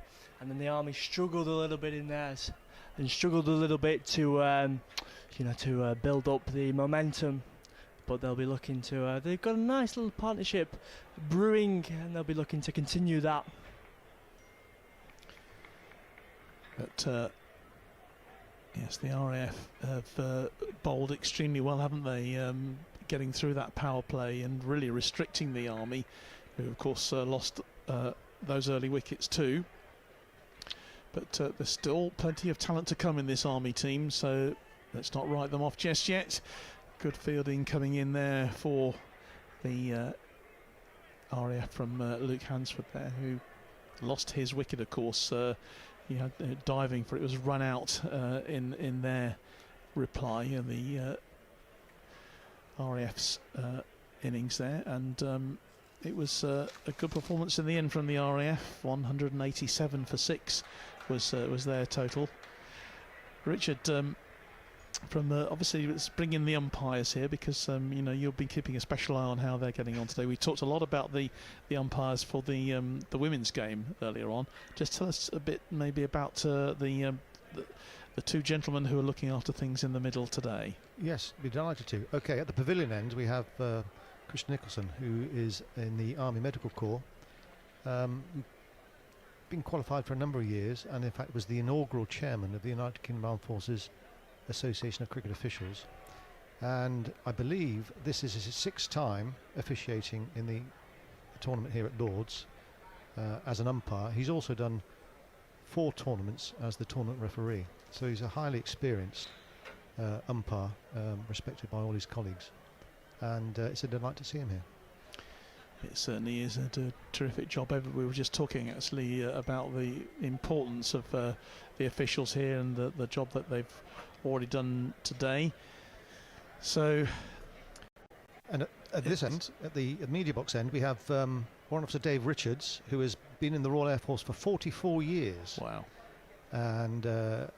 and then the Army struggled a little bit in theirs, and struggled a little bit to build up the momentum. But they'll be looking to, they've got a nice little partnership brewing, and they'll be looking to continue that. But yes, the RAF have bowled extremely well, haven't they? Getting through that power play and really restricting the Army, who of course lost those early wickets too. But there's still plenty of talent to come in this Army team, so let's not write them off just yet. Good fielding coming in there for the RAF from Luke Hansford there, who lost his wicket, of course. He had diving for it, was run out in their reply, and the RAF's innings there, and it was a good performance in the end from the RAF. 187 for 6 was their total. Richard, from obviously let's bring in the umpires here, because you'll be keeping a special eye on how they're getting on today. We talked a lot about the umpires for the women's game earlier on. Just tell us a bit maybe about the two gentlemen who are looking after things in the middle today. Yes, be delighted to. Okay, at the pavilion end we have Christian Nicholson, who is in the Army Medical Corps. Been qualified for a number of years, and in fact was the inaugural chairman of the United Kingdom Armed Forces Association of Cricket Officials, and I believe this is his 6th time officiating in the tournament here at Lord's as an umpire. He's also done 4 tournaments as the tournament referee, so he's a highly experienced umpire, respected by all his colleagues, and it's a delight to see him here. It certainly is a terrific job. We were just talking actually about the importance of the officials here and the job that they've already done today. So, and at this end, at the media box end, we have Warrant Officer Dave Richards, who has been in the Royal Air Force for 44 years. Wow. And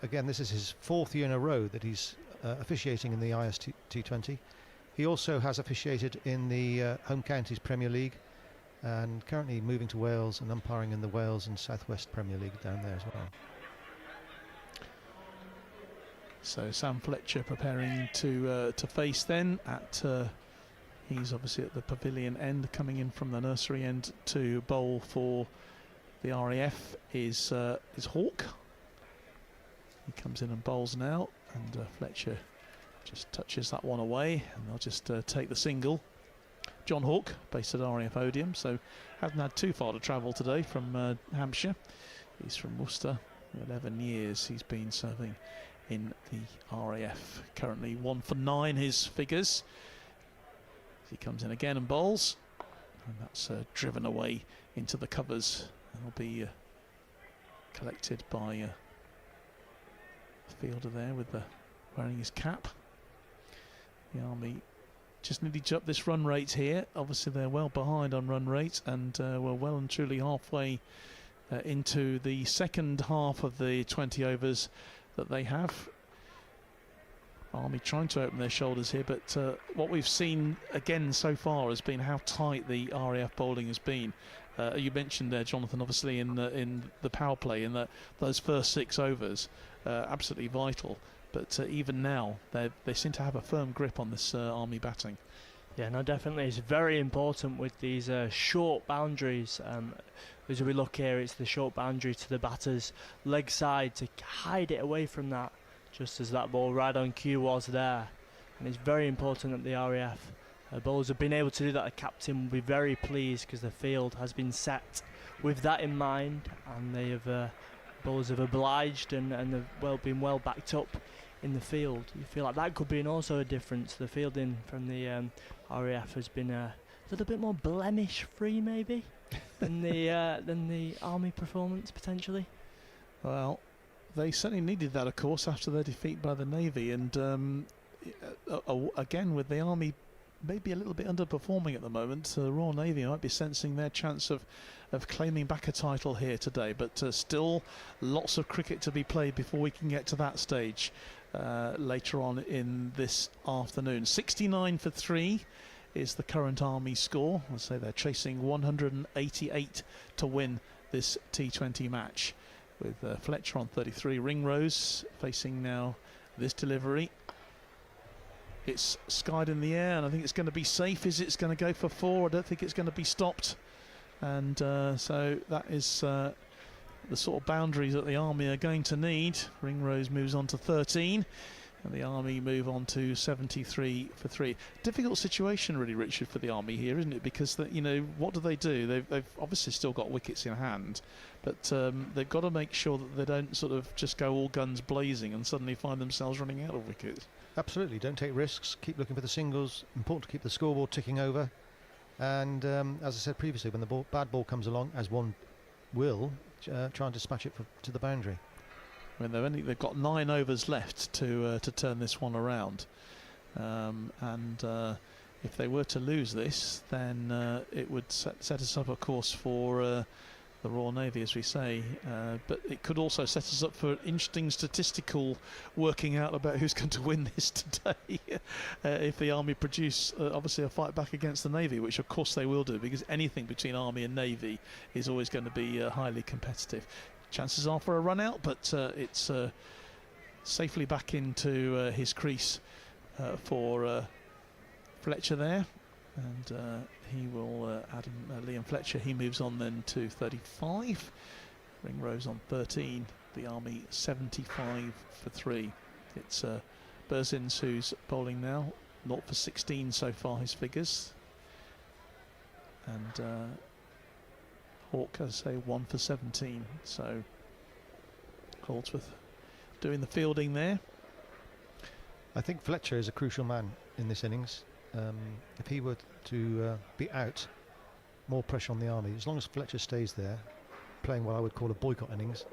again, this is his 4th year in a row that he's officiating in the T20. He also has officiated in the Home Counties Premier League, and currently moving to Wales and umpiring in the Wales and South West Premier League down there as well. So Sam Fletcher preparing to face then at he's obviously at the pavilion end, coming in from the nursery end to bowl for the RAF is Hawke. He comes in and bowls now, and Fletcher just touches that one away, and they'll just take the single. John Hawke, based at RAF Odium, so hasn't had too far to travel today from Hampshire. He's from Worcester. 11 years he's been serving in the RAF. Currently 1 for 9 his figures. He comes in again and bowls, and that's driven away into the covers, and will be collected by the fielder there with wearing his cap. The Army just nearly to up this run rate here. Obviously they're well behind on run rate, and we're well and truly halfway into the second half of the 20 overs that they have. Army trying to open their shoulders here, but what we've seen again so far has been how tight the RAF bowling has been. You mentioned there, Jonathan, obviously in the power play, in those first 6 overs, absolutely vital. But even now, they seem to have a firm grip on this Army batting. Yeah, no, definitely. It's very important with these short boundaries. As we look here, it's the short boundary to the batter's leg side to hide it away from that, just as that ball right on cue was there. And it's very important that the RAF bowlers have been able to do that. The captain will be very pleased, because the field has been set with that in mind, and they have bowlers have obliged and have been well backed up in the field. You feel like that could be also a difference. The fielding from the RAF has been a little bit more blemish-free, maybe, than the Army performance potentially. Well, they certainly needed that, of course, after their defeat by the Navy, and again with the Army maybe a little bit underperforming at the moment. The Royal Navy might be sensing their chance of claiming back a title here today, but still lots of cricket to be played before we can get to that stage later on in this afternoon. 69 for 3 is the current Army score. I'll say they're chasing 188 to win this T20 match, with Fletcher on 33. Ringrose facing now this delivery. It's skied in the air, and I think it's going to be safe. Is it going to go for 4? I don't think it's going to be stopped. And so that is the sort of boundaries that the Army are going to need. Ringrose moves on to 13, and the Army move on to 73 for 3. Difficult situation, really, Richard, for the Army here, isn't it? Because what do? They've obviously still got wickets in hand, but they've got to make sure that they don't sort of just go all guns blazing and suddenly find themselves running out of wickets. Absolutely, don't take risks, keep looking for the singles. Important to keep the scoreboard ticking over, and as I said previously, when the bad ball comes along, as one will, try and dispatch it to the boundary. I mean, they've got 9 overs left to turn this one around, and if they were to lose this, then it would set us up, of course, for the Royal Navy, as we say, but it could also set us up for interesting statistical working out about who's going to win this today. If the Army produce obviously a fight back against the Navy, which of course they will do, because anything between Army and Navy is always going to be highly competitive. Chances are for a run out, but it's safely back into his crease for Fletcher there. And he will, Liam Fletcher, he moves on then to 35. Ringrose on 13. The Army 75 for 3. It's Berzins who's bowling now. 0 for 16 so far, his figures. And Hawke, as I say, 1 for 17. So Holdsworth doing the fielding there. I think Fletcher is a crucial man in this innings. If he were to be out, more pressure on the Army. As long as Fletcher stays there, playing what I would call a boycott innings,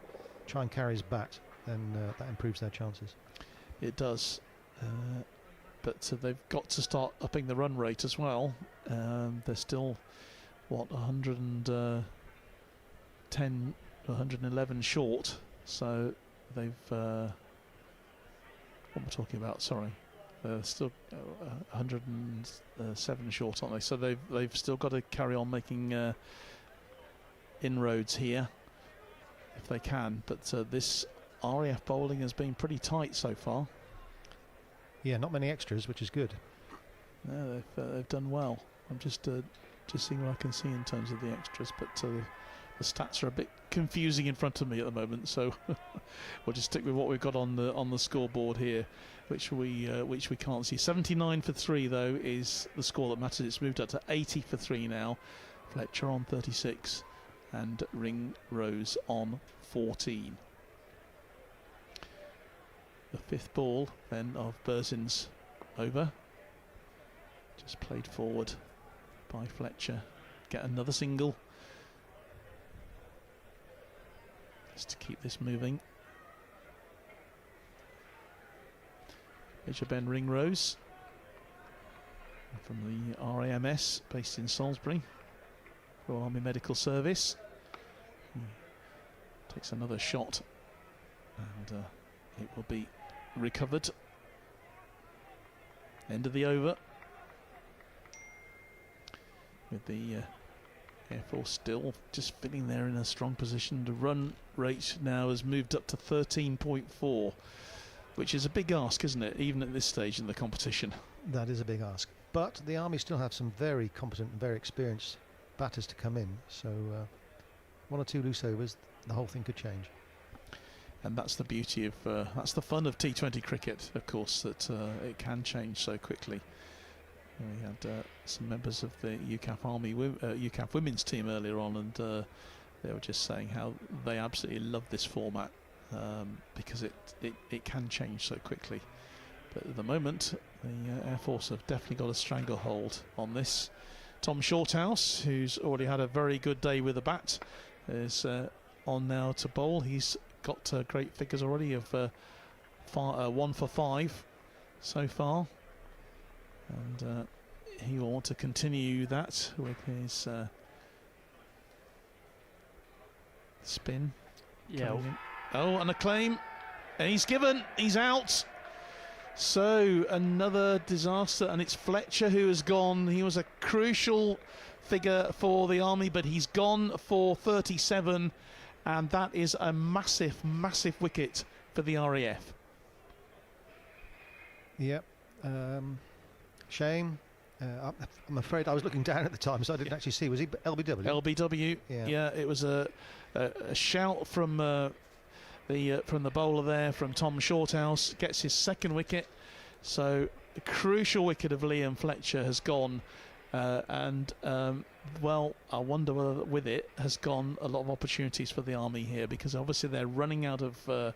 try and carry his bat, then that improves their chances. It does. But they've got to start upping the run rate as well. They're still, 110, 111 short. So they've... what am I talking about? Sorry. Still 107 short, aren't they? So they've still got to carry on making inroads here if they can. But this RAF bowling has been pretty tight so far. Yeah, not many extras, which is good. No, they've done well. I'm just seeing what I can see in terms of the extras, but the stats are a bit confusing in front of me at the moment. So we'll just stick with what we've got on the scoreboard here, which we can't see. 79 for 3 though is the score that matters. It's moved up to 80 for 3 now. Fletcher on 36 and Ringrose on 14. The 5th ball then of Berzins over. Just played forward by Fletcher. Get another single. Just to keep this moving. Major Ben Ringrose from the RAMS based in Salisbury, Royal Army Medical Service. Takes another shot and it will be recovered. End of the over. With the Air Force still just feeling they're in a strong position. The run rate now has moved up to 13.4, which is a big ask, isn't it, even at this stage in the competition? That is a big ask. But the Army still have some very competent and very experienced batters to come in, so 1 or 2 loose overs, the whole thing could change. And that's the beauty of, that's the fun of T20 cricket, of course, that it can change so quickly. We had some members of the UCAF women's team earlier on, and they were just saying how they absolutely love this format because it can change so quickly. But at the moment, the Air Force have definitely got a stranglehold on this. Tom Shorthouse, who's already had a very good day with the bat, is on now to bowl. He's got great figures already of 1 for 5 so far. And he will want to continue that with his spin. Yeah. Oh, and a claim. And he's out. So another disaster, and it's Fletcher who has gone. He was a crucial figure for the Army, but he's gone for 37, and that is a massive, massive wicket for the RAF. Yep. Shame. I'm afraid I was looking down at the time, so I didn't actually see. Was he LBW? LBW. Yeah, it was a shout from the bowler there, from Tom Shorthouse. Gets his 2nd wicket. So the crucial wicket of Liam Fletcher has gone, and well, I wonder whether with it has gone a lot of opportunities for the Army here, because obviously they're running out of,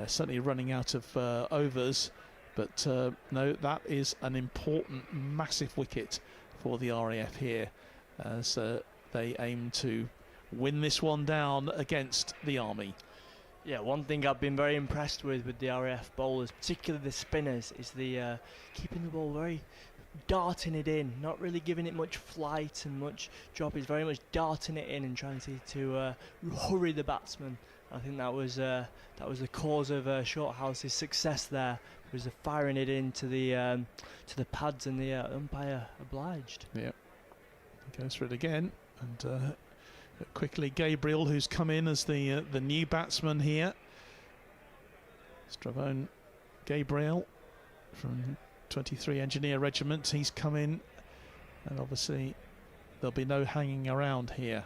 certainly running out of overs. But no, that is an important, massive wicket for the RAF here, as they aim to win this one down against the Army. Yeah, one thing I've been very impressed with the RAF bowlers, particularly the spinners, is the keeping the ball very darting it in, not really giving it much flight and much drop. He's very much darting it in and trying to hurry the batsman. I think that was the cause of Shorthouse's success there. Was firing it into the pads, and the umpire obliged. Yeah, he goes for it again, and quickly Gabriel, who's come in as the new batsman here. Stravone Gabriel from 23 Engineer Regiment, he's come in, and obviously there'll be no hanging around here.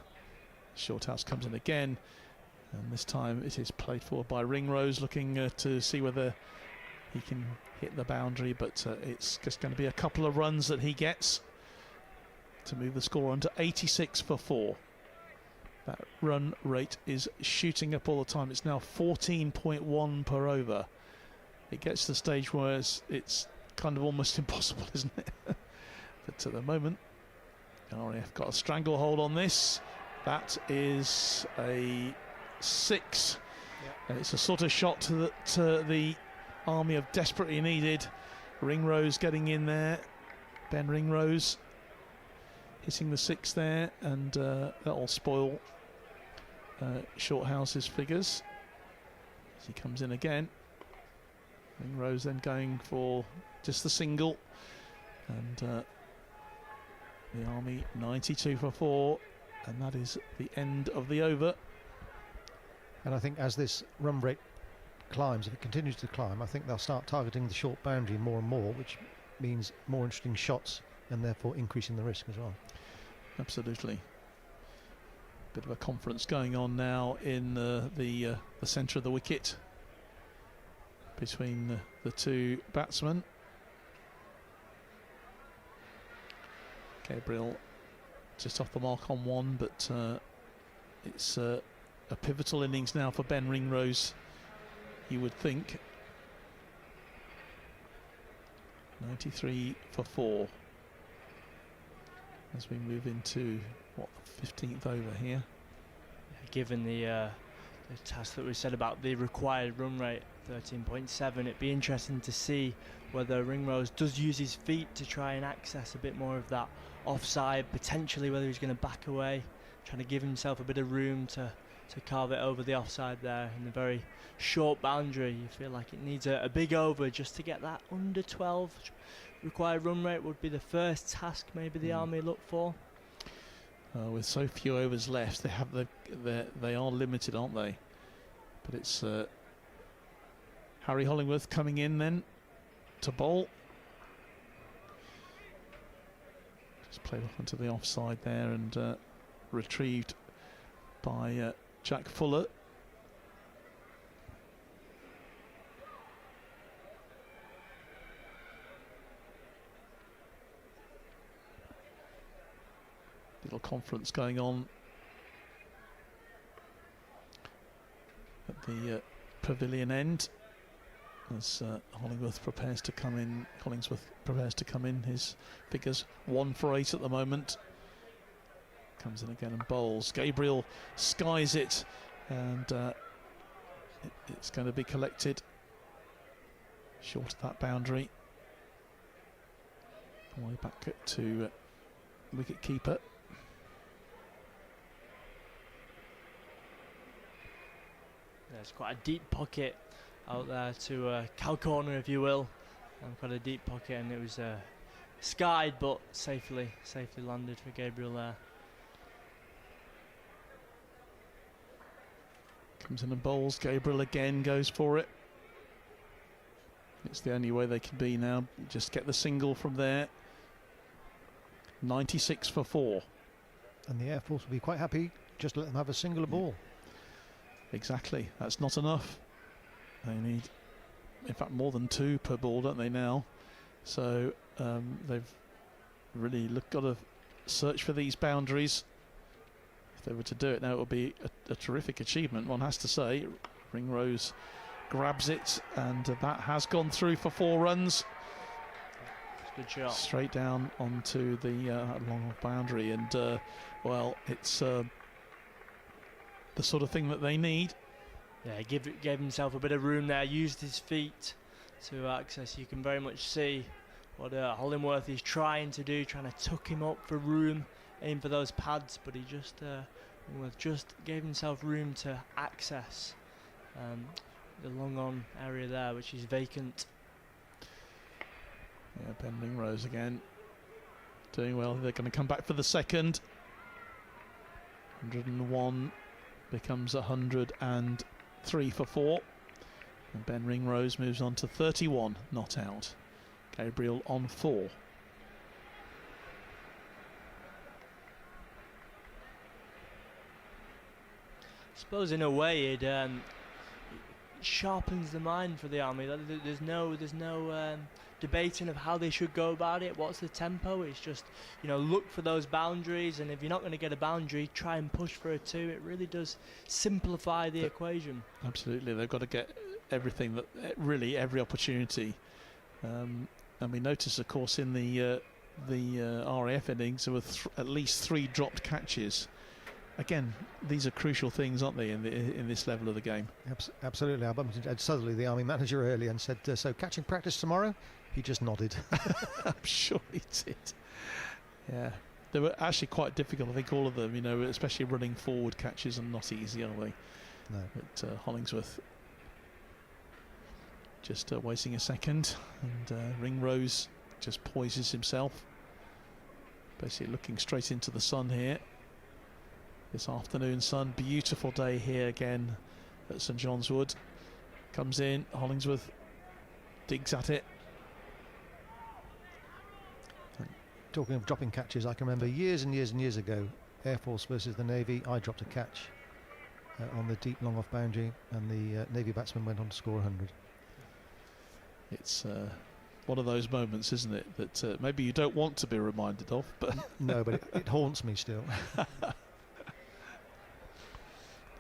Shorthouse comes in again, and this time it is played for by Ringrose, looking to see whether he can hit the boundary, but it's just going to be a couple of runs that he gets to move the score on to 86 for 4. That run rate is shooting up all the time. It's now 14.1 per over. It gets to the stage where it's kind of almost impossible, isn't it? But at the moment, RAF got a stranglehold on this. That is a 6. Yep. And it's a sort of shot that the Army have desperately needed. Ringrose getting in there. Ben Ringrose hitting the 6 there, and that'll spoil Shorthouse's figures as he comes in again. Ringrose then going for just the single, and the Army 92 for 4, and that is the end of the over. And I think as this run rate climbs, if it continues to climb, I think they'll start targeting the short boundary more and more, which means more interesting shots and therefore increasing the risk as well. Absolutely. Bit of a conference going on now in the centre of the wicket between the two batsmen. Gabriel just off the mark on one, but it's a pivotal innings now for Ben Ringrose, you would think. 93 for 4 as we move into the 15th over here. Given the task that we said about the required run rate, 13.7, it'd be interesting to see whether Ringrose does use his feet to try and access a bit more of that offside, potentially whether he's going to back away, trying to give himself a bit of room to carve it over the offside there in the very short boundary. You feel like it needs a big over just to get that under 12 required run rate. Would be the first task maybe the Army look for. With so few overs left, they are limited, aren't they? But it's Harry Hollingworth coming in then to bowl. Just played off into the offside there, and retrieved by Jack Fuller. Little conference going on at the pavilion end as Hollingsworth prepares to come in. His figures 1 for 8 at the moment. Comes in again and bowls. Gabriel skies it, and it's going to be collected short of that boundary. All the way back to wicket keeper. There's quite a deep pocket out there to cow corner, if you will. Quite a deep pocket, and it was skied but safely landed for Gabriel there. Comes in and bowls. Gabriel again goes for it. It's the only way they can be now. Just get the single from there. 96 for 4. And the Air Force will be quite happy just to let them have a singular ball. Exactly. That's not enough. They need, in fact, more than 2 per ball, don't they now? So they've really got to search for these boundaries. If they were to do it now, it would be a terrific achievement, one has to say. Ringrose grabs it, and that has gone through for 4 runs. Good shot. Straight down onto the long boundary, and well, it's the sort of thing that they need. Yeah, gave himself a bit of room there, used his feet to access. You can very much see what Hollingworth is trying to do, trying to tuck him up for room, aim for those pads, but he just gave himself room to access the long on area there, which is vacant. Yeah, Ben Ringrose again doing well. They're going to come back for the second. 101 becomes 103 for 4. And Ben Ringrose moves on to 31, not out. Gabriel on 4. I suppose in a way it sharpens the mind for the Army. There's no debating of how they should go about it. What's the tempo? It's just, look for those boundaries, and if you're not going to get a boundary, try and push for a 2. It really does simplify the equation. Absolutely, they've got to get everything, really every opportunity. And we notice, of course, in the RAF innings there were at least 3 dropped catches. Again, these are crucial things, aren't they, in this level of the game? Absolutely. I bumped into Ed Sutherley, the Army manager, earlier and said, so catching practice tomorrow? He just nodded. I'm sure he did. Yeah. They were actually quite difficult, I think, all of them, especially running forward catches are not easy, are they? No. But Hollingsworth just waiting a second, and Ringrose just poises himself. Basically looking straight into the sun here. This afternoon sun, beautiful day here again at St John's Wood. Comes in, Hollingsworth digs at it. Talking of dropping catches, I can remember years and years and years ago, Air Force versus the Navy, I dropped a catch on the deep long off boundary, and the Navy batsman went on to score 100. It's one of those moments, isn't it, that maybe you don't want to be reminded of, but no, but it haunts me still.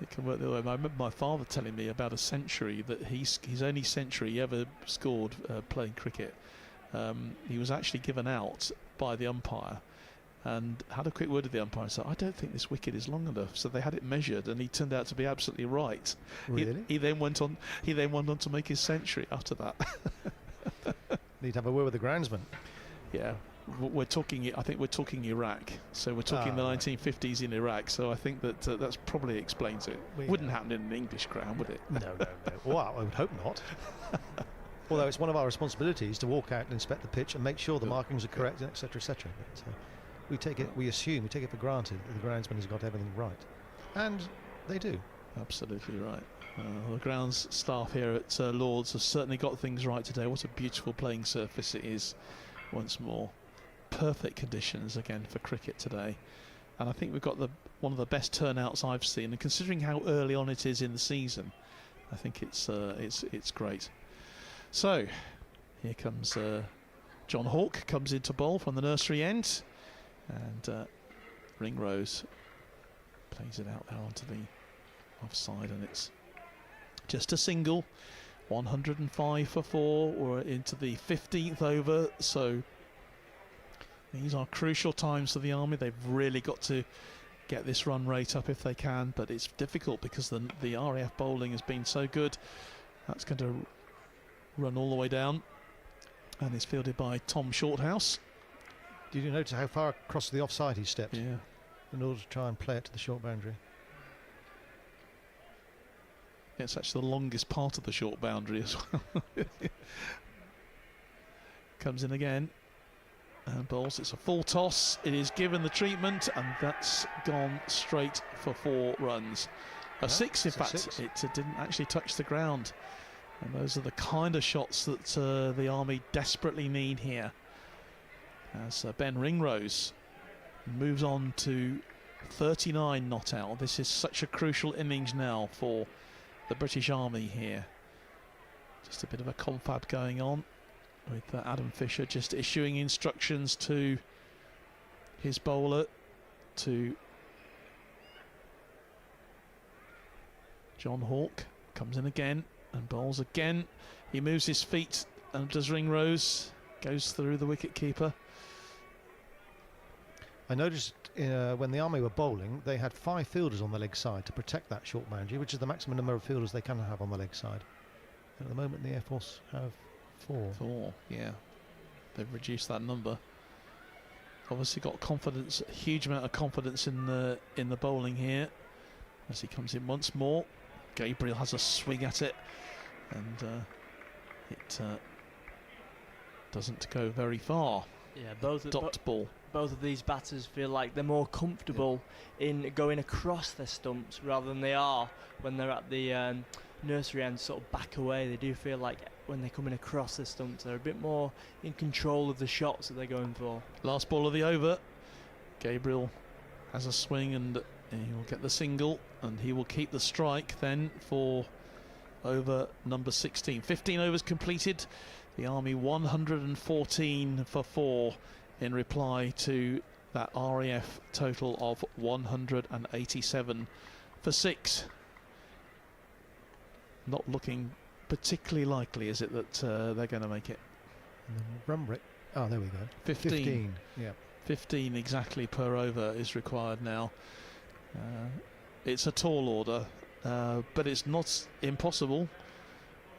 It can work the other way. I remember my father telling me about a century that his only century he ever scored playing cricket. He was actually given out by the umpire and had a quick word with the umpire and said, I don't think this wicket is long enough. So they had it measured, and he turned out to be absolutely right. Really? He then went on to make his century after that. Need to have a word with the groundsman. Yeah. I think we're talking Iraq, so we're talking the 1950s in Iraq. So I think that's probably explains it. Wouldn't happen in an English ground, would it? No. Well, I would hope not. Although it's one of our responsibilities to walk out and inspect the pitch and make sure the markings are correct, etc., etc. But we take it for granted that the groundsman has got everything right, and they do. Absolutely right. The grounds staff here at Lords have certainly got things right today. What a beautiful playing surface it is. Once more, perfect conditions again for cricket today, and I think we've got one of the best turnouts I've seen. And considering how early on it is in the season, I think it's great. So here comes John Hawke, comes into bowl from the nursery end, and Ringrose plays it out there onto the offside, and it's just a single. 105 for 4. We're into the 15th over, so these are crucial times for the Army. They've really got to get this run rate up if they can, but it's difficult because the RAF bowling has been so good. That's going to run all the way down, and it's fielded by Tom Shorthouse. Did you notice how far across the offside he stepped? Yeah. In order to try and play it to the short boundary. It's actually the longest part of the short boundary as well. Comes in again and bowls. It's a full toss. It is given the treatment, and that's gone straight for 4 runs. A 6, in fact. It didn't actually touch the ground. And those are the kind of shots that the Army desperately need here. As Ben Ringrose moves on to 39 not out. This is such a crucial innings now for the British Army here. Just a bit of a confab going on with Adam Fisher just issuing instructions to his bowler, to John Hawke. Comes in again and bowls again. He moves his feet and does Ringrose, goes through the wicket keeper. I noticed when the Army were bowling, they had 5 fielders on the leg side to protect that short boundary, which is the maximum number of fielders they can have on the leg side. And at the moment, the Air Force have 4. 4, yeah. they've reduced that number. Obviously got confidence, a huge amount of confidence in the bowling here. As he comes in once more, Gabriel has a swing at it, and it doesn't go very far. Yeah, Dot ball. Both of these batters feel like they're more comfortable in going across their stumps rather than they are when they're at the nursery end, sort of back away. They do feel like when they're coming across the stumps, they're a bit more in control of the shots that they're going for. Last ball of the over. Gabriel has a swing and he will get the single, and he will keep the strike then for over number 16. 15 overs completed. The Army 114 for 4 in reply to that RAF total of 187 for 6. Not looking particularly likely, is it, that they're going to make it? And the run rate. Oh, there we go. 15. Yeah. 15 exactly per over is required now. It's a tall order, but it's not impossible.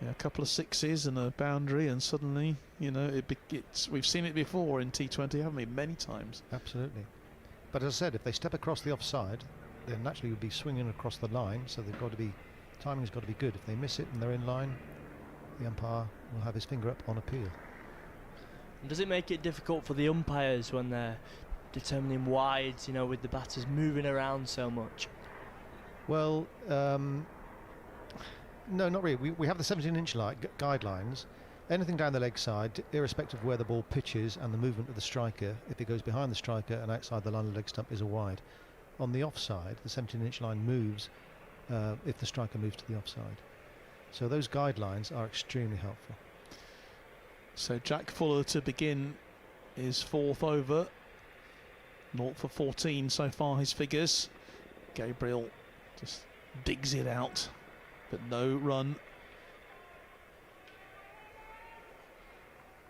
A couple of sixes and a boundary, and suddenly, we've seen it before in T20, haven't we? Many times. Absolutely. But as I said, if they step across the offside, then naturally you'll be swinging across the line, so they've got to be, timing's got to be good. If they miss it and they're in line, the umpire will have his finger up on appeal. And does it make it difficult for the umpires when they're determining wides, with the batters moving around so much? Well, no, not really. We have the 17-inch guidelines. Anything down the leg side, irrespective of where the ball pitches and the movement of the striker, if it goes behind the striker and outside the line of the leg stump, is a wide. On the offside, the 17-inch line moves if the striker moves to the offside. So those guidelines are extremely helpful. So Jack Fuller to begin his 4th over. 0 for 14 so far, his figures. Gabriel just digs it out, but no run.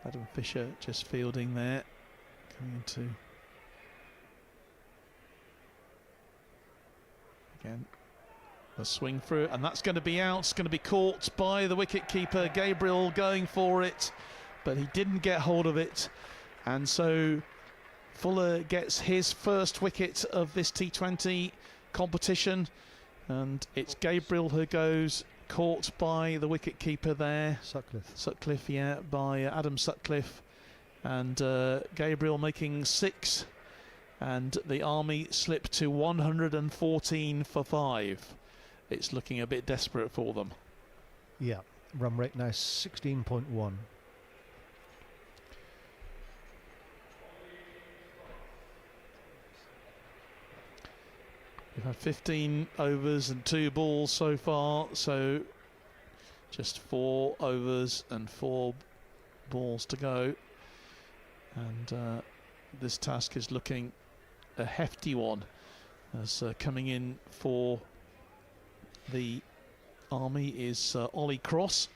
Adam Fisher just fielding there, coming into again a swing through, and that's going to be out. It's going to be caught by the wicket keeper. Gabriel going for it, but he didn't get hold of it, and so Fuller gets his first wicket of this T20 competition, and it's Gabriel who goes, caught by the wicket keeper there. Sutcliffe, yeah, by Adam Sutcliffe, and Gabriel making 6, and the Army slip to 114 for 5. It's looking a bit desperate for them. Yeah, run rate now 16.1. We've had 15 overs and 2 balls so far, so just 4 overs and 4 balls to go, and this task is looking a hefty one, as coming in for the Army is Ollie Cross.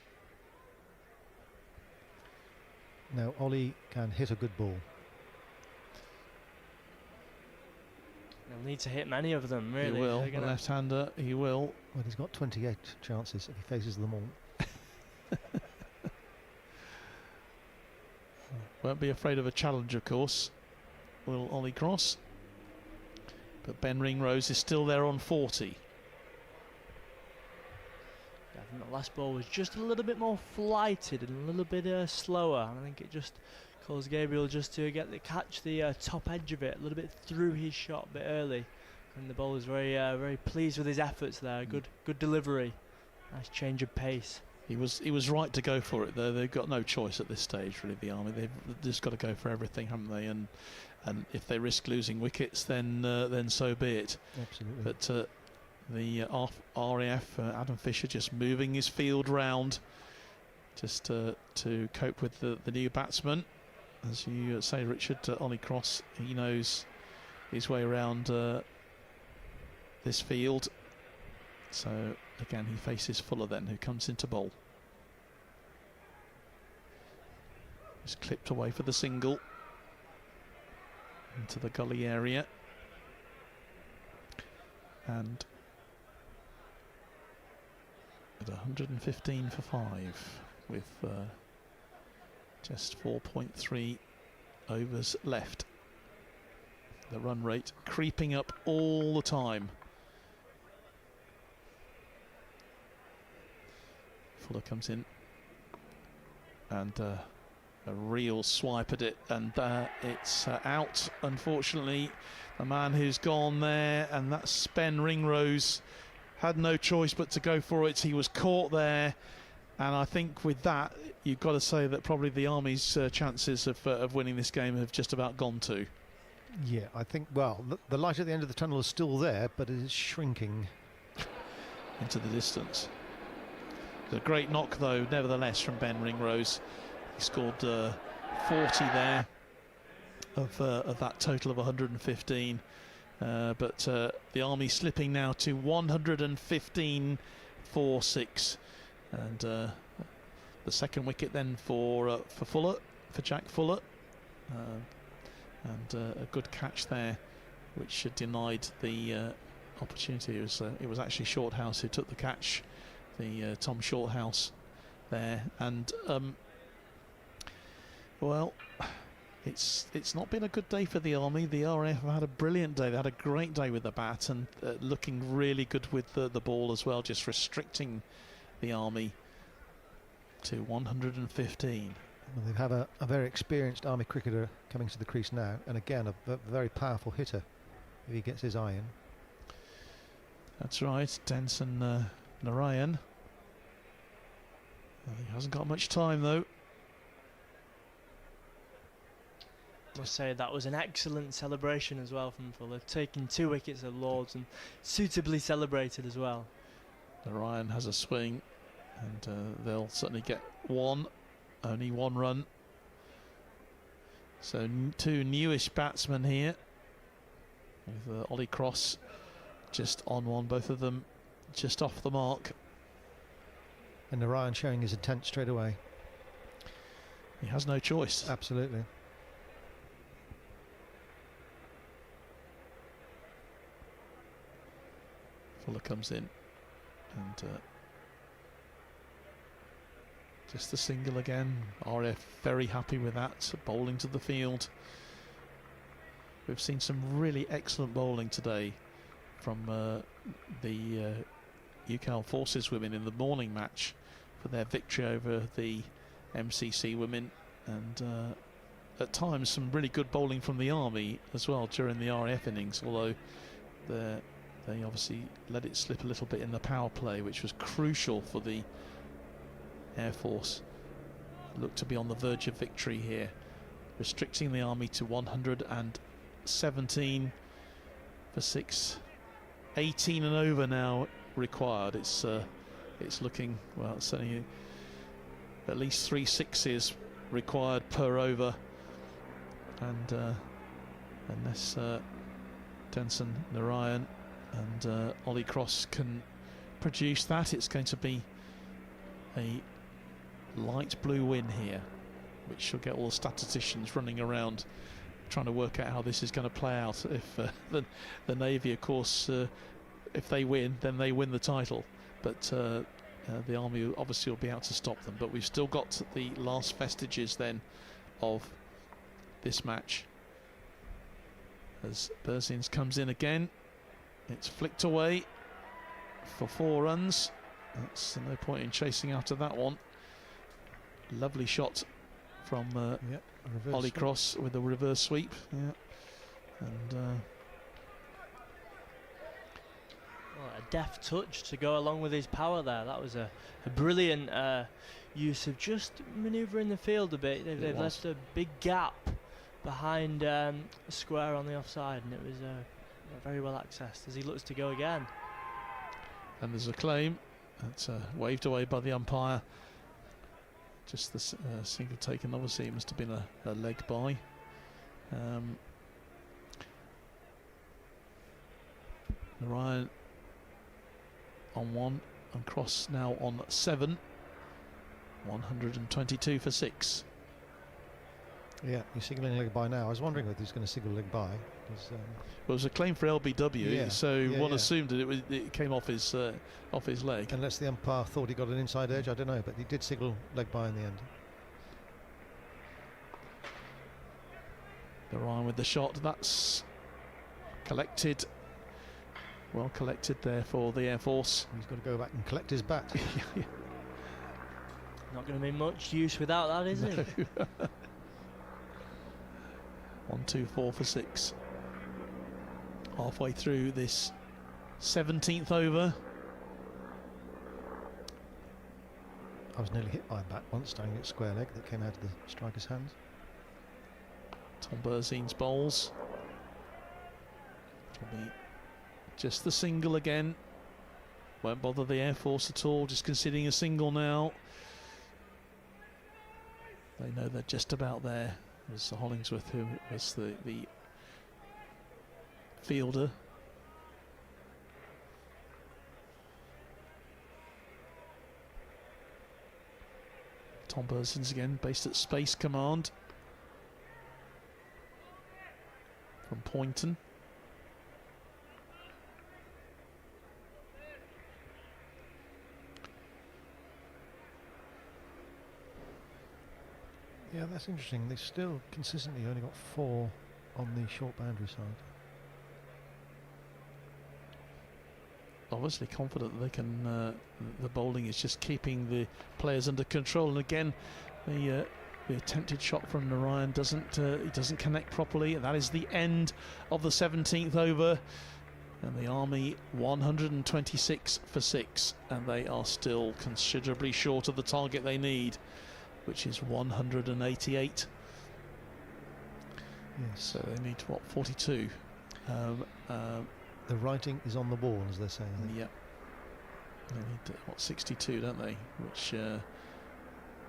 Now Ollie can hit a good ball. He'll need to hit many of them, really. He will, the left-hander, he will. Well, he's got 28 chances if he faces them all. Won't be afraid of a challenge, of course, will Ollie Cross. But Ben Ringrose is still there on 40. I think the last ball was just a little bit more flighted and a little bit slower. I think it just caused Gabriel just to catch the top edge of it a little bit through his shot a bit early, and the bowler was very pleased with his efforts there. Good delivery, nice change of pace. He was right to go for it. They've got no choice at this stage, really. The Army, they've just got to go for everything, haven't they? And if they risk losing wickets, then so be it. Absolutely. But the RAF, Adam Fisher, just moving his field round, just to cope with the new batsman. As you say, Richard, Ollie Cross, he knows his way around this field. So again, he faces Fuller then, who comes into bowl. He's clipped away for the single into the gully area, and at 115 for 5 with Just 4.3 overs left. The run rate creeping up all the time. Fuller comes in and a real swipe at it, and it's out, unfortunately. The man who's gone there, and that's Ben Ringrose, had no choice but to go for it. He was caught there, and I think with that you've got to say that probably the Army's chances of winning this game have just about gone too. Yeah, I think, well, the light at the end of the tunnel is still there, but it is shrinking into the distance. A great knock, though, nevertheless, from Ben Ringrose. He scored 40 there of that total of 115. But the Army slipping now to 115.46, and the second wicket then for Fuller, for Jack Fuller, and a good catch there, which denied the opportunity. It was actually Shorthouse who took the catch. The Tom Shorthouse there, and well, it's not been a good day for the Army. The RAF have had a brilliant day. They had a great day with the bat, and looking really good with the ball as well, just restricting the Army to 115. Well, they've had a very experienced Army cricketer coming to the crease now, and again a very powerful hitter if he gets his eye in. That's right, Denson Narayan. He hasn't got much time though. I must say that was an excellent celebration as well from Fuller, taking 2 wickets at Lords and suitably celebrated as well. Narayan has a swing, and they'll certainly get one, only 1 run. So 2 newish batsmen here, with Ollie Cross just on one, both of them just off the mark. And Narayan showing his intent straight away. He has no choice. Absolutely. Fuller comes in, and just the single again. RF very happy with that, bowling to the field. We've seen some really excellent bowling today from the UK Armed Forces women in the morning match for their victory over the MCC women, and at times some really good bowling from the Army as well during the RAF innings, although they obviously let it slip a little bit in the power play, which was crucial for the Air Force. Looked to be on the verge of victory here, restricting the Army to 117 for 6. 18 and over now required. It's looking, well, certainly at least 3 sixes required per over, and unless Denson Narayan and Ollie Cross can produce that, it's going to be a light blue win here, which should get all the statisticians running around trying to work out how this is going to play out. If the Navy, of course, if they win, then they win the title, but the Army obviously will be out to stop them. But we've still got the last vestiges then of this match, as Berzins comes in again. It's flicked away for 4 runs. That's no point in chasing after that one. Lovely shot from Ollie Cross with the reverse sweep. Yeah, and well, a deft touch to go along with his power there. That was a brilliant use of just manoeuvring the field a bit. They've left a big gap behind square on the offside, and it was very well accessed as he looks to go again. And there's a claim that's waved away by the umpire. Just the single taken, obviously it must have been a leg by. Narayan on 1 and Cross now on 7. 122 for 6. Yeah, he's signalling leg by now. I was wondering whether he's going to signal leg by. Well, it was a claim for LBW, so one assumed that it came off his leg. Unless the umpire thought he got an inside edge, I don't know, but he did signal leg by in the end. Ryan with the shot. That's collected. Well collected there for the Air Force. He's got to go back and collect his bat. Not going to be much use without that, is it? 1-2-4 for 6. Halfway through this 17th over. I was nearly hit by a bat once, standing at square leg that came out of the striker's hands. Tom Berzine's bowls. Probably just the single again. Won't bother the Air Force at all, just conceding a single now. They know they're just about there. There's Hollingsworth, who was the fielder. Tom Berzins again, based at Space Command. From Poynton. Yeah, that's interesting. They've still consistently only got 4 on the short boundary side. Obviously confident that they can. The bowling is just keeping the players under control. And again, the attempted shot from Narayan doesn't connect properly. That is the end of the 17th over. And the Army 126 for 6, and they are still considerably short of the target they need, which is 188. Yes. So they need, what, 42? The writing is on the wall, as they say. Yep. They need, what, 62, don't they? Which,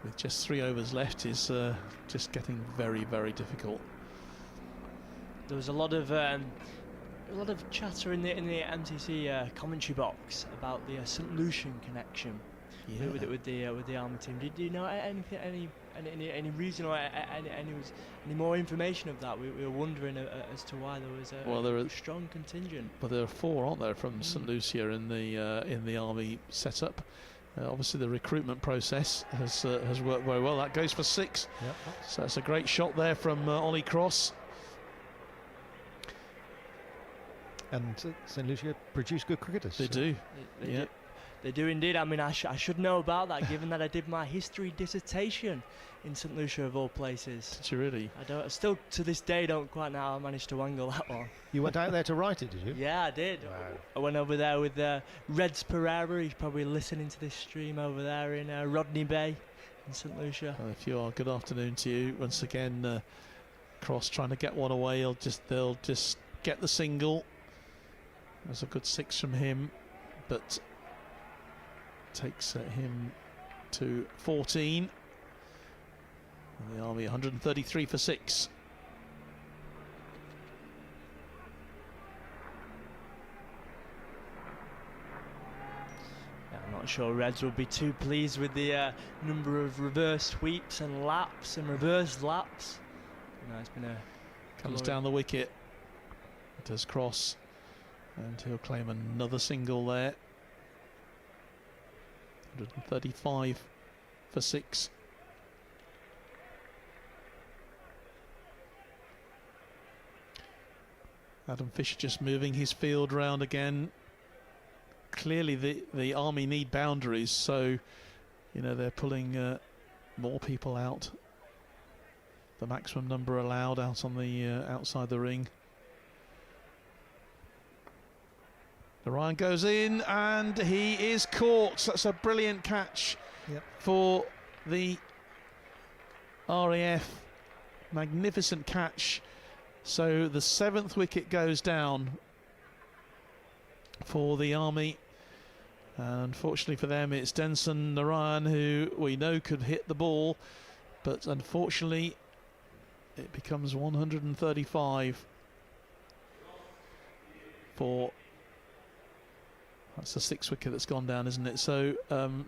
with just 3 overs left, is just getting very, very difficult. There was a lot of chatter in the MTC commentary box about the St Lucian connection. Yeah. With the Army team. Did you know any reason or any more information of that? We were wondering as to why there was a strong contingent. Well, there are 4, aren't there, from St Lucia in the Army setup. Obviously, the recruitment process has worked very well. That goes for 6. Yep. So it's a great shot there from Ollie Cross. And St Lucia produce good cricketers. They do. They do indeed. I mean, I should know about that, given that I did my history dissertation in St Lucia, of all places. Did you really? I still to this day don't quite know how I managed to wangle that one. You went out there to write it, did you? Yeah, I did. Wow. I went over there with Reds Pereira. He's probably listening to this stream over there in Rodney Bay in St Lucia. Well, if you are, good afternoon to you once again. Cross trying to get one away. They'll just get the single. There's a good 6 from him, but takes him to 14. And the Army 133 for 6. I'm not sure Reds will be too pleased with the number of reverse sweeps and laps and reverse laps. It's been comes down the wicket. It does Cross, and he'll claim another single there. 135 for 6. Adam Fisher just moving his field round again. Clearly the Army need boundaries, so they're pulling more people out. The maximum number allowed out on the outside the ring. Ryan goes in and he is caught. That's a brilliant catch for the RAF. Magnificent catch. So the 7th wicket goes down for the Army. And unfortunately for them, it's Denson Narayan, who we know could hit the ball, but unfortunately it becomes 135 for... That's the 6th wicket that's gone down, isn't it? So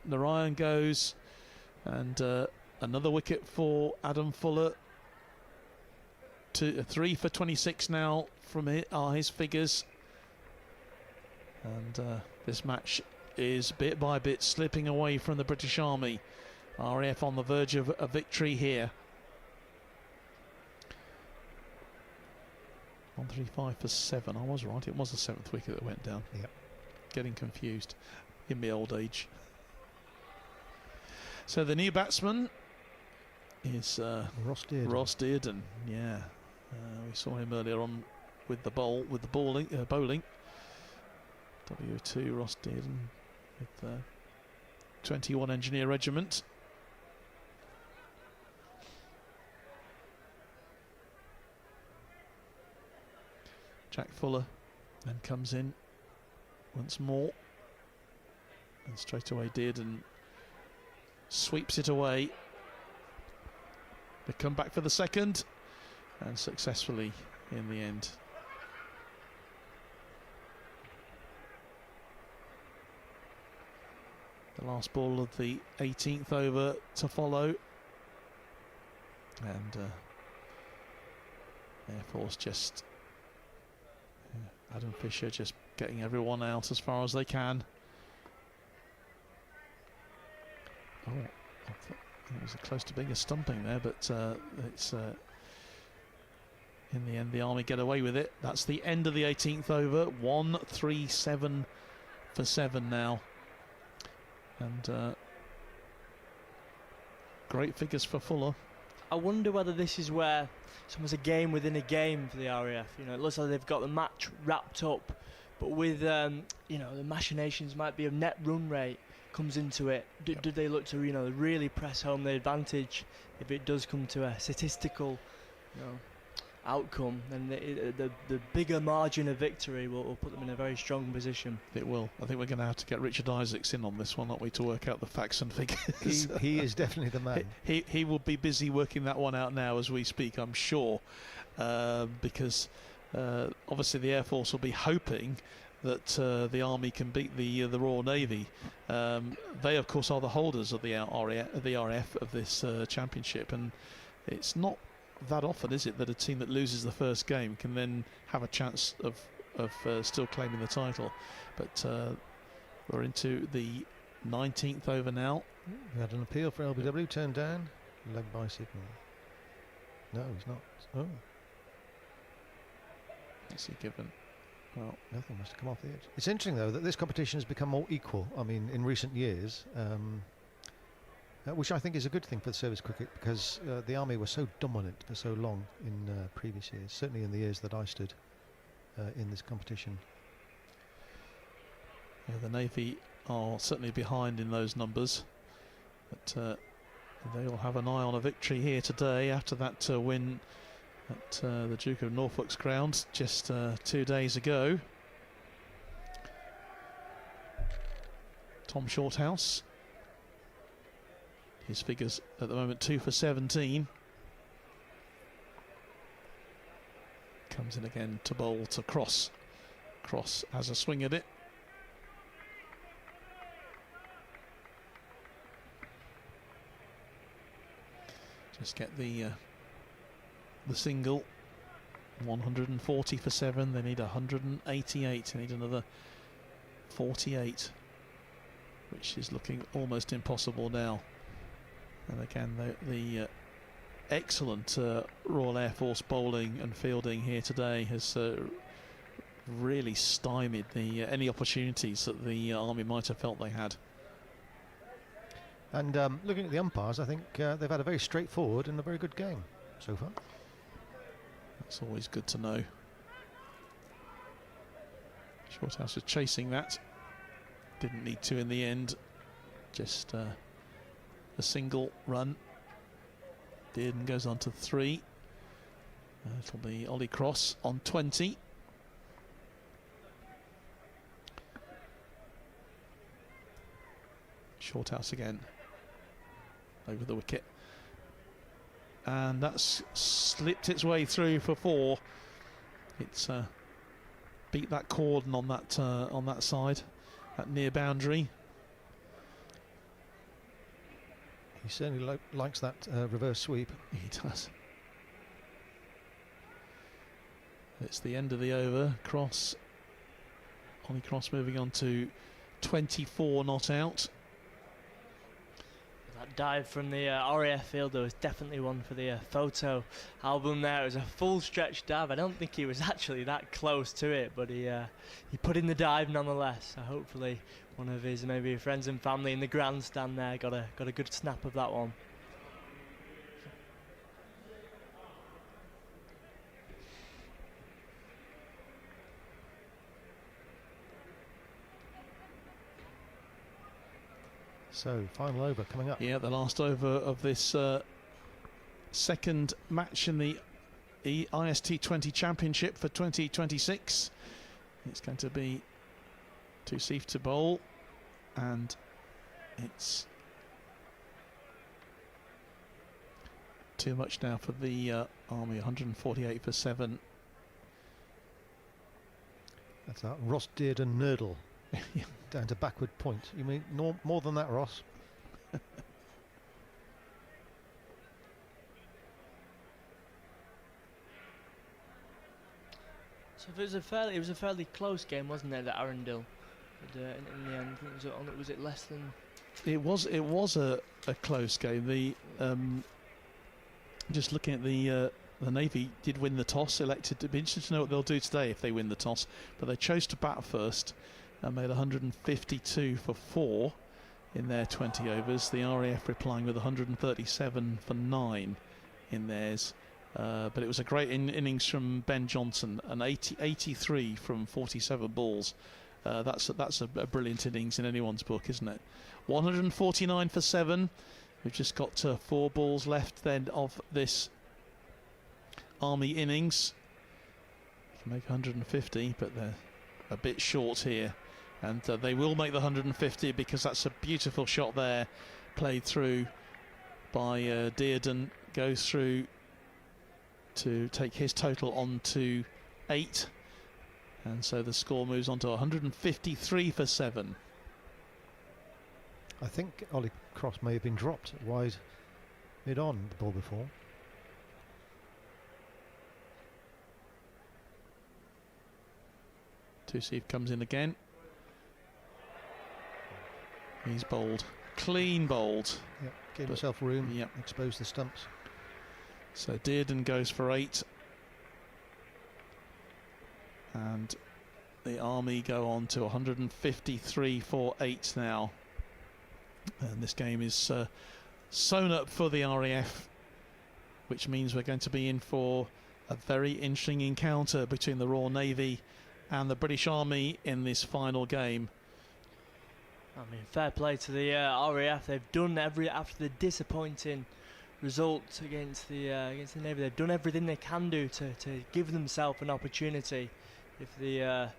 Narayan goes, and another wicket for Adam Fuller. 3 for 26 now from his figures. And this match is bit by bit slipping away from the British Army. RAF on the verge of a victory here. 135 for 7. I was right. It was the 7th wicket that went down. Yep. Getting confused in my old age. So the new batsman is Ross Dearden. Ross Dearden. Yeah, we saw him earlier on with the bowling. W2 Ross Dearden with 21 Engineer Regiment. Jack Fuller then comes in once more, and straight away Dearden sweeps it away. They come back for the second, and successfully in the end. The last ball of the 18th over to follow, and Air Force just Adam Fisher just getting everyone out as far as they can. Oh, I thought it was close to being a stumping there, but it's in the end the Army get away with it. That's the end of the 18th over. 137 for 7 now, and great figures for Fuller. I wonder whether this is where it's almost a game within a game for the RAF. You know, it looks like they've got the match wrapped up, but with you know, the machinations might be of net run rate comes into it. Do they look to really press home the advantage if it does come to a statistical outcome? Then the bigger margin of victory will put them in a very strong position. It will. I think we're going to have to get Richard Isaacs in on this one, aren't we, to work out the facts and figures. He is definitely the man. He will be busy working that one out now as we speak, I'm sure, because obviously the Air Force will be hoping that the Army can beat the Royal Navy. They, of course, are the holders of the RAF of this championship, and it's not that often, is it, that a team that loses the first game can then have a chance of still claiming the title. But we're into the 19th over now. We had an appeal for LBW turned down, led by Signal. No, he's not. Oh, what's he given? Well, nothing must have come off the edge. It's interesting though that this competition has become more equal. I mean, in recent years, which I think is a good thing for the service cricket, because the Army were so dominant for so long in previous years, certainly in the years that I stood in this competition. Yeah, the Navy are certainly behind in those numbers, but they will have an eye on a victory here today after that win at the Duke of Norfolk's ground just 2 days ago. Tom Shorthouse, his figures at the moment 2 for 17. Comes in again to bowl to Cross. Cross has a swing at it. Just get the single. 140 for 7. They need 188. They need another 48, which is looking almost impossible now. And again, the excellent Royal Air Force bowling and fielding here today has really stymied any opportunities that the Army might have felt they had. And looking at the umpires, I think they've had a very straightforward and a very good game so far. That's always good to know. Shorthouse was chasing that. Didn't need to in the end. Just a single run. Dearden goes on to 3. It'll be Ollie Cross on 20. Shorthouse again. Over the wicket. And that's slipped its way through for 4. It's beat that cordon on that side, that near boundary. He certainly likes that reverse sweep. He does. It's the end of the over. Cross, Ollie Cross moving on to 24 not out. That dive from the RAF fielder was definitely one for the photo album there. It was a full stretch dive. I don't think he was actually that close to it, but he put in the dive nonetheless. So hopefully one of his maybe friends and family in the grandstand there got a good snap of that one. So, final over coming up. Yeah, the last over of this second match in the IST20 Championship for 2026. It's going to be T20 to bowl, and it's too much now for the Army. 148 for 7. That's that Ross Dearden Nurdle. Down to backward point. You mean more than that, Ross? So it was a fairly close game, wasn't it, at Arundel? But, in the end, was it less than? It was a close game. The just looking at the Navy did win the toss. Elected to be interested to know what they'll do today if they win the toss, but they chose to bat first. And made 152 for 4 in their 20 overs. The RAF replying with 137 for 9 in theirs. But it was a great innings from Ben Johnson, an 83 from 47 balls. That's a brilliant innings in anyone's book, isn't it? 149 for 7. We've just got 4 balls left then of this Army innings. You can make 150, but they're a bit short here. And they will make the 150 because that's a beautiful shot there, played through by Dearden, goes through to take his total on to 8, and so the score moves on to 153 for 7. I think Ollie Cross may have been dropped wide mid-on the ball before. T20 comes in again. He's bowled, clean bowled. Yep, gave himself room, yep. Exposed the stumps. So Dearden goes for 8. And the Army go on to 153 for 8 now. And this game is sewn up for the RAF, which means we're going to be in for a very interesting encounter between the Royal Navy and the British Army in this final game. I mean, fair play to the RAF. They've done after the disappointing result against the Navy. They've done everything they can do to give themselves an opportunity if the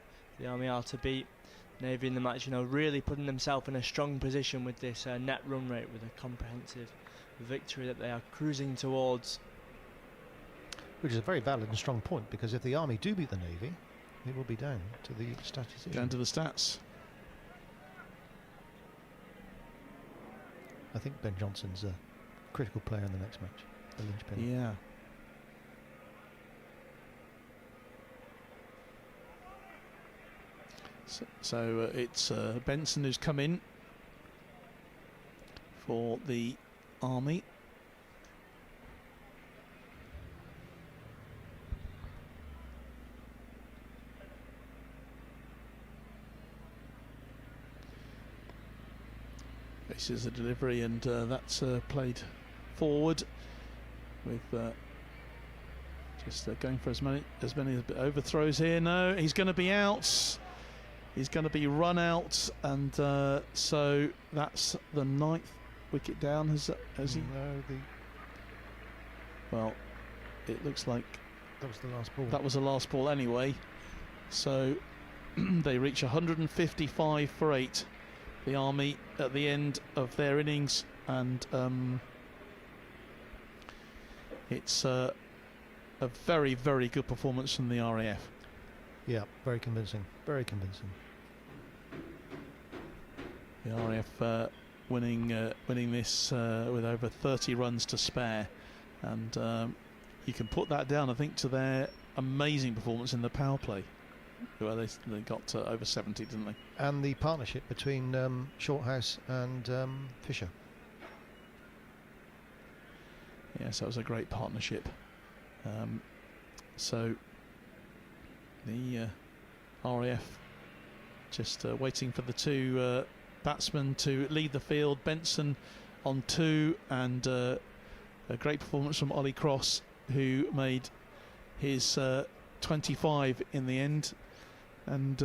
Army are to beat Navy in the match. You know, really putting themselves in a strong position with this net run rate, with a comprehensive victory that they are cruising towards. Which is a very valid and strong point, because if the Army do beat the Navy, it will be down to the statistician. Down to the stats. I think Ben Johnson's a critical player in the next match, the linchpin. Yeah. So it's Benson who's come in for the Army. This is the delivery, and that's played forward with just going for as many overthrows here. No, he's going to be out. He's going to be run out, and so that's the 9th wicket down. Has he? No, well, it looks like that was the last ball. That was the last ball anyway. So they reach 155 for 8. The Army at the end of their innings, and it's a very, very good performance from the RAF. Yeah, very convincing. Very convincing. The RAF winning this with over 30 runs to spare, and you can put that down, I think, to their amazing performance in the power play. Well, they got over 70, didn't they? And the partnership between Shorthouse and Fisher. Yes, that was a great partnership. So the RAF just waiting for the two batsmen to lead the field. Benson on 2, and a great performance from Ollie Cross, who made his 25 in the end. And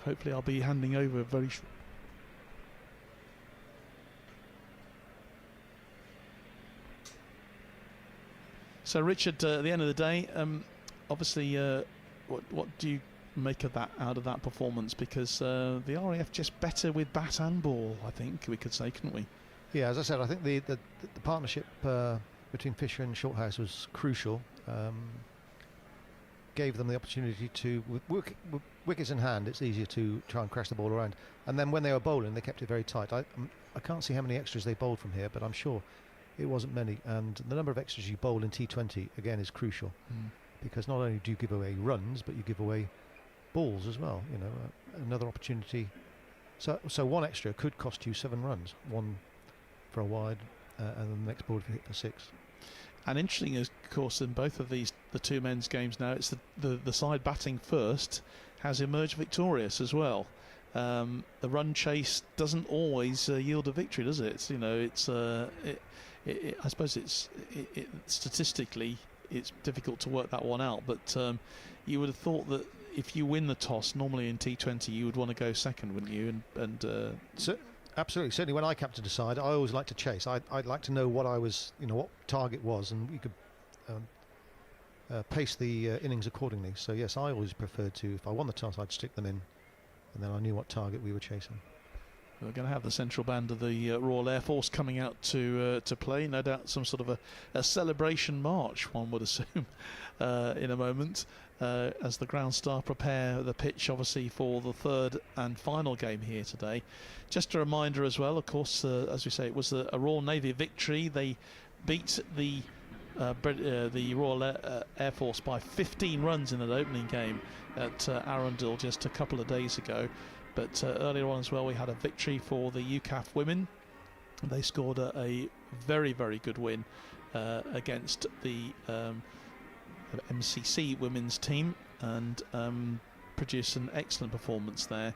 hopefully I'll be handing over very shortly. So Richard, at the end of the day, obviously, what do you make of that, out of that performance? Because the RAF just better with bat and ball, I think we could say, couldn't we? Yeah, as I said, I think the partnership between Fisher and Shorthouse was crucial. Gave them the opportunity to, with wickets in hand, it's easier to try and crash the ball around. And then when they were bowling, they kept it very tight. I can't see how many extras they bowled from here, but I'm sure it wasn't many. And the number of extras you bowl in T20 again is crucial, because not only do you give away runs, but you give away balls as well. You know, another opportunity. So one extra could cost you 7 runs, one for a wide, and then the next ball if you hit for 6. And interesting, of course, in both of these, the two men's games now, it's the side batting first has emerged victorious as well. The run chase doesn't always yield a victory, does it? You know, it's I suppose it's statistically it's difficult to work that one out, but you would have thought that if you win the toss, normally in T20 you would want to go second, wouldn't you? So, absolutely. Certainly, when I captained a side, I always like to chase. I'd like to know what I was, what target was, and you could pace the innings accordingly. So yes, I always preferred to, if I won the toss, I'd stick them in, and then I knew what target we were chasing. We're going to have the central band of the Royal Air Force coming out to play. No doubt some sort of a celebration march, one would assume, in a moment, as the ground staff prepare the pitch, obviously, for the third and final game here today. Just a reminder as well, of course, as we say, it was a Royal Navy victory. They beat the Royal Air Force by 15 runs in that opening game at Arundel just a couple of days ago. But earlier on as well, we had a victory for the UCAF women. They scored a very, very good win against the MCC women's team, and produced an excellent performance there.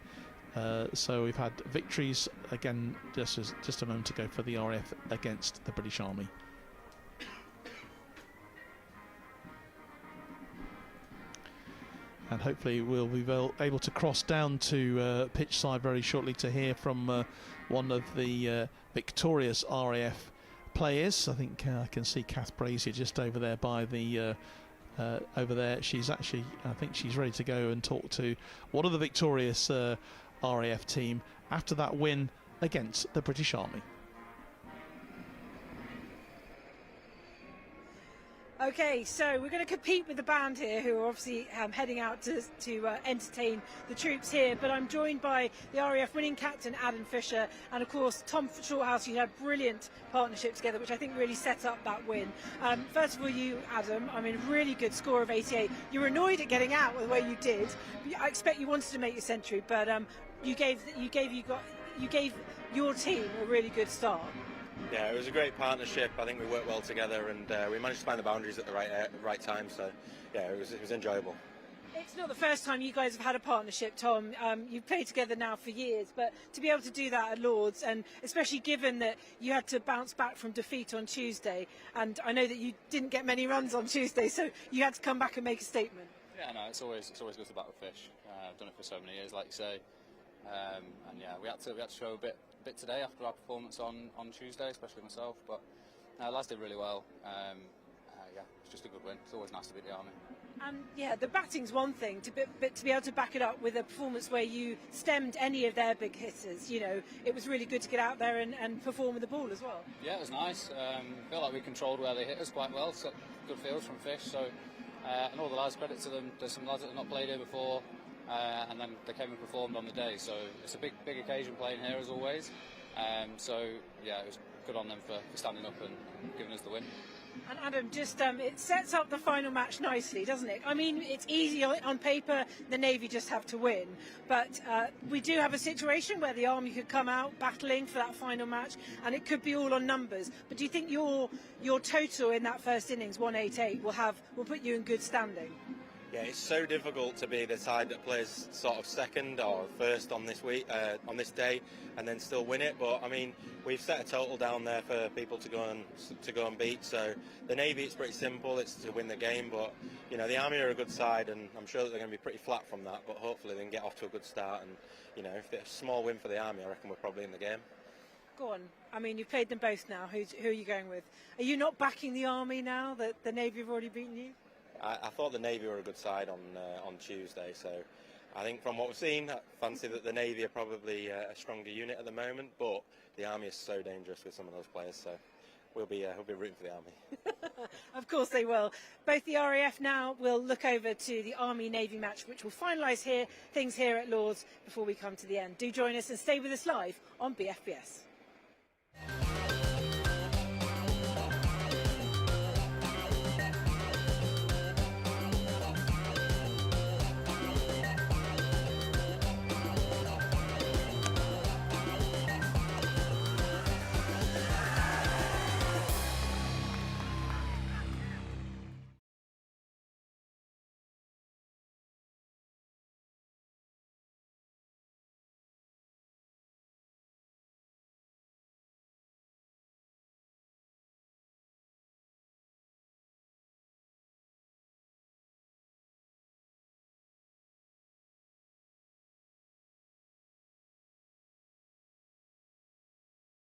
So we've had victories again just a moment ago for the RAF against the British Army. And hopefully we'll be able to cross down to pitch side very shortly to hear from one of the victorious RAF players. I think I can see Kath Brazier just over there by the over there. She's actually, I think she's ready to go and talk to one of the victorious RAF team after that win against the British Army. Okay, so we're going to compete with the band here, who are obviously heading out to entertain the troops here. But I'm joined by the RAF winning captain Adam Fisher, and of course Tom Shorthouse. You had a brilliant partnership together, which I think really set up that win. First of all, you, Adam, I mean, really good score of 88. You were annoyed at getting out the way you did. I expect you wanted to make your century, but you gave your team a really good start. Yeah, it was a great partnership. I think we worked well together, and we managed to find the boundaries at the right time. So, yeah, it was enjoyable. It's not the first time you guys have had a partnership, Tom. You've played together now for years, but to be able to do that at Lords, and especially given that you had to bounce back from defeat on Tuesday, and I know that you didn't get many runs on Tuesday, so you had to come back and make a statement. Yeah, no, it's always good to battle fish. I've done it for so many years, like you say, and yeah, we had to show a bit today after our performance on Tuesday, especially myself. But lads did really well. Yeah, it's just a good win. It's always nice to beat the Army. And yeah, the batting's one thing, but to be able to back it up with a performance where you stemmed any of their big hitters, it was really good to get out there and perform with the ball as well. Yeah, it was nice. I feel like we controlled where they hit us quite well. So good fields from Fish. So and all the lads, credit to them. There's some lads that have not played here before. And then they came and performed on the day, so it's a big occasion playing here as always. So yeah, it was good on them for standing up and giving us the win. And Adam, just it sets up the final match nicely, doesn't it? I mean, it's easy on paper, the Navy just have to win. But we do have a situation where the Army could come out battling for that final match, and it could be all on numbers. But do you think your total in that first innings, 188, will put you in good standing? Yeah, it's so difficult to be the side that plays sort of second or first on this week, on this day, and then still win it. But I mean, we've set a total down there for people to go and beat. So the Navy, it's pretty simple. It's to win the game. But you know, the Army are a good side, and I'm sure that they're going to be pretty flat from that. But hopefully, they can get off to a good start. And you know, if it's a small win for the Army, I reckon we're probably in the game. Go on. I mean, you've played them both now. Who are you going with? Are you not backing the Army now that the Navy have already beaten you? I thought the Navy were a good side on Tuesday, so I think from what we've seen, I fancy that the Navy are probably a stronger unit at the moment, but the Army is so dangerous with some of those players, so we'll be rooting for the Army. Of course they will. Both the RAF now will look over to the Army-Navy match, which will finalise things here at Lords before we come to the end. Do join us and stay with us live on BFBS.